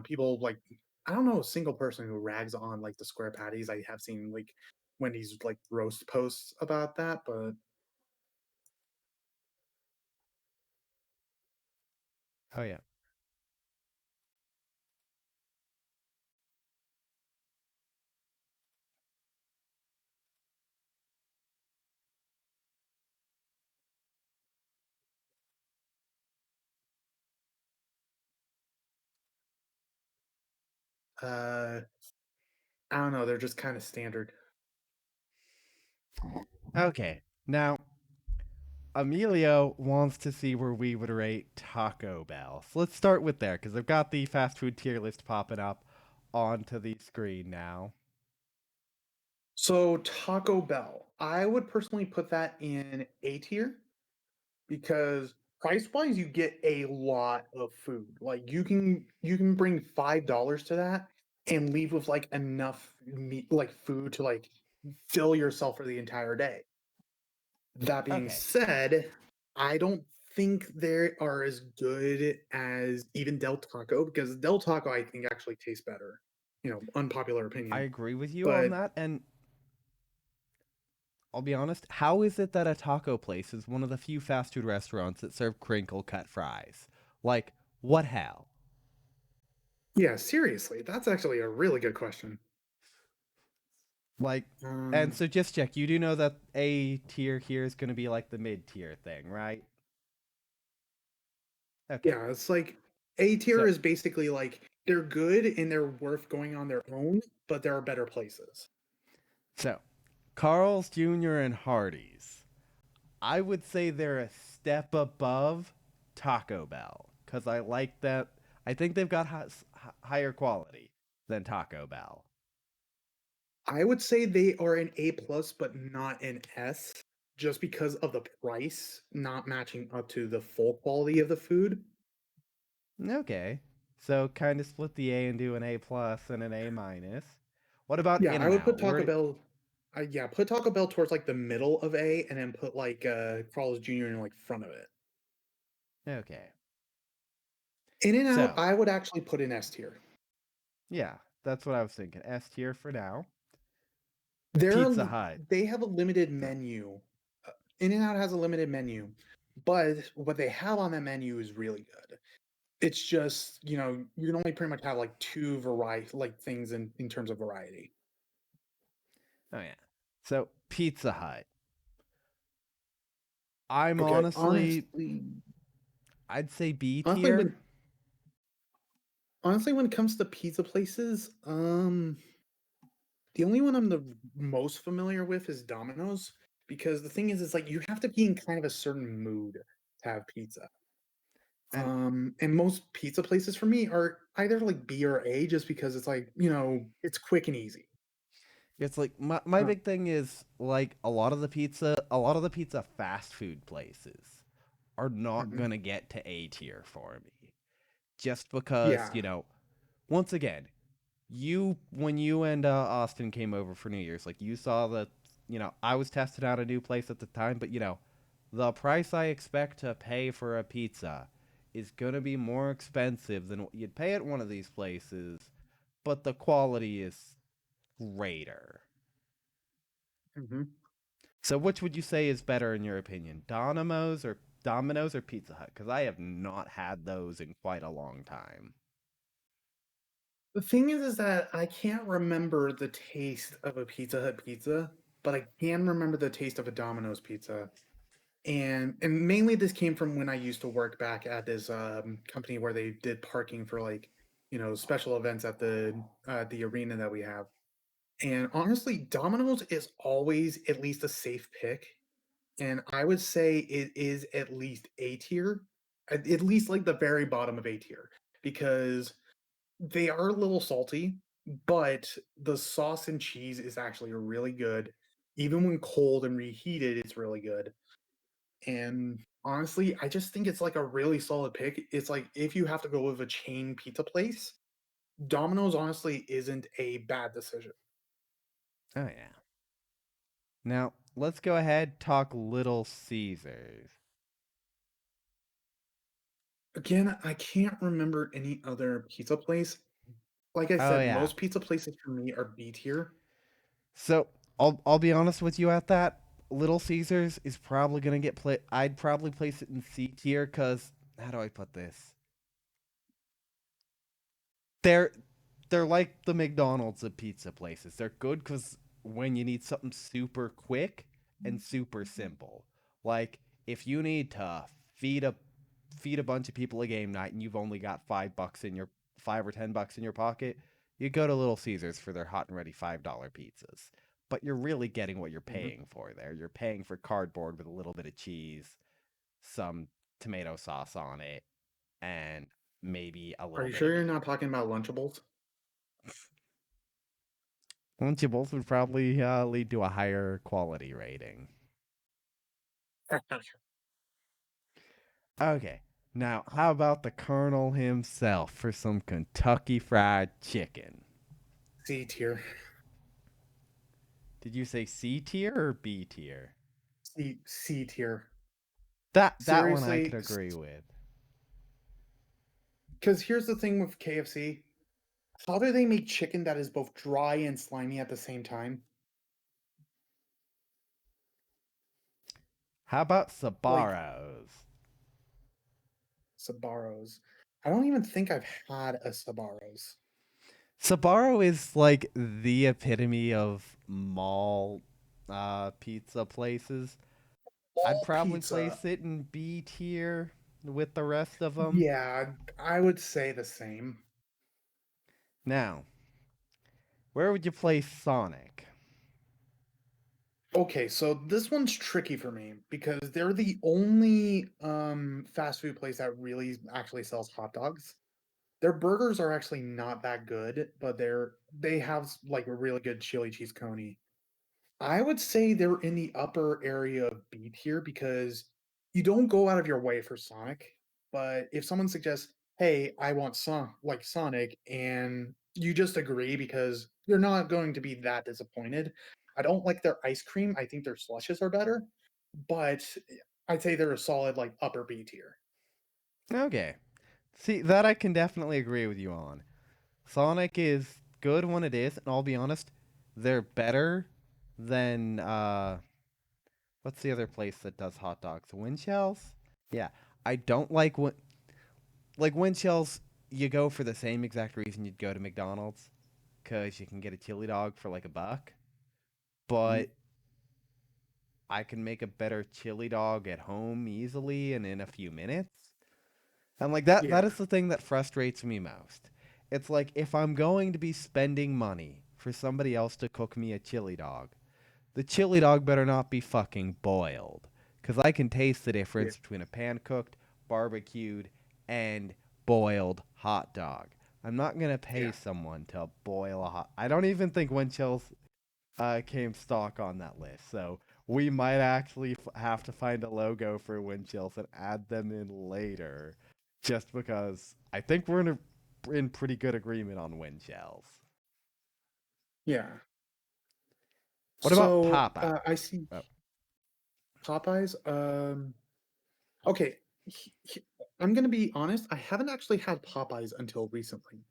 People like I don't know a single person who rags on like the square patties. I have seen like Wendy's like roast posts about that, but Oh yeah. uh I don't know, they're just kind of standard. Okay. Now, Emilio wants to see where we would rate Taco Bell. So let's start with there because I've got the fast food tier list popping up onto the screen now. So Taco Bell, I would personally put that in A tier because price wise you get a lot of food. Like you can bring $5 to that and leave with like enough meat like food to like fill yourself for the entire day. That being Okay. said, I don't think they are as good as even Del Taco because Del Taco I think actually tastes better. Unpopular I opinion. agree with you on But that. And I'll be honest, how is it that a taco place is one of the few fast food restaurants that serve crinkle cut fries? Like, what hell? yeah, seriously, that's actually a really good question. Like, and Um, so just check, you do know that A tier here is going to be like the mid tier thing, right? Okay. yeah, it's like A tier So, is basically like they're good and they're worth going on their own, but there are better places. so, Carl's Jr. and Hardee's. I would say they're a step above Taco Bell because I like that. I think they've got higher quality than Taco Bell. I would say they are an A plus, but not an S, just because of the price not matching up to the full quality of the food. Okay. So kind of split the A and do an A plus and an A minus. What about Yeah, In I and would put Out? Taco Bell. Yeah, put Taco Bell towards like the middle of A, and then put like Carl's Jr. in like front of it. Okay. In and Out, So, I would actually put in S tier. yeah. That's what I was thinking. S tier for now. They're Pizza Hut. they have a limited menu. In and Out has a limited menu, but what they have on that menu is really good. It's just, you can only pretty much have like two variety like things in terms of variety. Oh yeah. So Pizza Hut. I'm Okay, honestly, I'd say B honestly, tier. when it comes to pizza places, the only one I'm the most familiar with is Domino's because the thing is like you have to be in kind of a certain mood to have pizza. And And most pizza places for me are either like B or A just because it's like, it's quick and easy. it's like my Uh, big thing is like a lot of the pizza fast food places are not mhm. gonna get to A tier for me. Just because, Yeah. once again, when you and Austin came over for New Year's, like you saw that, I was testing out a new place at the time, but the price I expect to pay for a pizza is gonna be more expensive than what you'd pay at one of these places, but the quality is greater. Mhm. So which would you say is better in your opinion? Domino's or Pizza Hut? Because I have not had those in quite a long time. The thing is that I can't remember the taste of a Pizza Hut pizza, but I can remember the taste of a Domino's pizza. And mainly this came from when I used to work back at this company where they did parking for like, special events at the arena that we have. And honestly, Domino's is always at least a safe pick. And I would say it is at least A tier, at least like the very bottom of A tier, because they are a little salty, but the sauce and cheese is actually really good. Even when cold and reheated, it's really good. And honestly, I just think it's like a really solid pick. It's like if you have to go with a chain pizza place, Domino's honestly isn't a bad decision. Oh yeah. Now let's go ahead talk Little Caesars. Again, I can't remember any other pizza place. Like I Oh said, yeah. most pizza places for me are B tier. So I'll be honest with you at that. Little Caesars is probably gonna get play. I'd probably place it in C tier because how do I put this? They're they're like the McDonald's of pizza places. They're good because when you need something super quick and super simple, like if you need to feed a feed a bunch of people a game night and you've only got $5 or $10 in your pocket, you go to Little Caesars for their hot and ready $5 pizzas. But you're really getting what you're Mhm. paying for there. You're paying for cardboard with a little bit of cheese, some tomato sauce on it, and maybe a Are little you bit of sure you're meat. not talking about Lunchables? Lunchables would probably lead to a higher quality rating. Okay, now how about the Colonel himself for some Kentucky Fried Chicken? C tier. Did you say C tier or B tier? C tier. That one I could Seriously, agree with. because here's the thing with KFC. How do they make chicken that is both dry and slimy at the same time? How about Like Sabaros? Sabaros. I don't even think I've had a Sabaros. Sabaro is like the epitome of mall pizza places. I'd All probably pizza. place it in B tier with the rest of them. Yeah, I would say the same. Now, where would you place Sonic? Okay, so this one's tricky for me because they're the only fast food place that really actually sells hot dogs. Their burgers are actually not that good, but they have like a really good chili cheese coney. I would say they're in the upper area of B tier because you don't go out of your way for Sonic. But if someone suggests, "Hey, I want Sonic," and you just agree because you're not going to be that disappointed. I don't like their ice cream. I think their slushes are better, but I'd say they're a solid like upper B tier. Okay. See, that I can definitely agree with you on. Sonic is good when it is, and I'll be honest, they're better than what's the other place that does hot dogs? Wind shells? Yeah. I don't like wind shells. You go for the same exact reason you'd go to McDonald's, because you can get a chili dog for like $1. Mhm. But I can make a better chili dog at home easily and in a few minutes. And like that Yeah, is the thing that frustrates me most. It's like if I'm going to be spending money for somebody else to cook me a chili dog, the chili dog better not be fucking boiled. Cuz I can taste the yeah, difference between a pan cooked, barbecued, and boiled hot dog. I'm not going to pay yeah. someone to boil a hot. I don't even think Winchell's came stock on that list. So we might actually have to find a logo for wind chills and add them in later, just because I think we're in pretty good agreement on wind shells. Yeah. What about So Popeye? I see Oh, Popeyes. Okay, he- he- I'm gonna be honest. I haven't actually had Popeyes until recently,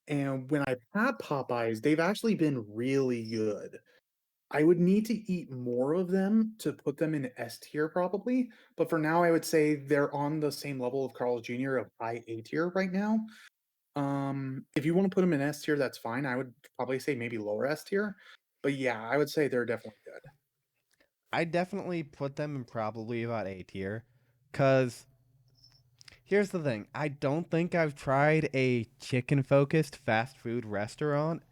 and when I've had Popeyes, they've actually been really good. I would need to eat more of them to put them in S tier probably, but for now, I would say they're on the same level of Carl's Jr. of high A tier right now. If you want to put them in S tier, that's fine. I would probably say maybe lower S tier, but yeah, I would say they're definitely good. I definitely put them in probably about A tier, cause here's the thing: I don't think I've tried a chicken focused fast food restaurant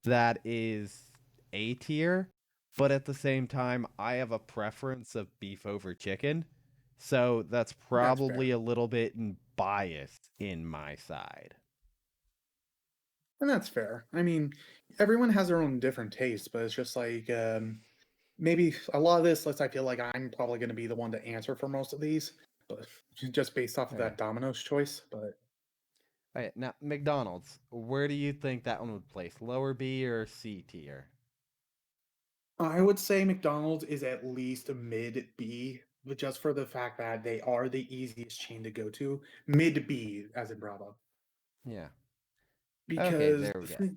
that is A tier, but at the same time, I have a preference of beef over chicken. So that's That's probably fair. a little bit biased in my side. And that's fair. I mean, everyone has their own different tastes, but it's just like maybe a lot of this list, I feel like I'm probably going to be the one to answer for most of these, but just based off of Okay. that Domino's choice. But Okay. Now, McDonald's, where do you think that one would place? Lower B or C tier? I would say McDonald's is at least a mid B, but just for the fact that they are the easiest chain to go to. Mid B, as in Bravo. Yeah. Okay, Because there we go.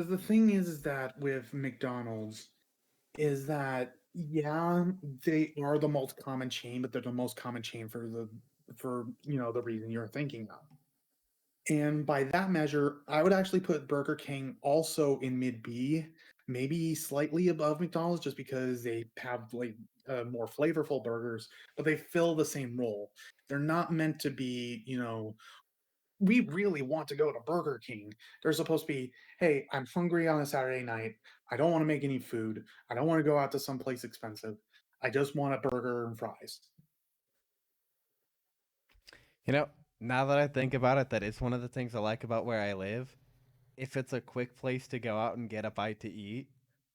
the thing is that with McDonald's, is that yeah, they are the most common chain, but they're the most common chain for the reason you're thinking of. And by that measure, I would actually put Burger King also in mid B, maybe slightly above McDonald's, just because they have like more flavorful burgers, but they fill the same role. They're not meant to be, we really want to go to Burger King. They're supposed to be, hey, I'm hungry on a Saturday night. I don't want to make any food. I don't want to go out to some place expensive. I just want a burger and fries. You know, now that I think about it, that is one of the things I like about where I live. If it's a quick place to go out and get a bite to eat,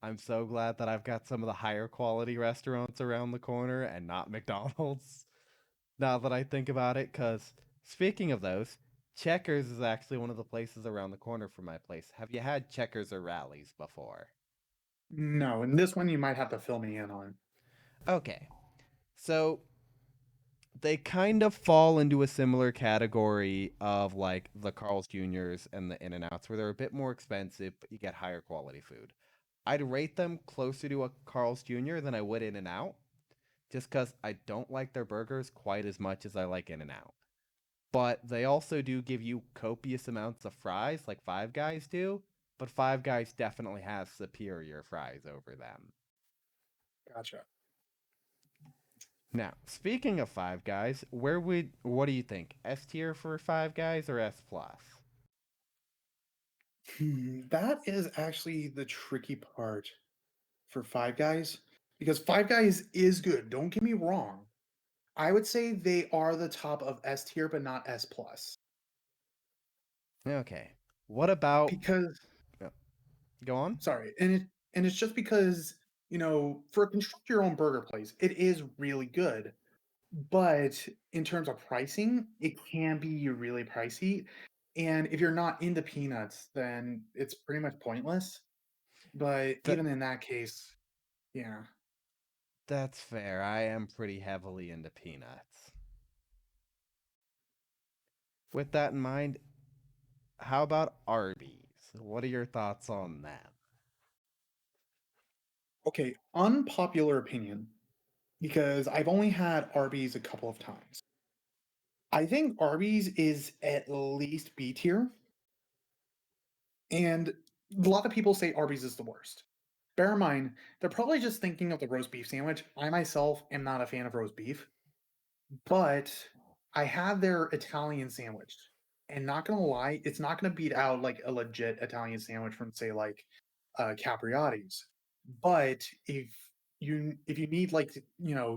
I'm so glad that I've got some of the higher quality restaurants around the corner and not McDonald's. Now that I think about it, because speaking of those, Checkers is actually one of the places around the corner from my place. Have you had Checkers or Rallies before? No, and this one you might have to fill me in on. Okay, so they kind of fall into a similar category of like the Carl's Jr.'s and the In N Outs, where they're a bit more expensive, but you get higher quality food. I'd rate them closer to a Carl's Jr. than I would In N Out, just because I don't like their burgers quite as much as I like In N Out. But they also do give you copious amounts of fries, like Five Guys do. But Five Guys definitely has superior fries over them. Gotcha. Now, speaking of Five Guys, what do you think? S tier for Five Guys or S plus? That is actually the tricky part for Five Guys because Five Guys is good. Don't get me wrong. I would say they are the top of S tier, but not S plus. Okay. What about Because uh, go on? sorry, and it's just because for a construct your own burger place, it is really good. But in terms of pricing, it can be really pricey. And if you're not into peanuts, then it's pretty much pointless. But That even in that case, yeah. that's fair. I am pretty heavily into peanuts. With that in mind, how about Arby's? What are your thoughts on that? Okay, unpopular opinion, because I've only had Arby's a couple of times. I think Arby's is at least B tier, and a lot of people say Arby's is the worst. Bear in mind, they're probably just thinking of the roast beef sandwich. I myself am not a fan of roast beef, but I had their Italian sandwich, and not gonna lie, it's not gonna beat out like a legit Italian sandwich from say like Capriati's. But if you need like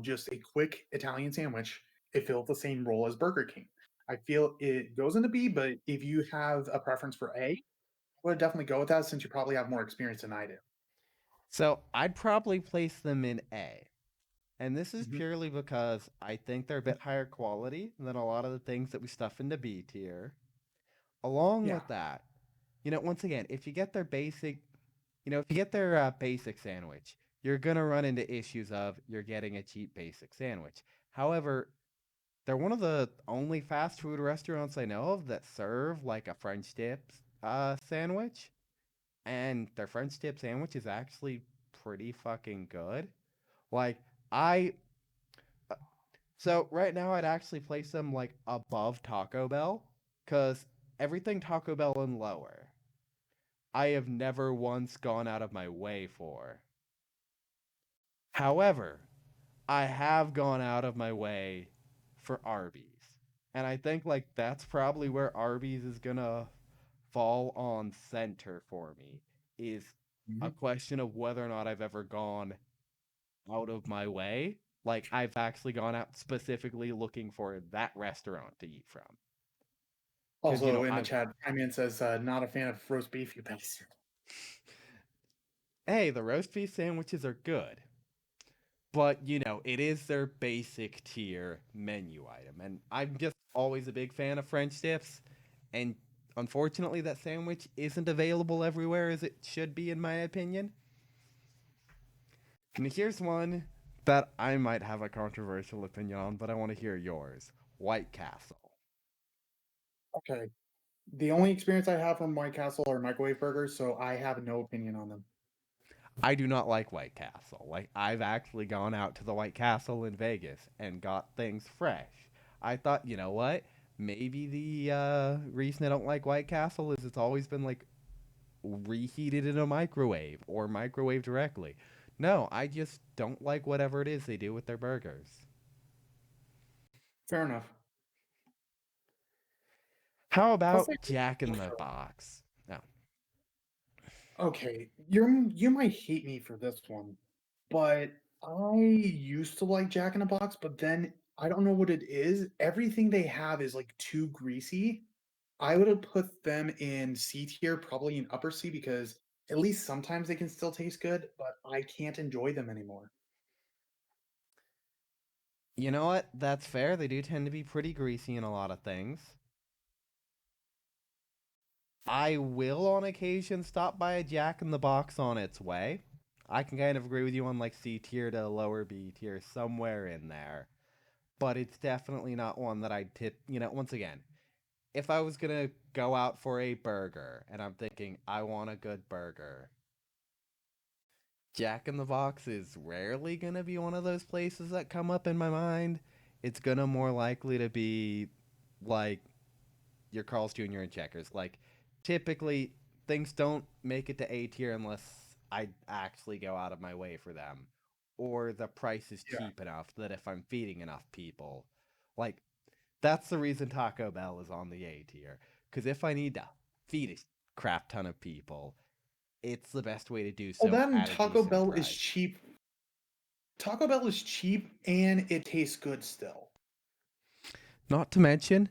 just a quick Italian sandwich, it fills the same role as Burger King. I feel it goes into B, but if you have a preference for A, I would definitely go with that since you probably have more experience than I do. So I'd probably place them in A. And this is Mhm. purely because I think they're a bit higher quality than a lot of the things that we stuff into B tier. Along Yeah, with that, once again, if you get their basic, if you get their basic sandwich, you're gonna run into issues of you're getting a cheap basic sandwich. However, they're one of the only fast food restaurants I know of that serve like a French dip sandwich, and their French dip sandwich is actually pretty fucking good. Like I So right now, I'd actually place them like above Taco Bell, because everything Taco Bell and lower, I have never once gone out of my way for. However, I have gone out of my way for Arby's, and I think like that's probably where Arby's is gonna fall on center for me. Is a Mhm. question of whether or not I've ever gone out of my way. Like I've actually gone out specifically looking for that restaurant to eat from. Because, Also in the I've, chat, Prime says not a fan of roast beef, you bastard. hey, the roast beef sandwiches are good. But, it is their basic tier menu item. And I'm just always a big fan of French dips. And unfortunately, that sandwich isn't available everywhere as it should be, in my opinion. And here's one that I might have a controversial opinion on, but I want to hear yours. White Castle. Okay. The only experience I have from White Castle are microwave burgers, so I have no opinion on them. I do not like White Castle. Like I've actually gone out to the White Castle in Vegas and got things fresh. I thought, you know what? Maybe the reason I don't like White Castle is it's always been like reheated in a microwave or microwave directly. No, I just don't like whatever it is they do with their burgers. Fair enough. How I'll say about Jack in the Box? No. okay, you might hate me for this one, but I used to like Jack in the Box, but then I don't know what it is. Everything they have is like too greasy. I would have put them in C tier, probably in upper C, because at least sometimes they can still taste good, but I can't enjoy them anymore. You know what? That's fair. They do tend to be pretty greasy in a lot of things. I will on occasion stop by a Jack in the Box on its way. I can kind of agree with you on like C tier to lower B tier, somewhere in there. But it's definitely not one that I'd tip. Once again, if I was gonna go out for a burger and I'm thinking I want a good burger, Jack in the Box is rarely gonna be one of those places that come up in my mind. It's gonna more likely to be like your Carl's Jr. and Checkers. Like, typically, things don't make it to A tier unless I actually go out of my way for them, or the price is Yeah. cheap enough that if I'm feeding enough people, like, that's the reason Taco Bell is on the A tier. Because if I need to feed a crap ton of people, it's the best way to do Well, so then at a Taco decent Bell is price. cheap. Taco Bell is cheap and it tastes good still. Not to mention,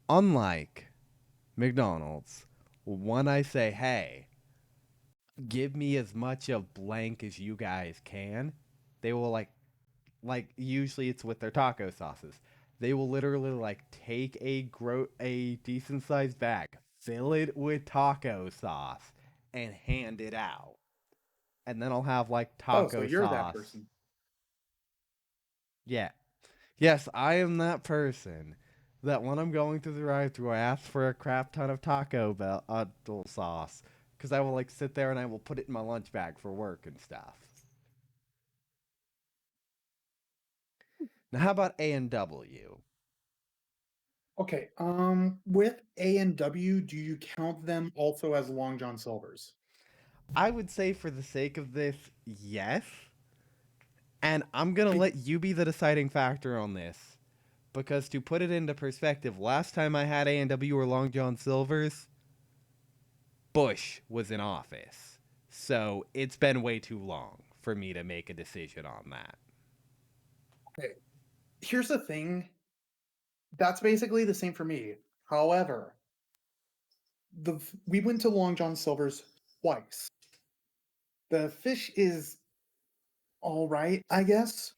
unlike McDonald's, when I say, hey, give me as much of blank as you guys can, they will like usually it's with their taco sauces. They will literally like take a decent sized bag, fill it with taco sauce, and hand it out. And then I'll have like Oh, so taco you're that sauce. person. Yeah. Yes, I am that person. that when I'm going through the drive-thru, I ask for a crap ton of Taco Bell sauce because I will like sit there and I will put it in my lunch bag for work and stuff. Now, how about A&W? Okay, with A and W, do you count them also as Long John Silver's? I would say, for the sake of this, yes. And I'm gonna Be- let you be the deciding factor on this because, to put it into perspective, last time I had A&W or Long John Silver's, Bush was in office. So it's been way too long for me to make a decision on that. okay, here's the thing. That's basically the same for me. However, we went to Long John Silver's twice. The fish is all right, I guess.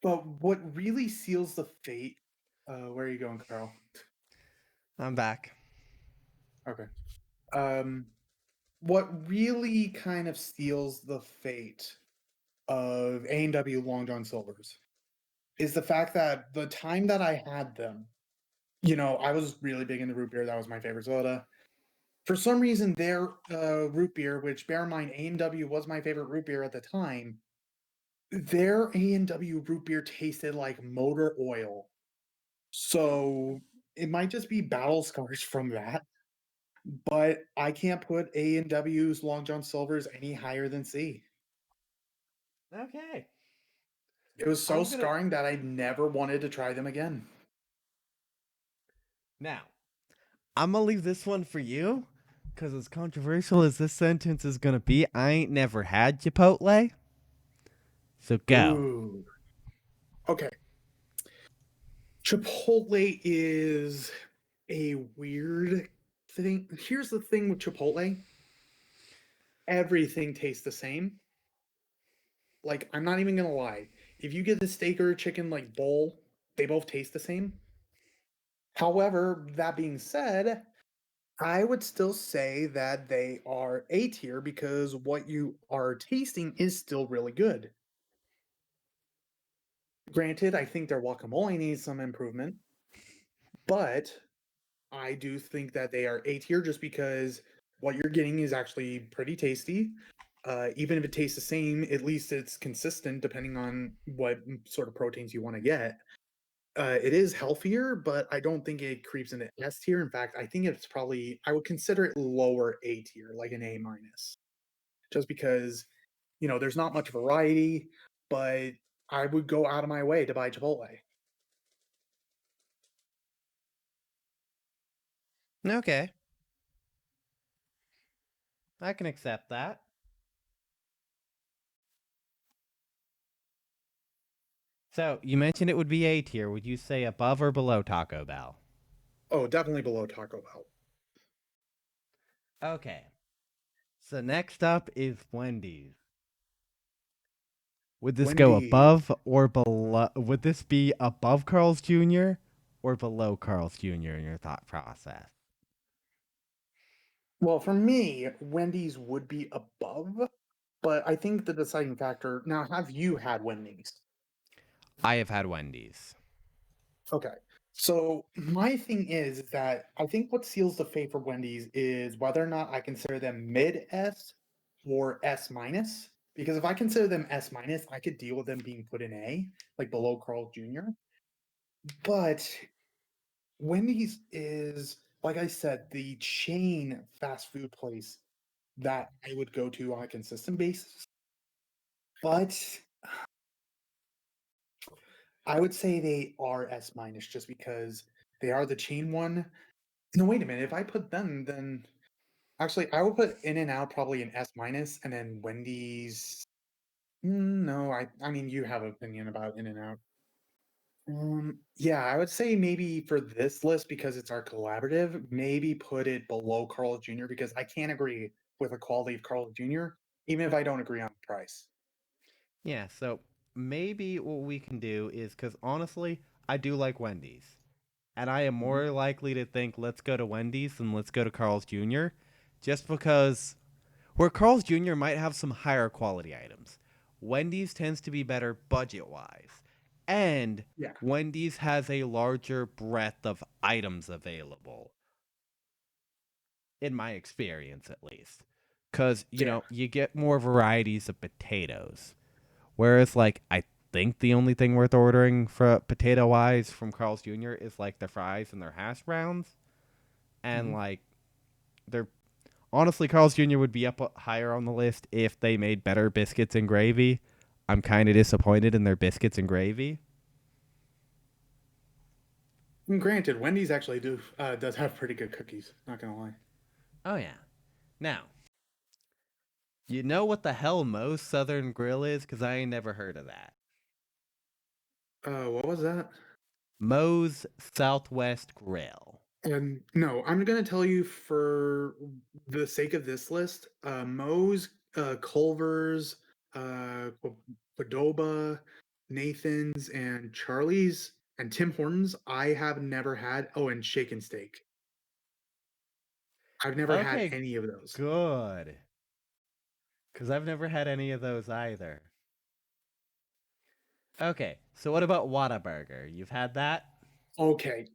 But what really seals the fate? Where are you going, Carl? I'm back. Okay. Um, what really kind of seals the fate of A&W Long John Silver's is the fact that the time that I had them, I was really big into root beer. That was my favorite soda. For some reason, their root beer, which bear in mind A&W was my favorite root beer at the time, their A&W root beer tasted like motor oil. So it might just be battle scars from that, but I can't put A&W's Long John Silver's any higher than C. Okay. It was so I'm gonna. scarring that I never wanted to try them again. Now, I'm gonna leave this one for you because, as controversial as this sentence is gonna be, I ain't never had Chipotle. So go. Ooh. Okay. Chipotle is a weird thing. Here's the thing with Chipotle, everything tastes the same. Like, I'm not even gonna lie. If you get the steak or chicken like bowl, they both taste the same. However, that being said, I would still say that they are A tier because what you are tasting is still really good. Granted, I think their guacamole needs some improvement, but I do think that they are A tier just because what you're getting is actually pretty tasty. Even if it tastes the same, at least it's consistent depending on what sort of proteins you want to get. It is healthier, but I don't think it creeps into S tier. In fact, I think it's probably I would consider it lower A tier, like an A minus, just because there's not much variety. But I would go out of my way to buy Chipotle. Okay. I can accept that. So, you mentioned it would be A tier. Would you say above or below Taco Bell? Oh, definitely below Taco Bell. Okay. So, next up is Wendy's. Would this go Wendy. above or below? Would this be above Carl's Jr. or below Carl's Jr. in your thought process? Well, for me, Wendy's would be above, but I think the deciding factor. Now, have you had Wendy's? I have had Wendy's. Okay. So my thing is that I think what seals the fate for Wendy's is whether or not I consider them mid S or S minus. Because if I consider them S minus, I could deal with them being put in A, like below Carl Jr. But Wendy's is, like I said, the chain fast food place that I would go to on a consistent basis. But I would say they are S minus just because they are the chain one. No, wait a minute. If I put them, then actually I would put In and Out probably an S minus, and then Wendy's. No, I mean you have an opinion about In and Out. Yeah, I would say maybe for this list because it's our collaborative, maybe put it below Carl Jr. because I can't agree with the quality of Carl Jr. even if I don't agree on the price. Yeah, so maybe what we can do is, because honestly, I do like Wendy's. And I am Mhm. more likely to think let's go to Wendy's than let's go to Carl's Jr. Just because where Carl's Jr. might have some higher quality items, Wendy's tends to be better budget wise. And Yeah. Wendy's has a larger breadth of items available, in my experience at least. Because, Yeah. you get more varieties of potatoes. Whereas, like, I think the only thing worth ordering for potato wise from Carl's Jr. is like their fries and their hash browns. And, Mhm. like, they're honestly, Carl's Jr. would be up higher on the list if they made better biscuits and gravy. I'm kind of disappointed in their biscuits and gravy. And granted, Wendy's actually does have pretty good cookies. Not gonna lie. Oh, yeah. Now, you know what the hell Moe's Southern Grill is? Because I ain't never heard of that. What was that? Moe's Southwest Grill. And no, I'm gonna tell you for the sake of this list, Moe's, Culver's, Padoba, Nathan's, and Charlie's, and Tim Hortons. I have never had. Oh, and Shake and Steak. I've never had Okay, any of those. good. Because I've never had any of those either. Okay, so what about Whataburger? You've had that? Okay,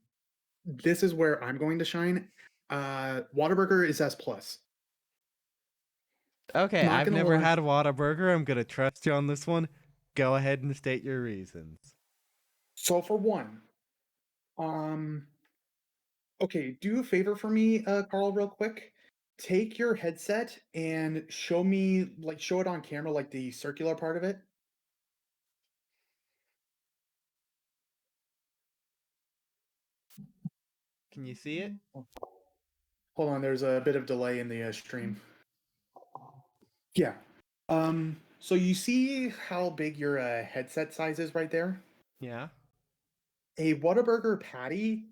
this is where I'm going to shine. Whataburger is S plus. Okay, Not I've gonna never lie. had Whataburger. I'm going to trust you on this one. Go ahead and state your reasons. So for one, um, okay, do a favor for me, Carl, real quick. Take your headset and show me, like, show it on camera, like the circular part of it. Can you see it? Hold on, there's a bit of delay in the stream. Yeah. So you see how big your headset size is right there? Yeah. A Whataburger patty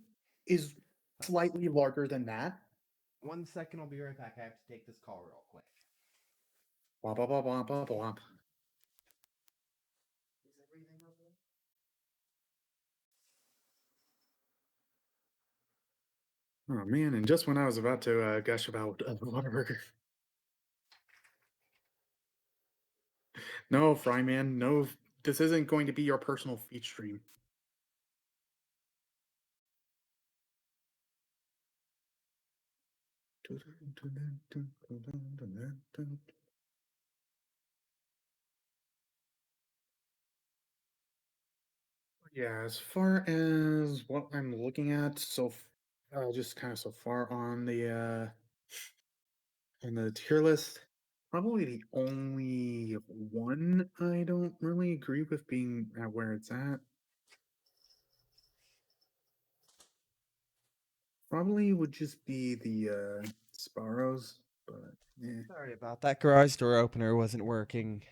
is slightly larger than that. 1 second, I'll be right back. I have to take this call real quick. Blah, blah, blah, blah, blah, blah. Is everything okay? Oh man! And just when I was about to gush about Whataburger, no, Fryman, no, this isn't going to be your personal feed stream. Yeah, as far as what I'm looking at, just kind of so far on the tier list, probably the only one I don't really agree with being at where it's at. Probably would just be the Sparrows, but yeah. Sorry about that. Garage door opener wasn't working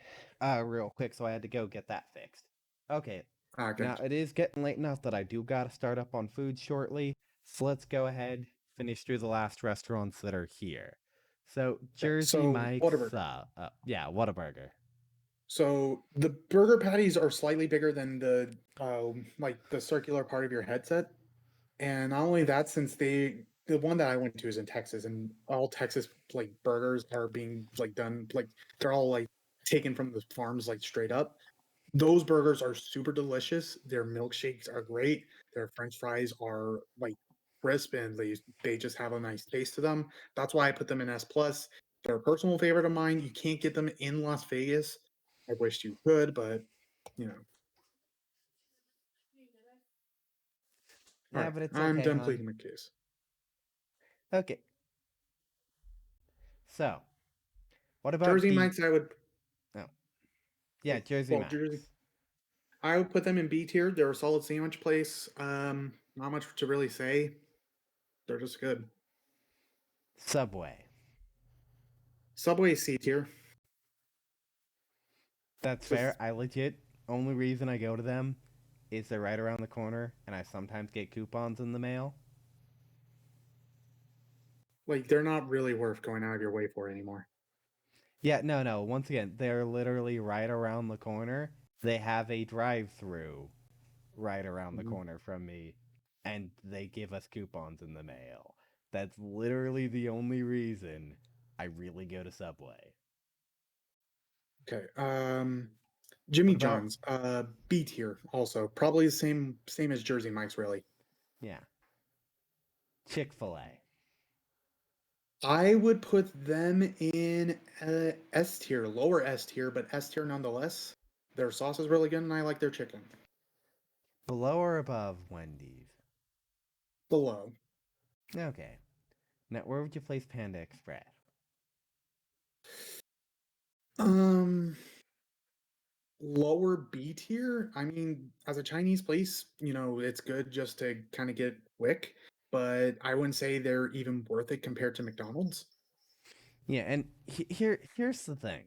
real quick, so I had to go get that fixed. Okay. Ah, Now, gotcha. it is getting late enough that I do got to start up on food shortly. So let's go ahead, finish through the last restaurants that are here. So, Okay, Jersey so Mike's, Whataburger. yeah, Whataburger. So the burger patties are slightly bigger than the like the circular part of your headset. And not only that, since the one that I went to is in Texas, and all Texas like burgers are being like done like they're all like taken from the farms like straight up. Those burgers are super delicious. Their milkshakes are great. Their French fries are like crisp and they just have a nice taste to them. That's why I put them in S plus. They're a personal favorite of mine. You can't get them in Las Vegas. I wished you could, but you know. All Yeah, right, but it's I'm okay, done hon. pleading my case. Okay. So, what about Jersey B? Mike's, I would. Oh, yeah, Jersey Well, Jersey, Mike's. I would put them in B tier. They're a solid sandwich place. Not much to really say. They're just good. Subway. Subway C tier. That's Just fair. I legit, only reason I go to them is they're right around the corner, and I sometimes get coupons in the mail. like they're not really worth going out of your way for anymore. Yeah, no, no. Once again, they're literally right around the corner. They have a drive-through right around the Mhm. corner from me, and they give us coupons in the mail. That's literally the only reason I really go to Subway. Okay. Jimmy What about, John's, B tier also. Probably the same as Jersey Mike's really. yeah, Chick-fil-A? I would put them in S tier, lower S tier, but S tier nonetheless. Their sauce is really good, and I like their chicken. Below or above Wendy's? Below. Okay. Now, where would you place Panda Express? Um, Lower B tier. I mean, as a Chinese place, it's good just to kind of get quick, but I wouldn't say they're even worth it compared to McDonald's. Yeah, and here's the thing.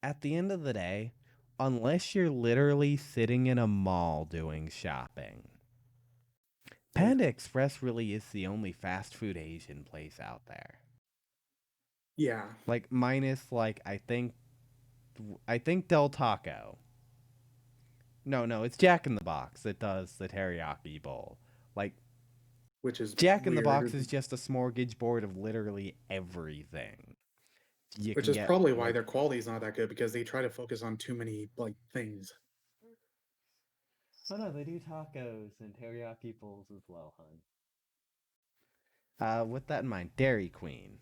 At the end of the day, unless you're literally sitting in a mall doing shopping, Yeah. Panda Express really is the only fast food Asian place out there. Yeah, Like minus like I think Del Taco. No, it's Jack in the Box that does the teriyaki bowl. Like which is Jack in the Box weird, is just a smorgasbord of literally everything. You which can is get probably why like their quality is not that good because they try to focus on too many like things. oh no, they do tacos and teriyaki bowls as well, hun. With that in mind, Dairy Queen.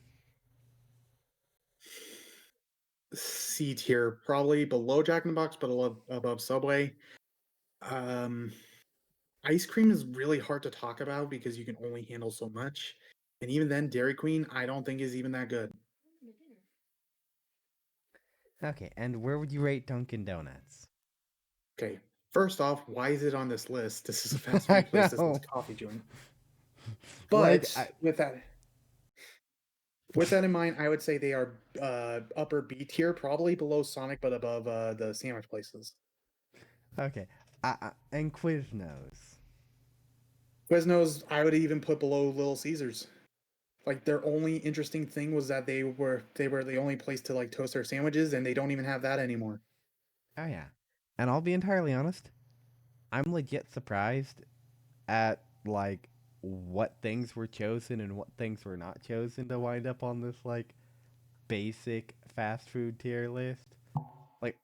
C tier, probably below Jack in the Box, but above Subway. Um, Ice cream is really hard to talk about because you can only handle so much. And even then, Dairy Queen, I don't think is even that good. Okay, and where would you rate Dunkin' Donuts? Okay, first off, why is it on this list? This is a fast I food place. This is a know. coffee joint. Like But with that in mind, I would say they are upper B tier, probably below Sonic, but above the sandwich places. okay, and Quiznos. Quiznos, I would even put below Little Caesars. Like their only interesting thing was that they were the only place to like toast their sandwiches, and they don't even have that anymore. Oh yeah, and I'll be entirely honest. I'm legit surprised at like what things were chosen and what things were not chosen to wind up on this like basic fast food tier list. Like,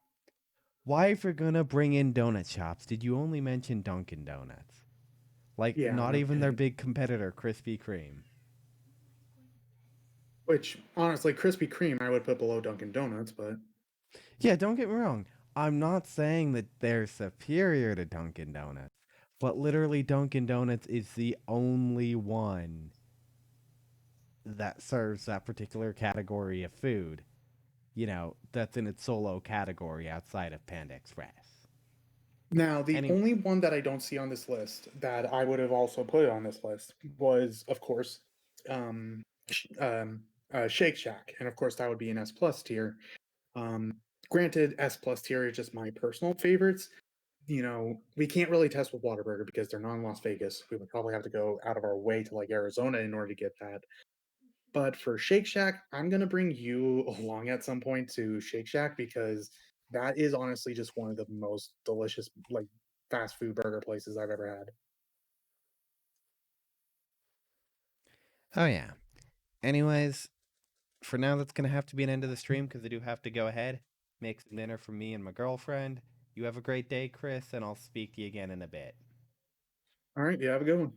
why if you're gonna bring in donut shops, did you only mention Dunkin' Donuts? Like, Yeah, not no even their kidding. big competitor, Krispy Kreme. Which honestly, Krispy Kreme I would put below Dunkin' Donuts, but Yeah, don't get me wrong. I'm not saying that they're superior to Dunkin' Donuts, but literally Dunkin' Donuts is the only one that serves that particular category of food, that's in its solo category outside of Panda Express. now the Any only one that I don't see on this list that I would have also put on this list was, of course, um, Shake Shack, and of course that would be an S plus tier. Um, Granted, S plus tier is just my personal favorites. We can't really test with Whataburger because they're not in Las Vegas. We would probably have to go out of our way to like Arizona in order to get that. But for Shake Shack, I'm gonna bring you along at some point to Shake Shack because that is honestly just one of the most delicious like fast food burger places I've ever had. Oh yeah. Anyways, for now that's gonna have to be an end of the stream because I do have to go ahead, make some dinner for me and my girlfriend. You have a great day, Chris, and I'll speak to you again in a bit. All right, yeah, have a good one.